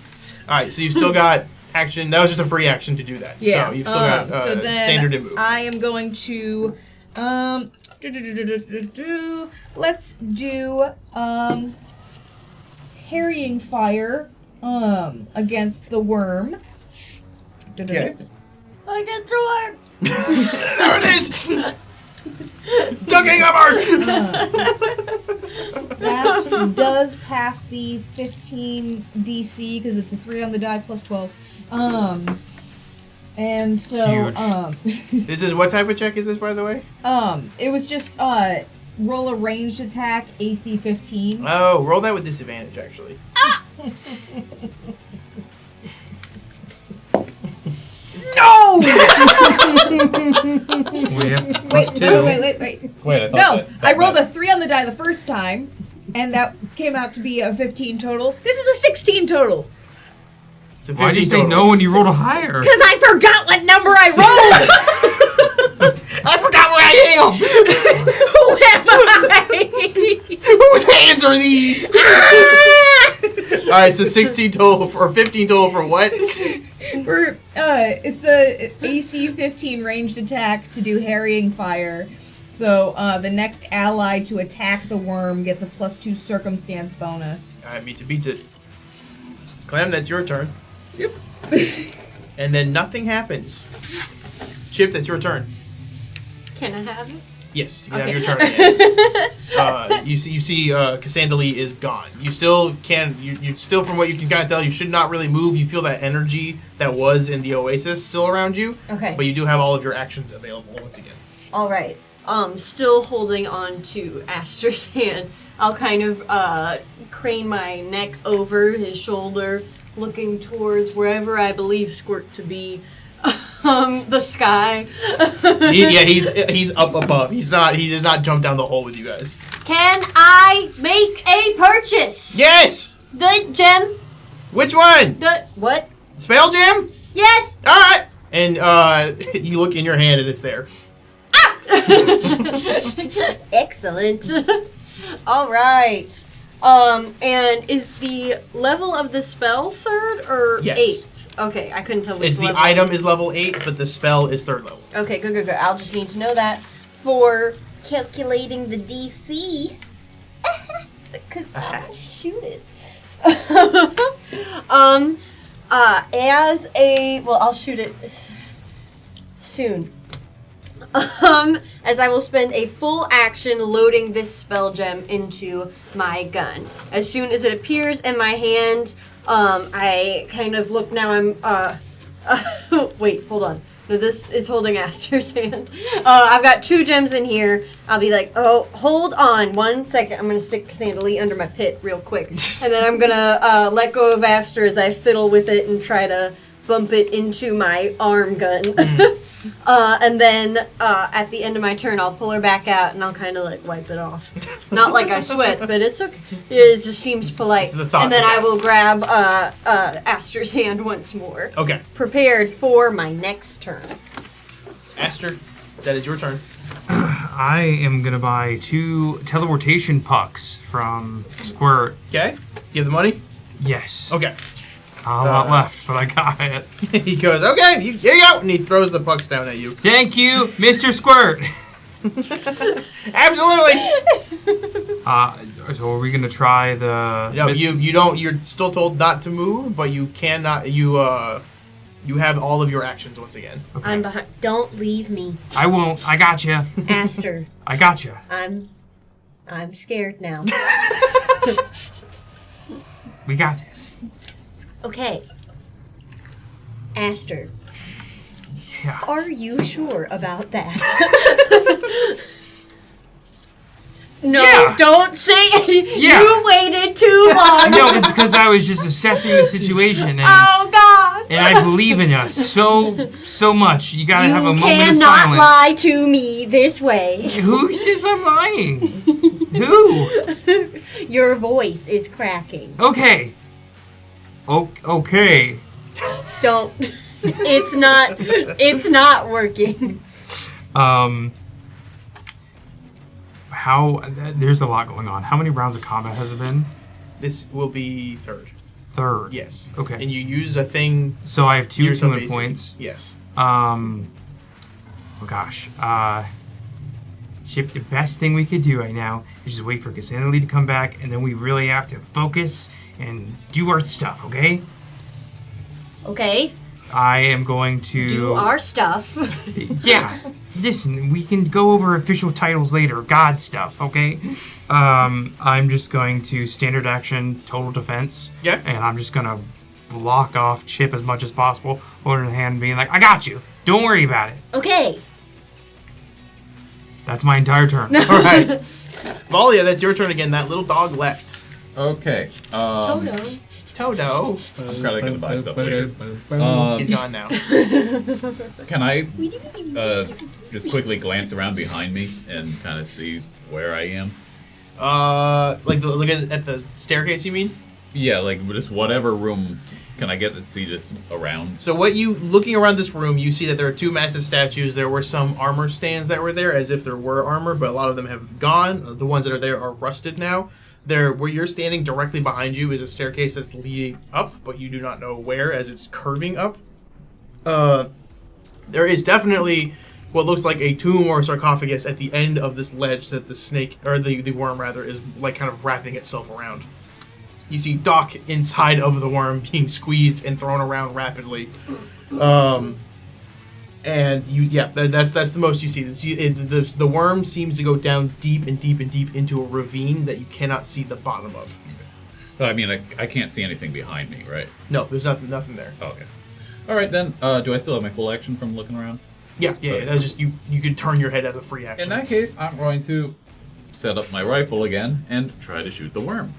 All right. So you've still got action. That was just a free action to do that. Yeah. So you've still got so then standard and move. I am going to let's do harrying fire against the worm. Okay. I get to work. There it is. Ducking upward. That does pass the 15 DC because it's a 3 on the die plus 12. And so Huge. This is what type of check is this, by the way? it was just roll a ranged attack AC 15. Oh, roll that with disadvantage, actually. No! We have Wait, +2. wait. Wait, I thought No, that I rolled a 3 on the die the first time, and that came out to be a 15 total. This is a 16 total. It's a Why'd you 15 say total. no when you rolled a higher? Because I forgot what number I rolled! I forgot where I am. Who am I? Whose hands are these? All right, so 16 total or 15 total for what? For, it's a AC 15 ranged attack to do harrying fire. So the next ally to attack the worm gets a +2 circumstance bonus. All right, meets it. Clem, that's your turn. Yep. And then nothing happens. Chip, that's your turn. Can I have it? Yes, you can Okay. have your turn again. You see, Cassandalee is gone. You still can. You still, from what you can kind of tell, you should not really move. You feel that energy that was in the oasis still around you. Okay. But you do have all of your actions available once again. All right. Still holding on to Aster's hand. I'll kind of crane my neck over his shoulder, looking towards wherever I believe Squirt to be. The sky. He's up above. He does not jump down the hole with you guys. Can I make a purchase? Yes. The gem. Which one? The what? Spell gem. Yes. All right. And you look in your hand and it's there. Excellent. All right. And is the level of the spell 3rd or Yes. 8th? Okay, I couldn't tell which It's the level. item is level 8, but the spell is 3rd level. Okay, good. I'll just need to know that for calculating the DC. Because I'll shoot it. I'll shoot it soon. As I will spend a full action loading this spell gem into my gun. As soon as it appears in my hand, I kind of look now. Wait, hold on. No, this is holding Aster's hand. I've got 2 gems in here. I'll be like, oh, hold on 1 second. I'm going to stick Cassandalee under my pit real quick. And then I'm going to let go of Aster as I fiddle with it and try to bump it into my arm gun. And then at the end of my turn, I'll pull her back out and I'll kind of like wipe it off. Not like I sweat, but it's okay. It just seems polite. It's the thought And then I that will grab Aster's hand once more. Okay. Prepared for my next turn. Aster, that is your turn. I am gonna buy 2 teleportation pucks from Squirt. Okay. You have the money? Yes. Okay. Not a lot left, but I got it. He goes, okay, here you go. And he throws the pucks down at you. Thank you, Mr. Squirt. Absolutely. So are we gonna try the? No, you don't. You're still told not to move, but you cannot. You have all of your actions once again. Okay. I'm behind. Don't leave me, I won't. I got you. Aster. I got you. I'm scared now. We got this. Okay. Aster, Yeah. are you sure about that? No, Yeah. don't say Yeah. You waited too long. No, it's because I was just assessing the situation. And Oh God. And I believe in us so much. You gotta have a moment of cannot silence. lie to me this way. Who says I'm lying? Who? Your voice is cracking. Okay. Okay. Don't. It's not working. There's a lot going on. How many rounds of combat has it been? This will be third. Third. Yes. Okay. And you used a thing. So I have 2 yourself team AC. points. Yes. Oh gosh. Chip, the best thing we could do right now is just wait for Cassandalee to come back, and then we really have to focus and do our stuff, okay? Okay. I am going to Do our stuff. Yeah. Listen, we can go over official titles later, God stuff, okay? I'm just going to standard action, total defense. Yeah. And I'm just gonna block off Chip as much as possible, holding the hand, being like, I got you. Don't worry about it. Okay. That's my entire turn. All right. Valia, that's your turn again. That little dog left. Okay. Toto. I'm probably gonna buy stuff later. He's gone now. Can I just quickly glance around behind me and kind of see where I am? Look at the staircase, you mean? Yeah, like just whatever room. Can I get to see just around? So looking around this room, you see that there are 2 massive statues. There were some armor stands that were there, as if there were armor, but a lot of them have gone. The ones that are there are rusted now. Where you're standing directly behind you is a staircase that's leading up, but you do not know where, as it's curving up. There is definitely what looks like a tomb or a sarcophagus at the end of this ledge that the snake, or the worm rather, is like kind of wrapping itself around. You see Doc inside of the worm being squeezed and thrown around rapidly. And that's the most you see. The worm seems to go down deep and deep and deep into a ravine that you cannot see the bottom of. I mean, I can't see anything behind me, right? No, there's nothing there. Oh, okay. All right then. Do I still have my full action from looking around? Yeah. That's just you could turn your head as a free action. In that case, I'm going to set up my rifle again and try to shoot the worm.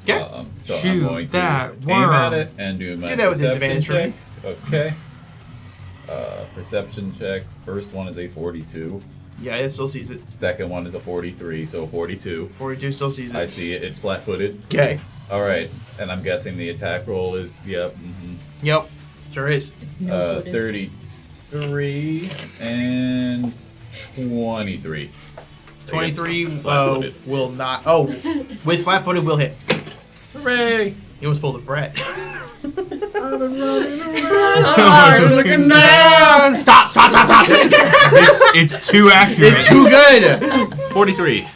Okay. So Shoot I'm going to that aim worm. at it and do my Do that with perception disadvantage, check. Okay. Perception check. First one is a 42. Yeah, it still sees it. Second one is a 43, so 42. 42 still sees it. I see it. It's flat-footed. Okay. All right, and I'm guessing the attack roll is Yep. Sure is. 33 and 23. 23 Flat-footed. will not. Oh, with flat-footed will hit. Hooray! You almost pulled a Brett. Looking down. Stop! It's too accurate. It's too good. 43.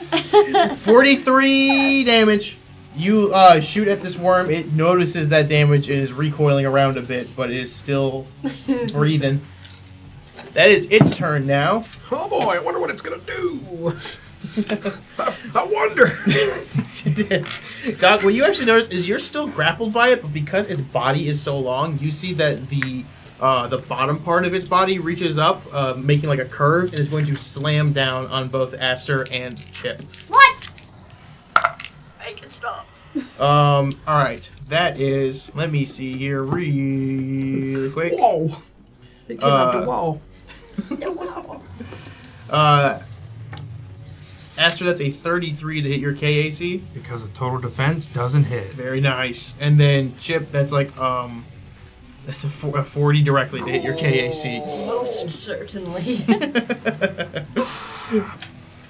43 damage. You shoot at this worm. It notices that damage and is recoiling around a bit, but it is still breathing. That is its turn now. Oh boy, I wonder what it's gonna do. I wonder. Doc, what you actually notice is you're still grappled by it, but because its body is so long, you see that the bottom part of its body reaches up, making like a curve, and is going to slam down on both Aster and Chip. What? Make it stop. All right, that is. Let me see here, really quick. Whoa. It came out the wall. Aster, that's a 33 to hit your KAC. Because of total defense doesn't hit. Very nice. And then Chip, that's like that's a 40 directly to hit your KAC. Most certainly.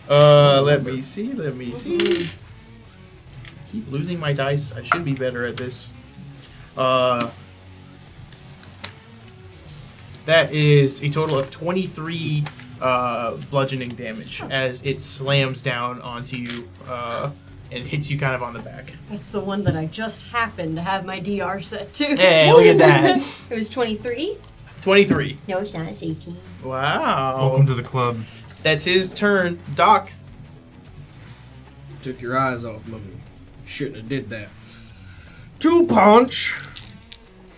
Let me see. Keep losing my dice. I should be better at this. That is a total of 23 bludgeoning damage as it slams down onto you and hits you kind of on the back. That's the one that I just happened to have my DR set to. Hey, look at that. It was 23? 23. No, it's not. It's 18. Wow. Welcome to the club. That's his turn. Doc. Took your eyes off me. Shouldn't have did that. 2 punch.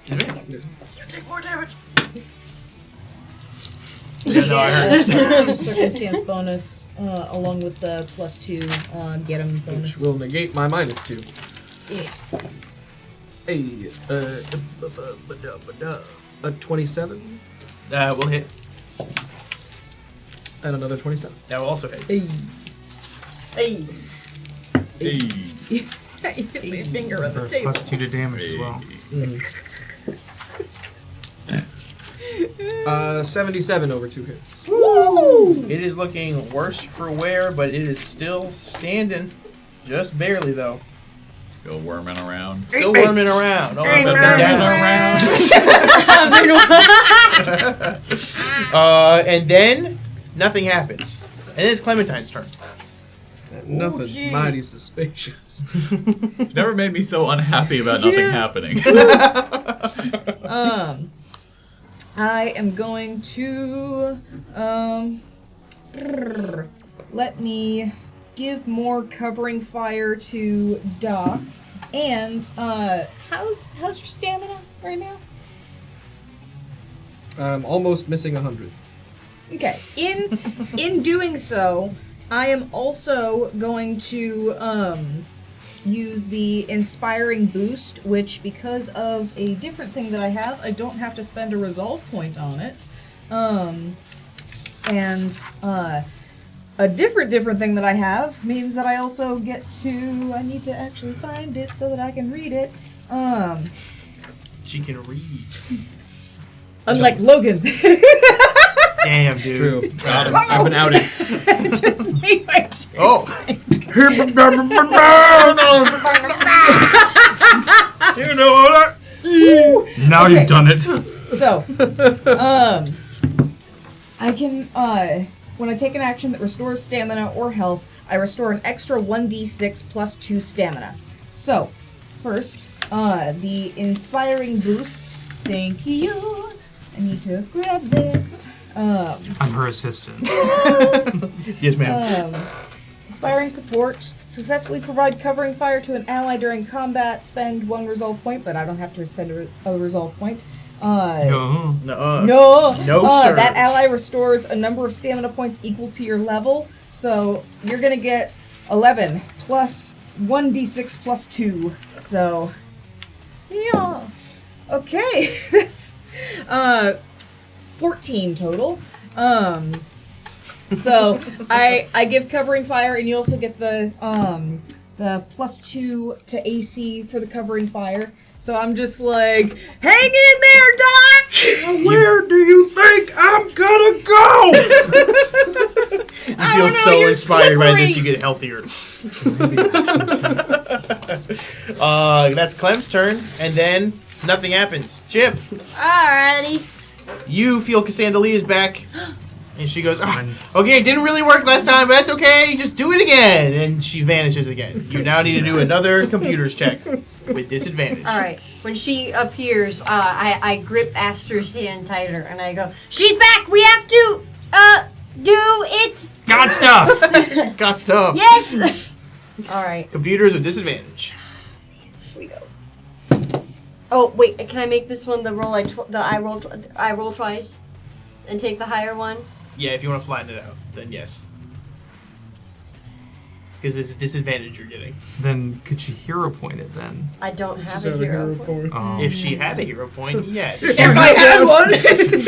You take 4 damage. Yeah, no, I heard. Circumstance bonus along with the +2 get 'em bonus. Which will negate my -2. Hey, a 27 We'll hit. and another 27. That will also hit. Hey. Hey. Hey. You hit my finger on the For table. +2 to damage as well. 77 over 2 hits. It is looking worse for wear, but it is still standing. Just barely, though. Still worming around. Still worming around. Oh, it's up and down. And then nothing happens. And then it's Clementine's turn. Nothing's mighty suspicious. Never made me so unhappy about nothing happening. I am going to let me give more covering fire to Doc. And how's your stamina right now? I'm almost missing 100. Okay. In doing so, I am also going to use the inspiring boost, which because of a different thing that I have, I don't have to spend a resolve point on it. And a different thing that I have means that I also get to, I need to actually find it so that I can read it. She can read. Unlike Logan. Damn, dude. It's true. I've been outed. Just made my choice. Oh. You know that. Now you've done it. So, I can, when I take an action that restores stamina or health, I restore an extra 1d6 plus 2 stamina. So, first, the inspiring boost. Thank you. I need to grab this. I'm her assistant. Yes, ma'am. Inspiring support. Successfully provide covering fire to an ally during combat. Spend 1 resolve point, but I don't have to spend a resolve point. No. No, sir. That ally restores a number of stamina points equal to your level. So you're gonna get 11 plus 1d6 plus 2. So, yeah. Okay, that's 14 total. So I give covering fire, and you also get the plus 2 to AC for the covering fire. So I'm just like, hang in there, Doc! Where do you think I'm gonna go? You feel so you're inspired by this, you slippery. get healthier. That's Clem's turn, and then nothing happens. Chip, Alrighty. you feel Cassandalee is back, and she goes, okay, it didn't really work last time, but that's okay, just do it again. And she vanishes again. You now need to do another computer's check with disadvantage. Alright. When she appears, I grip Aster's hand tighter and I go, she's back! We have to, do it! Got stuff. Got stuff. Yes! Alright. Computers with disadvantage. Here we go. Oh, wait, can I make this one the roll I roll twice? And take the higher one? Yeah, if you want to flatten it out, then yes. Because it's a disadvantage you're getting. Then could she hero point it then? I don't have She's a got hero point. Oh. If she had a hero point, yes. If I had one!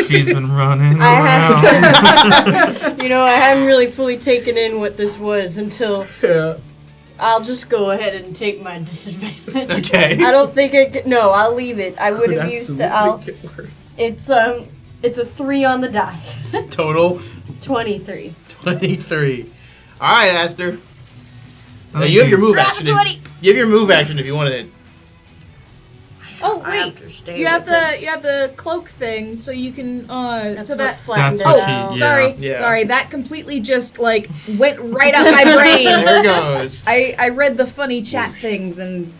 She's been running I around. have You know, I hadn't really fully taken in what this was until Yeah. I'll just go ahead and take my disadvantage. Okay. I don't think I could. No, I'll leave it. I would Could have used to. absolutely get worse. It's a 3 on the die. Total 23. 23. All right, Aster. Now you have your move action. You have your move action if you wanted it. Oh I have wait, to stay you have with the cloak thing, so you can That's so what that. flattened That's what it she- out. yeah. Sorry, Yeah. sorry, that completely just like went right up my brain. There it goes. I read the funny chat things and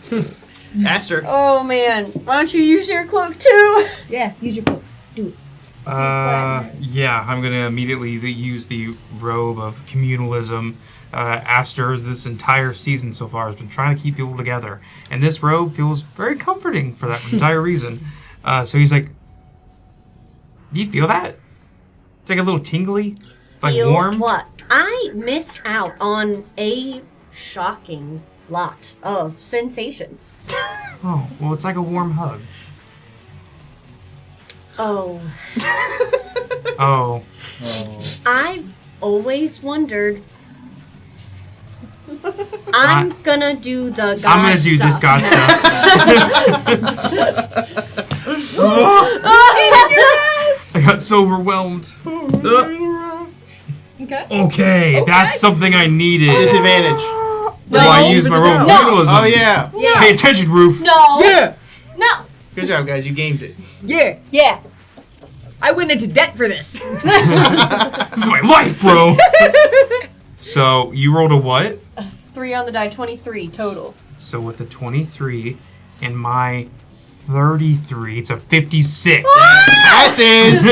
Aster. Oh man, why don't you use your cloak too? yeah, use your cloak. Do it. Yeah, I'm gonna immediately use the robe of communalism. Aster, this entire season so far, has been trying to keep people together, and this robe feels very comforting for that entire reason. So he's like, "Do you feel that? It's like a little tingly, like Feel warm." what? I miss out on a shocking lot of sensations. Oh, well, it's like a warm hug. Oh. Oh. I've always wondered. I'm gonna do the God I'm gonna do this God stuff. I got so overwhelmed. Okay, that's something I needed. Disadvantage. Do I use my roll of realism? Oh yeah. Yeah. Pay attention, Roof. No. Yeah. No. Good job, guys. You gamed it. Yeah. Yeah. I went into debt for this. This is my life, bro. So you rolled a what? 3 on the die, 23 total. So with a 23 and my 33, it's a 56. Passes.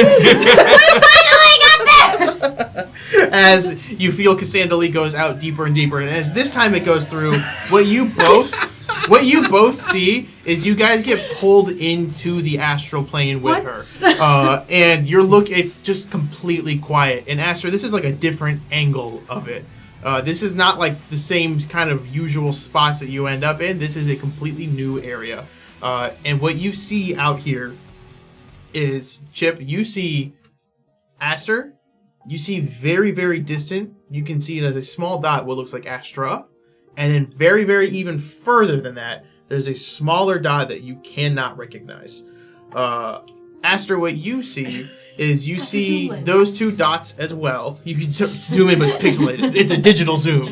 As you feel Cassandalee goes out deeper and deeper, and as this time it goes through, what you both see is you guys get pulled into the astral plane with her, and it's just completely quiet. And Astra, this is like a different angle of it. This is not like the same kind of usual spots that you end up in. This is a completely new area, and what you see out here is Chip. You see Aster. You see very, very distant, you can see it as a small dot what looks like Astra. And then very, very even further than that, there's a smaller dot that you cannot recognize. Astra, what you see is you see those two dots as well. You can zoom in, but it's pixelated. It's a digital zoom.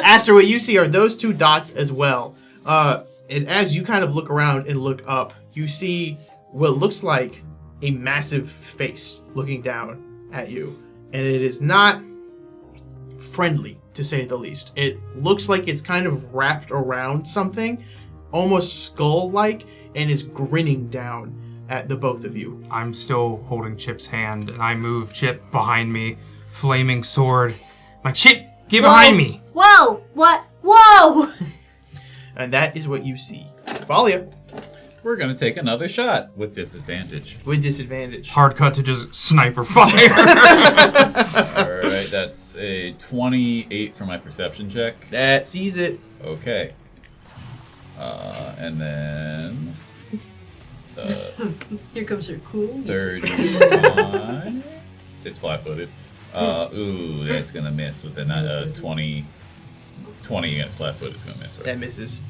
Astra, what you see are those two dots as well. And as you kind of look around and look up, you see what looks like a massive face looking down at you, and it is not friendly, to say the least. It looks like it's kind of wrapped around something, almost skull-like, and is grinning down at the both of you. I'm still holding Chip's hand, and I move Chip behind me, flaming sword. I'm like, Chip, get behind me! Whoa! What? Whoa! And that is what you see. Valia. We're gonna take another shot with disadvantage. With disadvantage. Hard cut to just sniper fire. Alright, that's a 28 for my perception check. That sees it. Okay. And then... Here comes your cool. 35. It's flat-footed. Ooh, that's gonna miss with the 20 against flat-footed is gonna miss, right? That misses.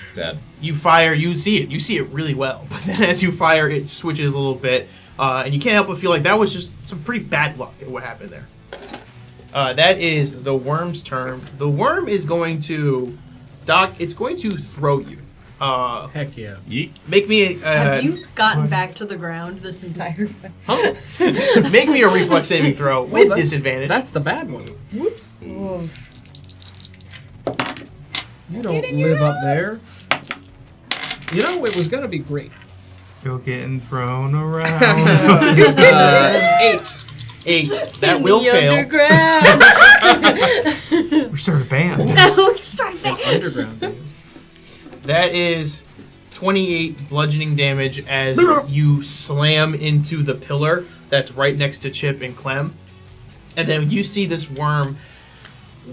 Sad. You fire, you see it really well. But then as you fire, it switches a little bit, and you can't help but feel like that was just some pretty bad luck at what happened there. That is the worm's turn. The worm is going to, Doc, it's going to throw you. Heck yeah. Yeet. Make me Have you gotten back to the ground this entire time? make me a reflex saving throw with disadvantage. That's the bad one. Whoops. Whoa. You don't live up there. You know, it was gonna be great. Still getting thrown around. 8. 8. That will fail. We started a band. No, start back. Underground. Dude. That is 28 bludgeoning damage as you slam into the pillar that's right next to Chip and Clem. And then you see this worm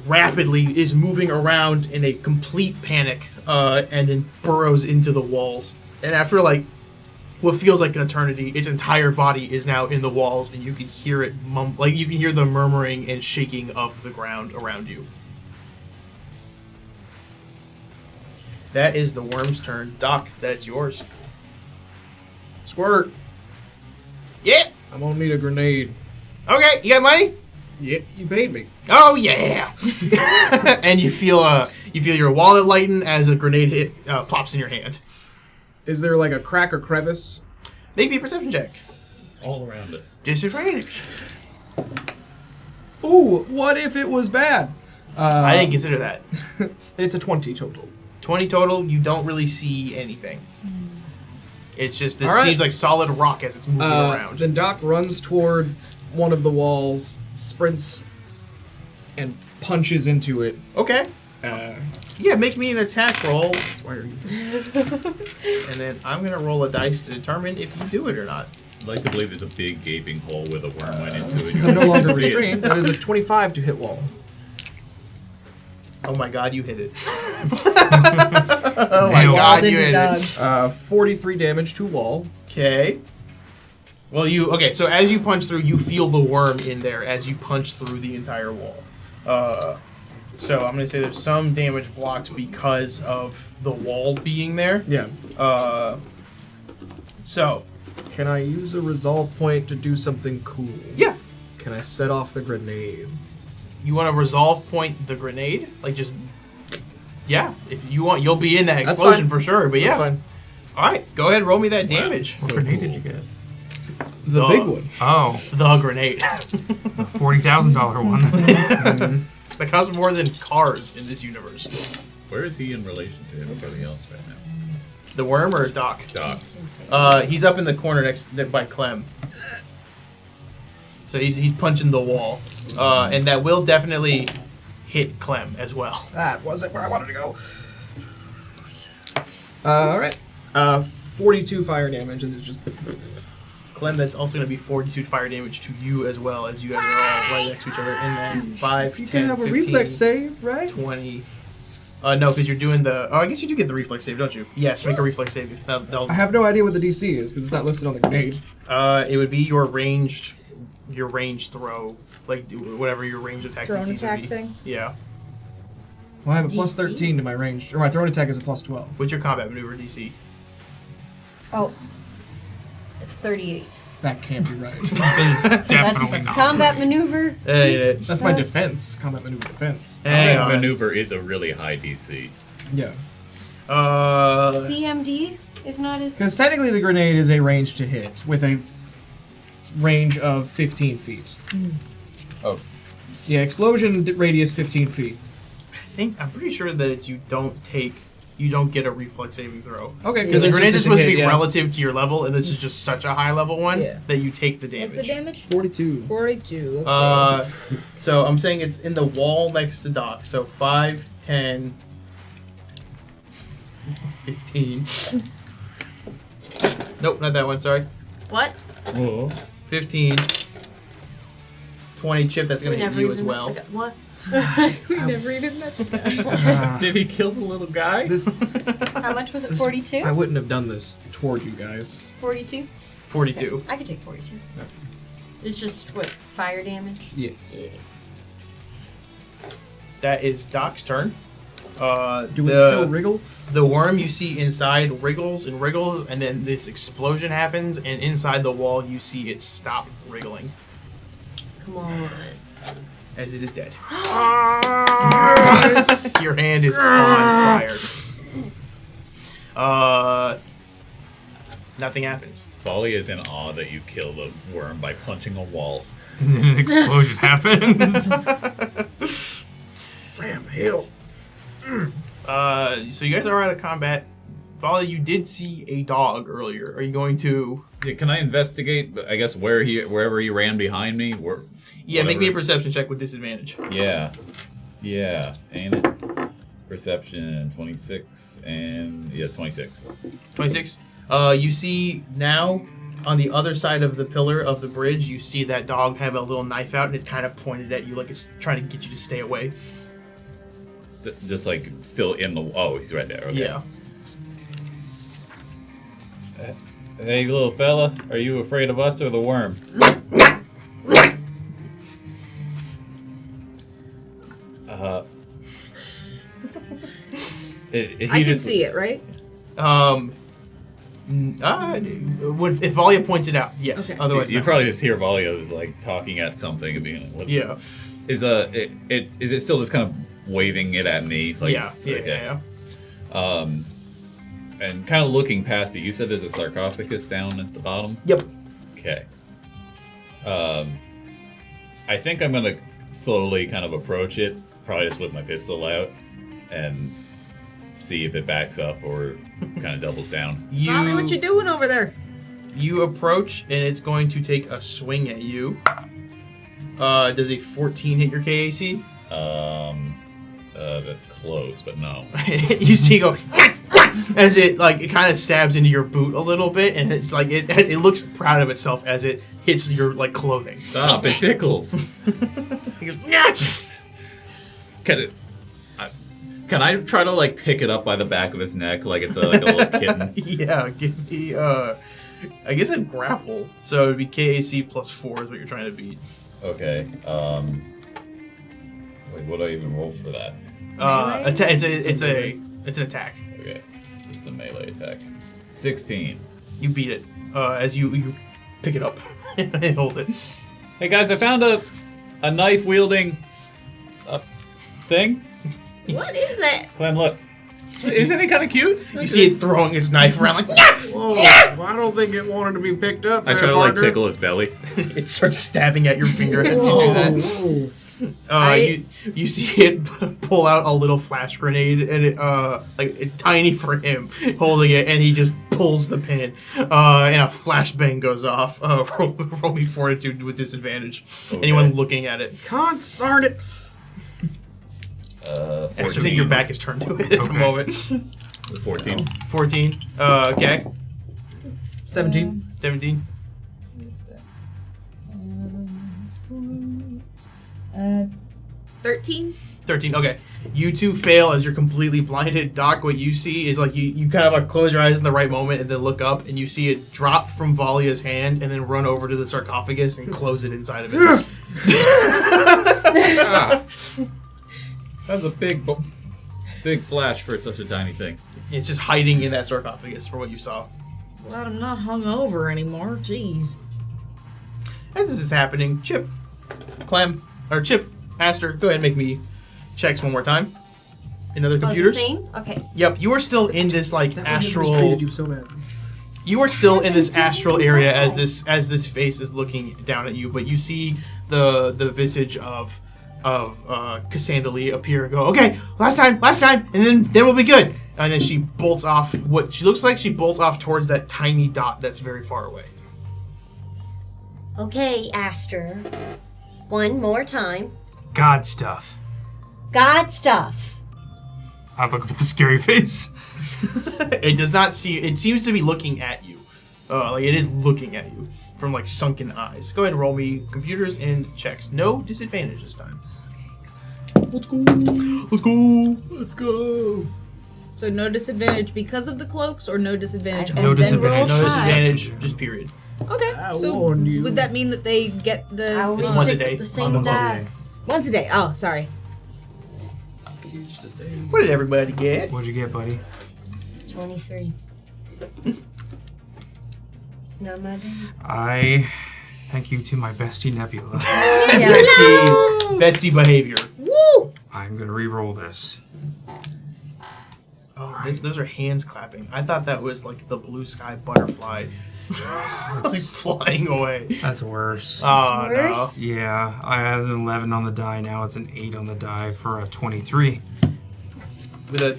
rapidly is moving around in a complete panic, and then burrows into the walls. And after like what feels like an eternity, its entire body is now in the walls, and you can hear it you can hear the murmuring and shaking of the ground around you. That is the worm's turn. Doc, that's yours. Squirt. Yeah. I'm gonna need a grenade. Okay, you got money? Yeah, you paid me. Oh yeah! And you feel your wallet lighten as a grenade plops in your hand. Is there like a crack or crevice? Make me a perception check. All around us. Disadvantage. Ooh, what if it was bad? I didn't consider that. It's a 20 total. 20 total. You don't really see anything. It's just this All right. seems like solid rock as it's moving around. Then Doc runs toward one of the walls, sprints, and punches into it. Okay. Yeah, make me an attack roll, That's why you and then I'm gonna roll a dice to determine if you do it or not. I'd like to believe there's a big gaping hole where the worm went into it. Since I'm no longer restrained, that is a 25 to hit wall. Oh my god, you hit it. Oh my Nailed it. god, Did you the hit dog. it. 43 damage to wall. Okay. Well, so as you punch through, you feel the worm in there as you punch through the entire wall. So I'm gonna say there's some damage blocked because of the wall being there. Yeah. So Can I use a resolve point to do something cool? yeah, Can I set off the grenade? you want to resolve point the grenade, like just yeah. If you want, you'll be in that That's explosion fine. for sure. But yeah, That's fine. all right, go ahead, roll me that damage. What grenade did you get? The big one. Oh, The grenade. the $40,000 one. That costs more than cars in this universe. Where is he in relation to everybody else right now? The worm or Doc? Doc. He's up in the corner next by Clem. So he's punching the wall, and that will definitely hit Clem as well. That wasn't where I wanted to go. All right. 42 fire damage. Is it just? Clem, that's also going to be 42 fire damage to you as well, as you guys are all right next to each other. And then 5, You 10, can have a 15, reflex save, right? 20. No, because you're doing the. Oh, I guess you do get the reflex save, don't you? Yes, make a reflex save. I have no idea what the DC is because it's not listed on the grenade. It would be your ranged throw, like whatever your ranged attack Thrown DC attack would be. thing? Yeah. Well, I have a plus DC? 13 to my range, or my thrown attack is a plus 12. What's your combat maneuver DC? Oh. It's 38. That can't be right. It's definitely That's not. combat maneuver. That's my defense, combat maneuver defense. Hang on. Maneuver is a really high DC. Yeah. CMD is not as. Because technically the grenade is a range to hit with a range of 15 feet. Oh. Yeah, explosion radius 15 feet. I'm pretty sure that you don't get a reflex saving throw. Okay, Because the it's grenades are just a supposed to hit, be yeah. relative to your level, and this is just such a high level one Yeah. that you take the damage. What's the damage? 42. 42. Okay. So I'm saying it's in the wall next to Doc. So 5, 10, 15. Nope, not that one, sorry. What? 15. 20 Chip, that's going to hit you as well. What? We never even met the guy. Did he kill the little guy? This, How much was it? this- 42? I wouldn't have done this toward you guys. 42? 42. I could take 42. It's just, what, fire damage? Yeah. Yeah. That is Doc's turn. Do it still wriggle? The worm you see inside wriggles, and then this explosion happens, and inside the wall you see it stop wriggling Come on. as it is dead. Your hand is on fire. Nothing happens. Folly is in awe that you kill the worm by punching a wall. And then an explosion happened. Sam, heal. So you guys are out of combat. Volley, you did see a dog earlier. Are you going to? Yeah, can I investigate? I guess wherever he ran behind me. Yeah, make me a whatever. perception check with disadvantage. Yeah, ain't it? Perception 26 and 26. 26. You see now on the other side of the pillar of the bridge, you see that dog have a little knife out and it's kind of pointed at you like it's trying to get you to stay away. Just like still in the. Oh, he's right there. Okay. Yeah. Hey, little fella, are you afraid of us or the worm? I can see it, right? If Valia points it out, yes. Okay. Otherwise, You no. probably just hear Valia is like talking at something and being like, what? Yeah. Is it still just kind of waving it at me? Like, Yeah. okay. And kind of looking past it, you said there's a sarcophagus down at the bottom? Yep. Okay. I think I'm gonna slowly kind of approach it, probably just with my pistol out, and see if it backs up or kind of doubles down. Mommy, what you doing over there? You approach, and it's going to take a swing at you. Does a 14 hit your KAC? That's close, but no. You see it go as it kind of stabs into your boot a little bit, and it's like it looks proud of itself as it hits your clothing. Stop! It tickles. He goes, "Yeah." Kind of. Can I try to like pick it up by the back of its neck like it's like a little kitten? Yeah, give me I guess a grapple. So it'd be KAC plus 4 is what you're trying to beat. Okay. Wait, what do I even roll for that? It's an attack. Okay. This is a melee attack. 16. You beat it as you pick it up and hold it. Hey guys, I found a knife wielding thing. What is that? Clem, look. Isn't it kind of cute? You see it throwing its knife around like, Whoa, I don't think it wanted to be picked up. I try to like tickle its belly. it starts stabbing at your finger as you do that. Whoa. You see it pull out a little flash grenade and it tiny for him holding it, and he just pulls the pin and a flashbang goes off. Roll me fortitude with disadvantage. Okay. Anyone looking at it. Can't start it. 14. I 14. think your back is turned to it at the moment. 14. 14. Okay. 17. 17. 13? 13. Okay. You two fail as you're completely blinded. Doc, what you see is like you kind of like close your eyes in the right moment and then look up and you see it drop from Valia's hand and then run over to the sarcophagus and close it inside of it. That's a big flash for such a tiny thing. It's just hiding in that sarcophagus for what you saw. Glad I'm not hungover anymore. Jeez. As this is happening, Chip, Aster, go ahead and make me checks one more time. In other computers. The same? Okay. Yep, you are still in this like That astral. treated you so bad. You are still in this astral area as this face is looking down at you, but you see the visage of Cassandalee appear and go, okay, last time, and then we'll be good. And then she bolts off. What she looks like, she bolts off towards that tiny dot that's very far away. Okay, Aster. One more time. God stuff. God stuff. I look up at the scary face. It does not see. It seems to be looking at you. Like it is looking at you from like sunken eyes. Go ahead and roll me computers and checks. No disadvantage this time. Let's go. Let's go. Let's go. So no disadvantage because of the cloaks, or no disadvantage No and then disadvantage. roll No high? disadvantage. Just period. Okay. I So warned you. would that mean that they get I the always once a stick day. with the same die. once a day? Oh, sorry. What did everybody get? What'd you get, buddy? 23. It's not my day. I thank you to my bestie Nebula. Bestie behavior. Woo! I'm gonna re-roll this. Oh, those are hands clapping. I thought that was like the blue sky butterfly, like flying away. That's worse. Oh worse? Yeah, I had an 11 on the die. Now it's an 8 on the die for a 23. That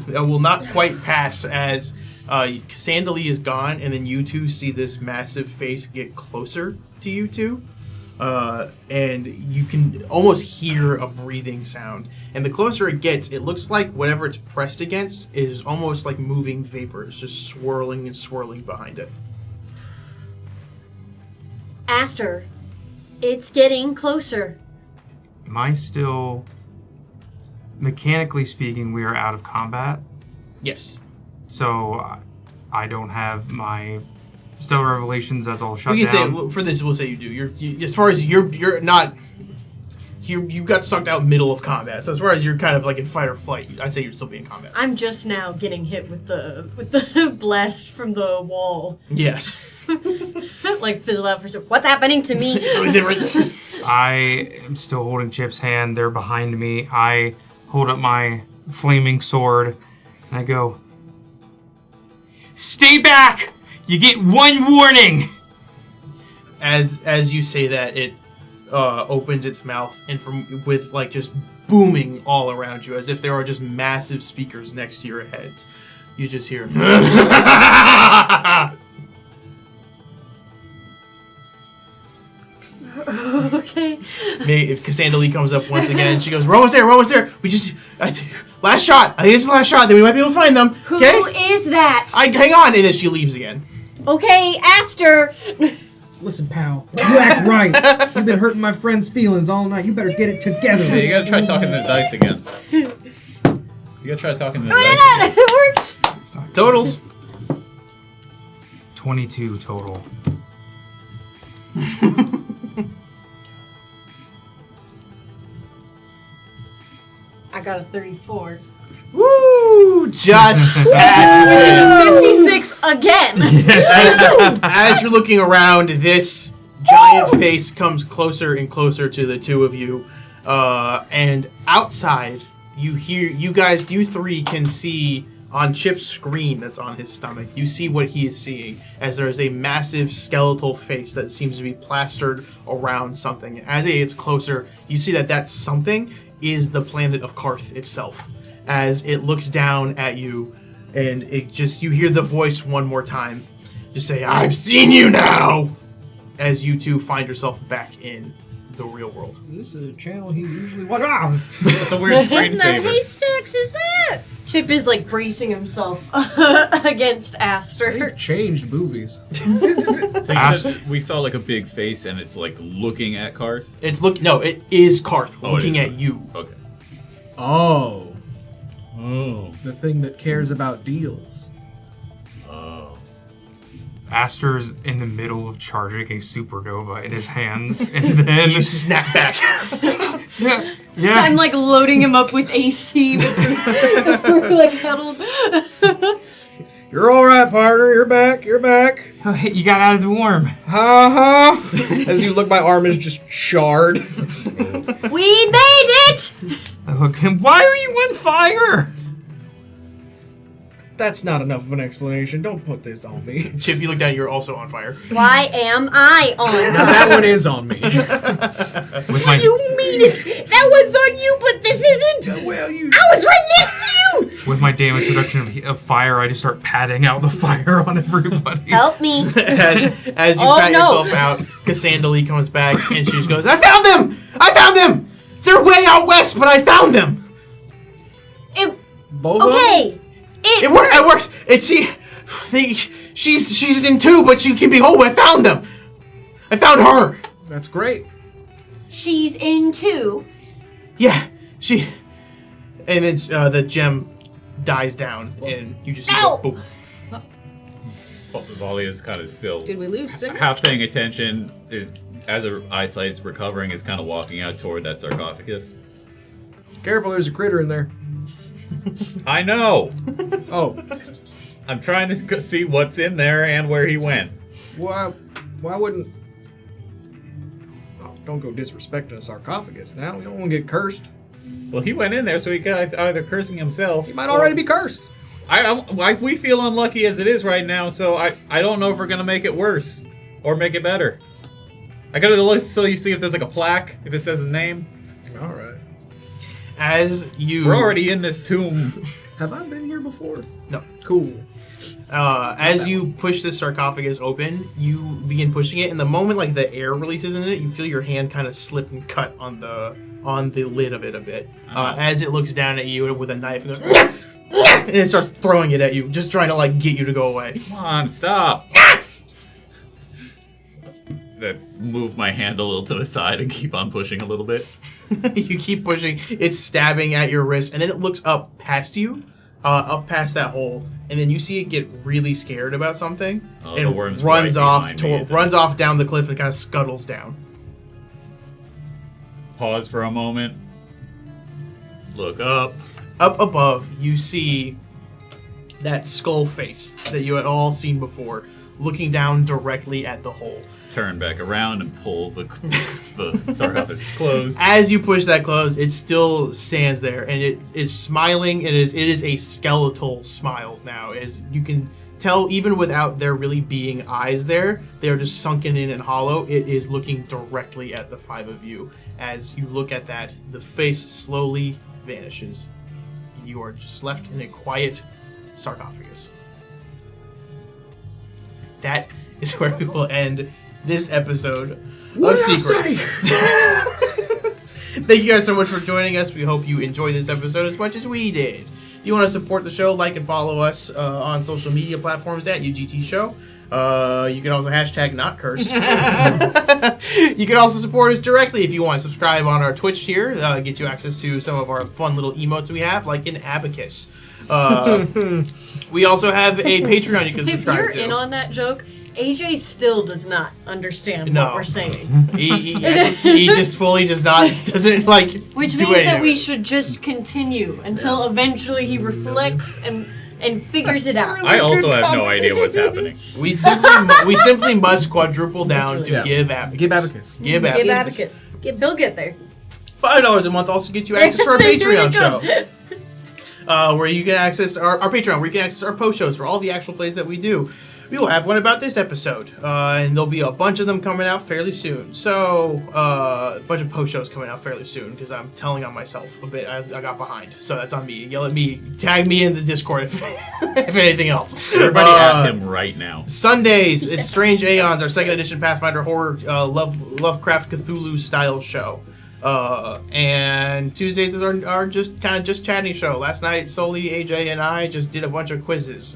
will not quite pass as Cassandalee is gone, and then you two see this massive face get closer to you two, and you can almost hear a breathing sound. And the closer it gets, it looks like whatever it's pressed against is almost like moving vapors, just swirling and swirling behind it. Aster, it's getting closer. Am I still... Mechanically speaking, we are out of combat, Yes. so I don't have my Stellar Revelations. That's all shut We can down. say for this. We'll say you do. You as far as you're not. You got sucked out middle of combat. So as far as you're kind of like in fight or flight, I'd say you're still being combat. I'm just now getting hit with the blast from the wall. Yes. Like fizzle out for some. What's happening to me? So is it right? I am still holding Chip's hand. They're behind me. I hold up my flaming sword and I go, "Stay back! You get one warning!" As you say that, it opens its mouth and with like just booming all around you, as if there are just massive speakers next to your heads. You just hear. Okay. If Cassandalee comes up once again, she goes, "We're almost there. We just last shot. I think it's the last shot. Then we might be able to find them." Who Okay. is that? Hang on, and then she leaves again. Okay, Aster. Listen, pal. You act right. You've been hurting my friend's feelings all night. You better get it together. Hey, you gotta try talking to the dice again. You gotta try talking to the Oh, dice. no, it worked! It's not Totals. 22 total. I got a 34. Woo! Just passes it. 56 again! As you're looking around, this giant face comes closer and closer to the two of you. And outside, you three can see on Chip's screen that's on his stomach. You see what he is seeing, as there is a massive skeletal face that seems to be plastered around something. As it gets closer, you see that something is the planet of Karth itself. As it looks down at you, and you hear the voice one more time. Just say, "I've seen you now!" As you two find yourself back in the real world. This is a channel he usually watches. It's a weird screensaver. haystacks is that? Chip is like bracing himself against Aster. They've changed movies. So you said we saw like a big face and it's like looking at Karth? It is Karth Oh, it looking is at you. Okay. Oh. Oh. The thing that cares about deals. Oh. Aster's in the middle of charging a supernova in his hands, and then You snap back. yeah. I'm like loading him up with AC with like pedal. You're all right, partner. You're back. You're back. Oh, hey, you got out of the warm. Ha ha. As you look, my arm is just charred. We made it! I look, why are you on fire? That's not enough of an explanation. Don't put this on me. Chip, you look down, you're also on fire. Why am I Now on? that one is on me. With my mean it? That one's on you, but this isn't. Well, you. I was right next to you. with my damage reduction of fire, I just start patting out the fire on everybody. Help me. As you Oh, pat no. yourself out, Cassandalee comes back and she just goes, "I found them! I found them! They're way out west, but I found them! Both of them? Okay. It worked! It worked! She's in two, but she can be whole. I found them! I found her! That's great. She's in two. Yeah, she... And then the gem dies down, and you just see Ow! boom. Volley is kind of still Did we lose signal? half paying attention. Is as her eyesight's recovering, is kind of walking out toward that sarcophagus. Careful, there's a critter in there. I know. Oh, I'm trying to see what's in there and where he went. why wouldn't... Oh, don't go disrespecting a sarcophagus now. You don't want to get cursed. Well, he went in there, so he got either cursing himself. He might already be cursed. We feel unlucky as it is right now, so I don't know if we're gonna make it worse or make it better. I gotta look so you see if there's like a plaque, if it says a name. All right. As you... We're already in this tomb. Have I been here before? No. Cool. As you push this sarcophagus open, you begin pushing it, and the moment like the air releases in it, you feel your hand kind of slip and cut on the lid of it a bit. As it looks down at you with a knife and goes, "Nyah! Nyah!" and it starts throwing it at you, just trying to like get you to go away. Come on, stop. Then move my hand a little to the side and keep on pushing a little bit. You keep pushing, it's stabbing at your wrist, and then it looks up past you, up past that hole, and then you see it get really scared about something, Oh, the and worm's runs right off behind me, isn't runs it? off down the cliff and kind of scuttles down. Pause for a moment. Look up. Up above, you see that skull face that you had all seen before, looking down directly at the hole. Turn back around and pull the sarcophagus closed. As you push that close, it still stands there, and it is smiling. It is a skeletal smile now, as you can tell, even without there really being eyes there, they're just sunken in and hollow. It is looking directly at the five of you. As you look at that, the face slowly vanishes. You are just left in a quiet sarcophagus. That is where we will end this episode of Secrets. Thank you guys so much for joining us. We hope you enjoyed this episode as much as we did. If you want to support the show, like and follow us on social media platforms at UGT Show. You can also hashtag not cursed. You can also support us directly if you want. Subscribe on our Twitch here. Get you access to some of our fun little emotes we have, like an abacus. We also have a Patreon you can If subscribe you're to. in on that joke, AJ still does not understand No. what we're saying. He just fully doesn't like Which do means any that of we it. should just continue until eventually he reflects and figures it out. I also have no idea what's happening. We simply must quadruple down to Yeah. give abacus. Give abacus. Give Give abacus. Abacus. He'll get there. $5 a month also gets you access to our There you Patreon go. show. Where you can access our Patreon, where you can access our post shows for all the actual plays that we do. We will have one about this episode, and there'll be a bunch of them coming out fairly soon. So, a bunch of post shows coming out fairly soon, because I'm telling on myself a bit. I got behind, so that's on me. Yell at me, tag me in the Discord if, if anything else. Everybody at him right now. Sundays is Strange Aeons, our 2nd edition Pathfinder horror Lovecraft Cthulhu style show. And Tuesdays is our just chatting show. Last night, Soli, AJ, and I just did a bunch of quizzes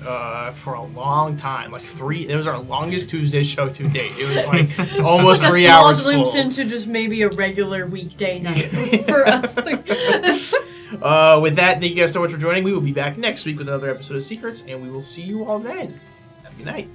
for a long time. Like 3, it was our longest Tuesday show to date. It was like almost Like 3 a small hours glimpse full. into just maybe a regular weekday night for us. With that, thank you guys so much for joining. We will be back next week with another episode of Secrets, and we will see you all then. Have a good night.